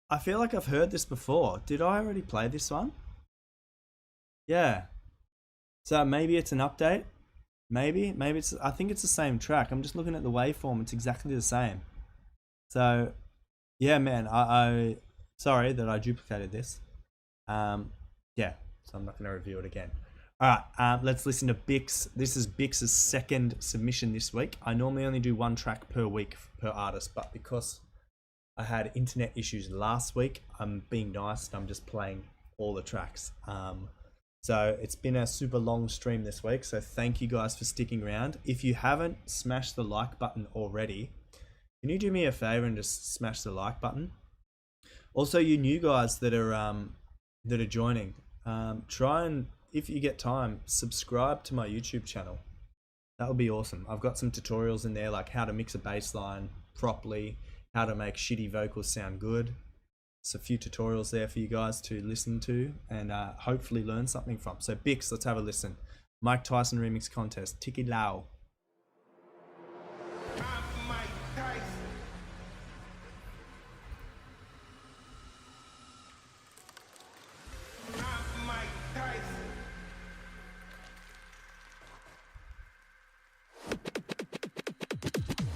I feel like I've heard this before. Did I already play this one? Yeah. So maybe it's an update. Maybe it's, I think it's the same track. I'm just looking at the waveform. It's exactly the same. So yeah, man, I sorry that I duplicated this. Yeah, so I'm not going to review it again. All right, let's listen to Bix. This is Bix's second submission this week. I normally only do one track per week per artist, but because I had internet issues last week, I'm being nice and I'm just playing all the tracks. So it's been a super long stream this week, so thank you guys for sticking around. If you haven't smashed the like button already, can you do me a favor and just smash the like button? Also, you new guys that are joining, try and, if you get time, subscribe to my YouTube channel. That would be awesome. I've got some tutorials in there, like how to mix a bass line properly, how to make shitty vocals sound good. It's a few tutorials there for you guys to listen to and hopefully learn something from. So Bix, let's have a listen. Mike Tyson remix contest, Tiki Lau. I'm Mike Tyson. I'm Mike Tyson.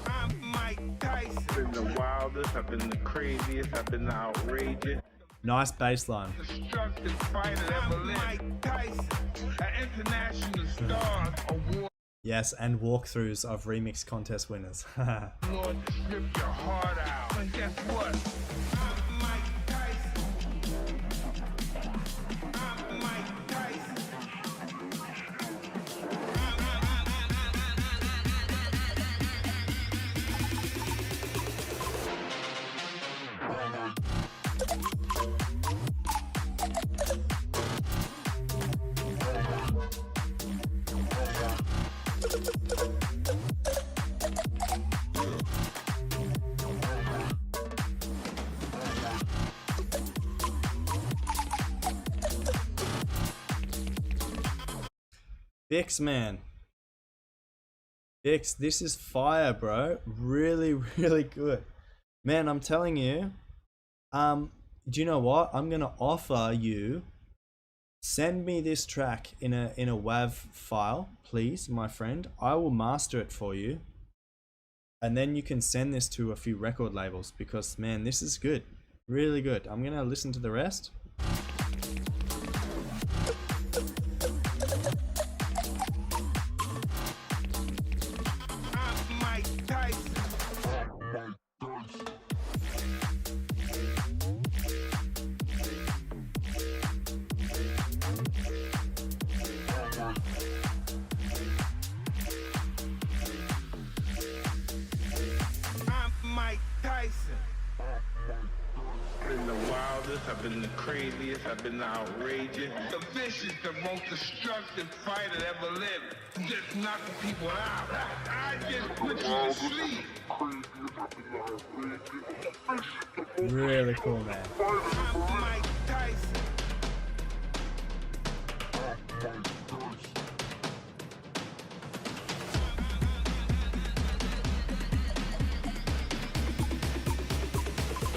I'm Mike Tyson. I've been the wildest, I've been the craziest, I've been the outrageous. Nice bass line. Destructive fighter ever lived. Mike Tyson, an international star, award. Yes, and walkthroughs of remix contest winners. Lord, strip your heart out. And guess what? I'm Mike Tyson. I'm Mike Tyson. Bix, man. Bix, this is fire, bro. Really, really good. Man, I'm telling you, do you know what? I'm gonna offer you, send me this track in a WAV file, please, my friend. I will master it for you. And then you can send this to a few record labels because, man, this is good. Really good. I'm gonna listen to the rest. I'm Mike Tyson. Tyson. I've been the wildest, I've been the craziest, I've been the outrageous, the vicious, the most destructive fighter ever lived. Just knocking people out. I just put you to sleep. Really cool, man. I'm Mike Tyson.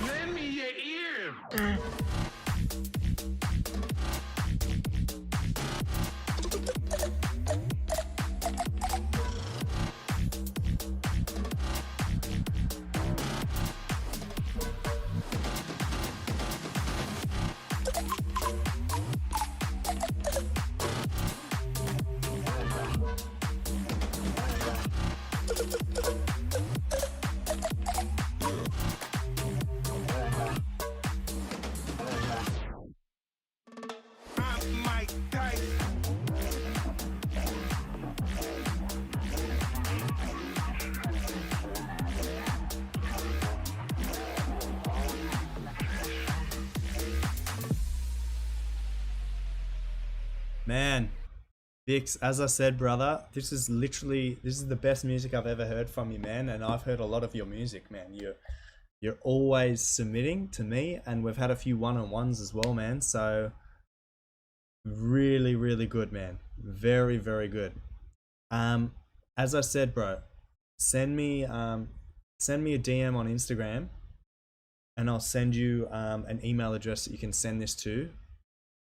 Lend me your ear. I'm Mike Tyson. Man, Vix, as I said, brother, this is the best music I've ever heard from you, man. And I've heard a lot of your music, man. You're always submitting to me, and we've had a few one-on-ones as well, man. So really, really good, man. Very, very good. As I said, bro, send me a DM on Instagram, and I'll send you an email address that you can send this to.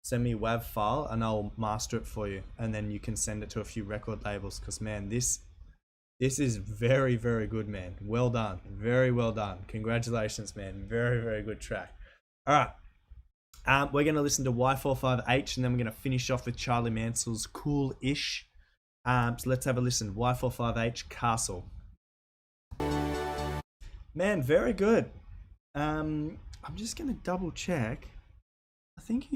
Send me a WAV file and I'll master it for you, and then you can send it to a few record labels, because man, this is very, very good, man. Well done. Very well done. Congratulations, man. Very, very good track. All right. We're going to listen to Y45H, and then we're going to finish off with Charlie Mansell's Cool-ish. So let's have a listen. Y45H, Castle. Man, very good. I'm just going to double check. I think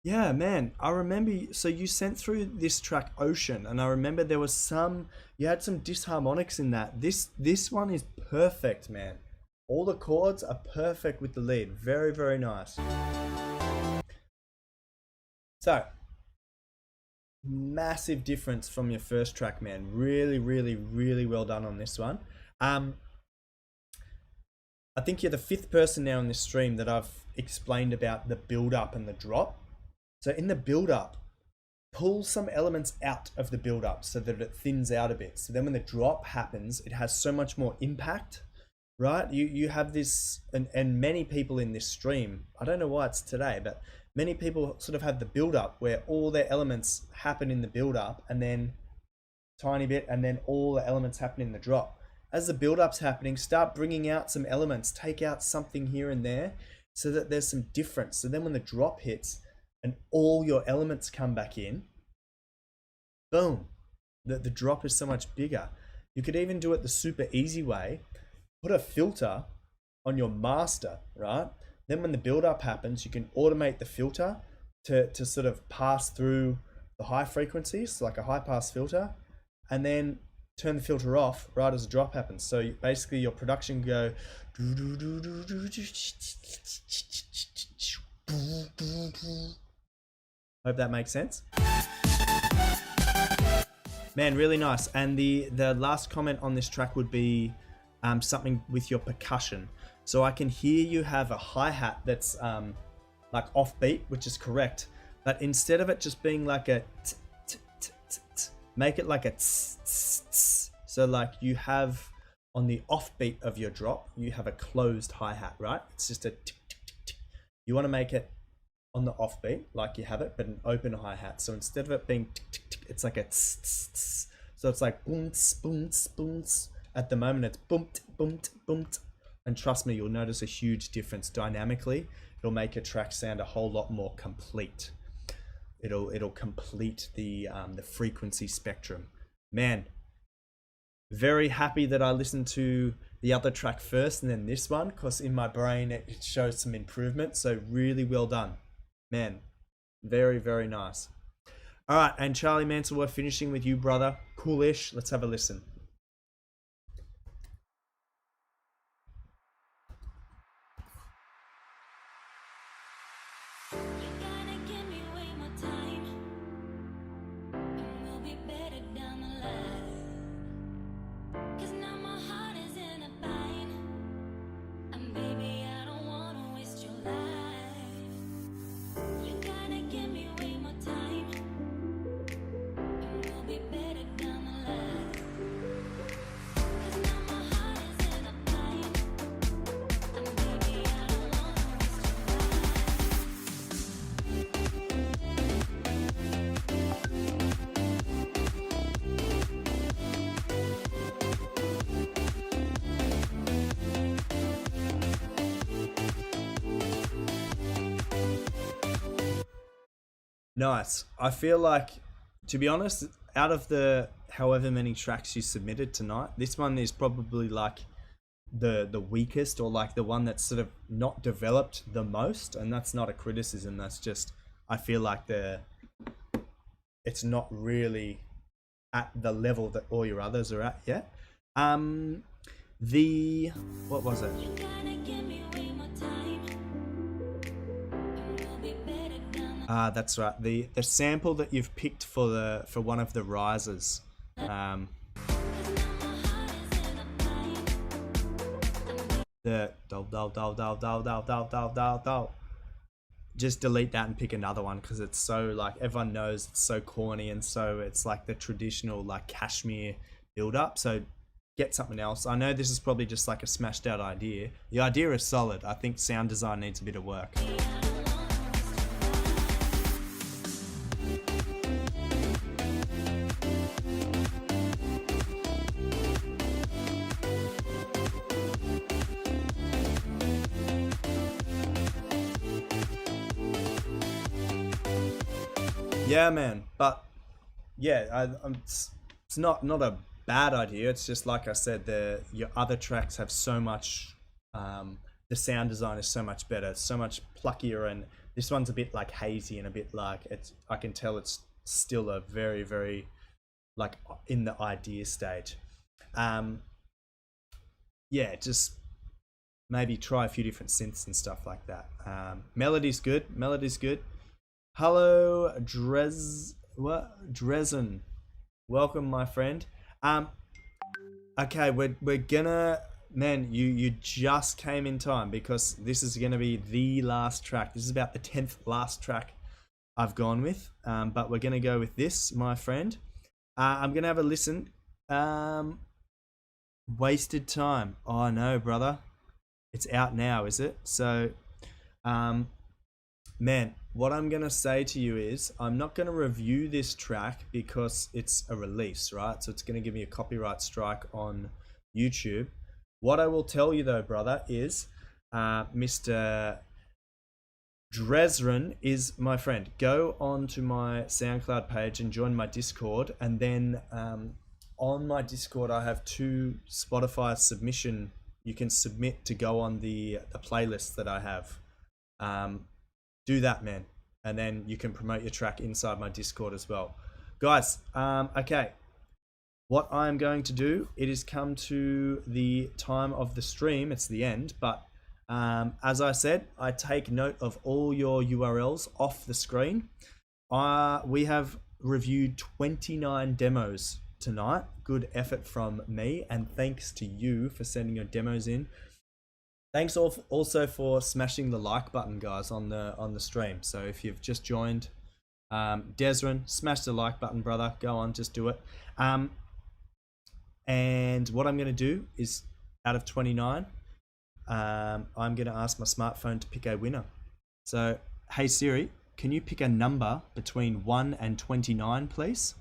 yeah, man, I remember, so you sent through this track Ocean, and I remember there was you had some disharmonics in that. This one is perfect, man. All the chords are perfect with the lead. Very, very nice. So, massive difference from your first track, man. Really, really, really well done on this one. I think you're the 5th person now in this stream that I've explained about the build up and the drop. So in the build up, pull some elements out of the build up so that it thins out a bit. So then when the drop happens, it has so much more impact, right? You have this, and many people in this stream, I don't know why it's today, but many people sort of have the build up where all their elements happen in the build up, and then tiny bit, and then all the elements happen in the drop. As the build-up's happening, start bringing out some elements, take out something here and there so that there's some difference. So then when the drop hits and all your elements come back in, boom, the drop is so much bigger. You could even do it the super easy way, put a filter on your master, right? Then when the build-up happens, you can automate the filter to sort of pass through the high frequencies, like a high-pass filter, and then turn the filter off right as the drop happens. So basically your production can go. Hope that makes sense. Man, really nice. And the last comment on this track would be something with your percussion. So I can hear you have a hi-hat that's like offbeat, which is correct. But instead of it just being like a make it like a tss, tss, tss. So like you have on the offbeat of your drop, you have a closed hi-hat, right? It's just a tick, tick, tick, tick. You want to make it on the offbeat like you have it, but an open hi-hat. So instead of it being tick, tick, tick, it's like a tss, tss, tss. So it's like boom, tss, boom, tss, boom, tss. At the moment it's boom, tss, boom, tss, boom, tss. And trust me, you'll notice a huge difference dynamically. It'll make your track sound a whole lot more complete. It'll complete the frequency spectrum. Man, very happy that I listened to the other track first and then this one, because in my brain it shows some improvement. So really well done, man. Very, very nice. All right, and Charlie Mansell, we're finishing with you, brother. Cool-ish. Let's have a listen. Nice. I feel like, to be honest, out of the however many tracks you submitted tonight, this one is probably like the weakest, or like the one that's sort of not developed the most. And that's not a criticism. That's just, I feel like it's not really at the level that all your others are at yet. What was it? That's right. The sample that you've picked for one of the rises. The dol. Just delete that and pick another one, because it's so, like, everyone knows it's so corny, and so it's like the traditional like Kashmir build up. So get something else. I know this is probably just like a smashed out idea. The idea is solid. I think sound design needs a bit of work. Yeah, man. But yeah, it's not a bad idea. It's just like I said, your other tracks have so much. The sound design is so much better, so much pluckier, and this one's a bit like hazy and a bit like I can tell it's still a very, very like in the idea stage. Yeah, just maybe try a few different synths and stuff like that. Melody's good. Hello, Drezen. Welcome, my friend. Okay, we're gonna, man, you just came in time, because this is gonna be the last track. This is about the 10th last track I've gone with. But we're gonna go with this, my friend. I'm gonna have a listen. Wasted Time. Oh no, brother. It's out now, is it? So, man, what I'm going to say to you is I'm not going to review this track because it's a release, right? So it's going to give me a copyright strike on YouTube. What I will tell you though, brother, is Mr. Dresren is my friend. Go on to my SoundCloud page and join my Discord. And then on my Discord, I have 2 Spotify submission. You can submit to go on the playlist that I have. Do that, man, and then you can promote your track inside my Discord as well, guys. Okay, what I'm going to do, it has come to the time of the stream. It's the end, but as I said, I take note of all your URLs off the screen. We have reviewed 29 demos tonight. Good effort from me, and thanks to you for sending your demos in. Thanks also for smashing the like button, guys, on the stream. So if you've just joined, Desren, smash the like button, brother. Go on, just do it. And what I'm going to do is, out of 29, I'm going to ask my smartphone to pick a winner. So, hey Siri, can you pick a number between 1 and 29, please?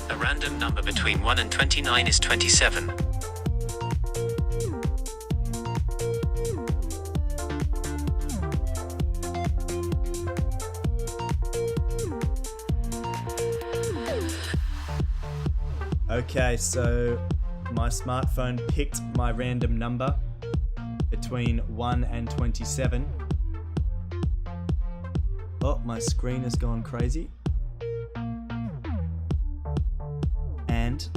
A random number between 1 and 29 is 27. Okay, so my smartphone picked my random number between 1 and 27. Oh, my screen has gone crazy. And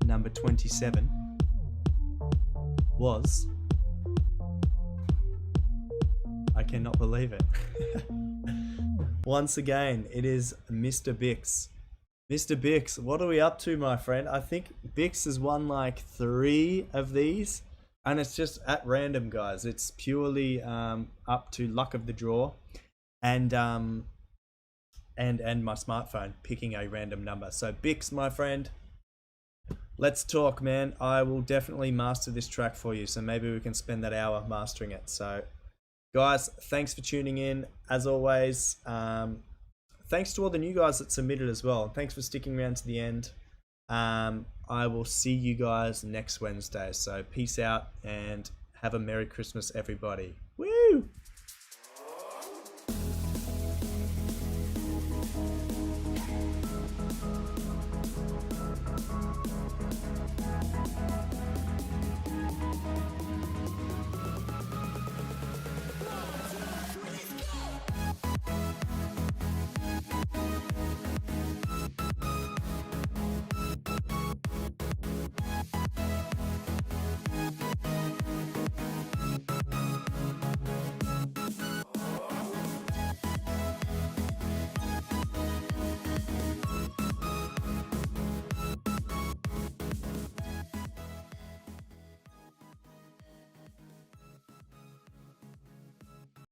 number 27 was... I cannot believe it. Once again, it is Mr. Bix. Mr. Bix, what are we up to, my friend? I think Bix has won like 3 of these, and it's just at random, guys. It's purely up to luck of the draw, and my smartphone picking a random number. So Bix, my friend, let's talk, man. I will definitely master this track for you, so maybe we can spend that hour mastering it. So guys, thanks for tuning in. As always, thanks to all the new guys that submitted as well. Thanks for sticking around to the end. I will see you guys next Wednesday. So peace out and have a Merry Christmas, everybody. Woo!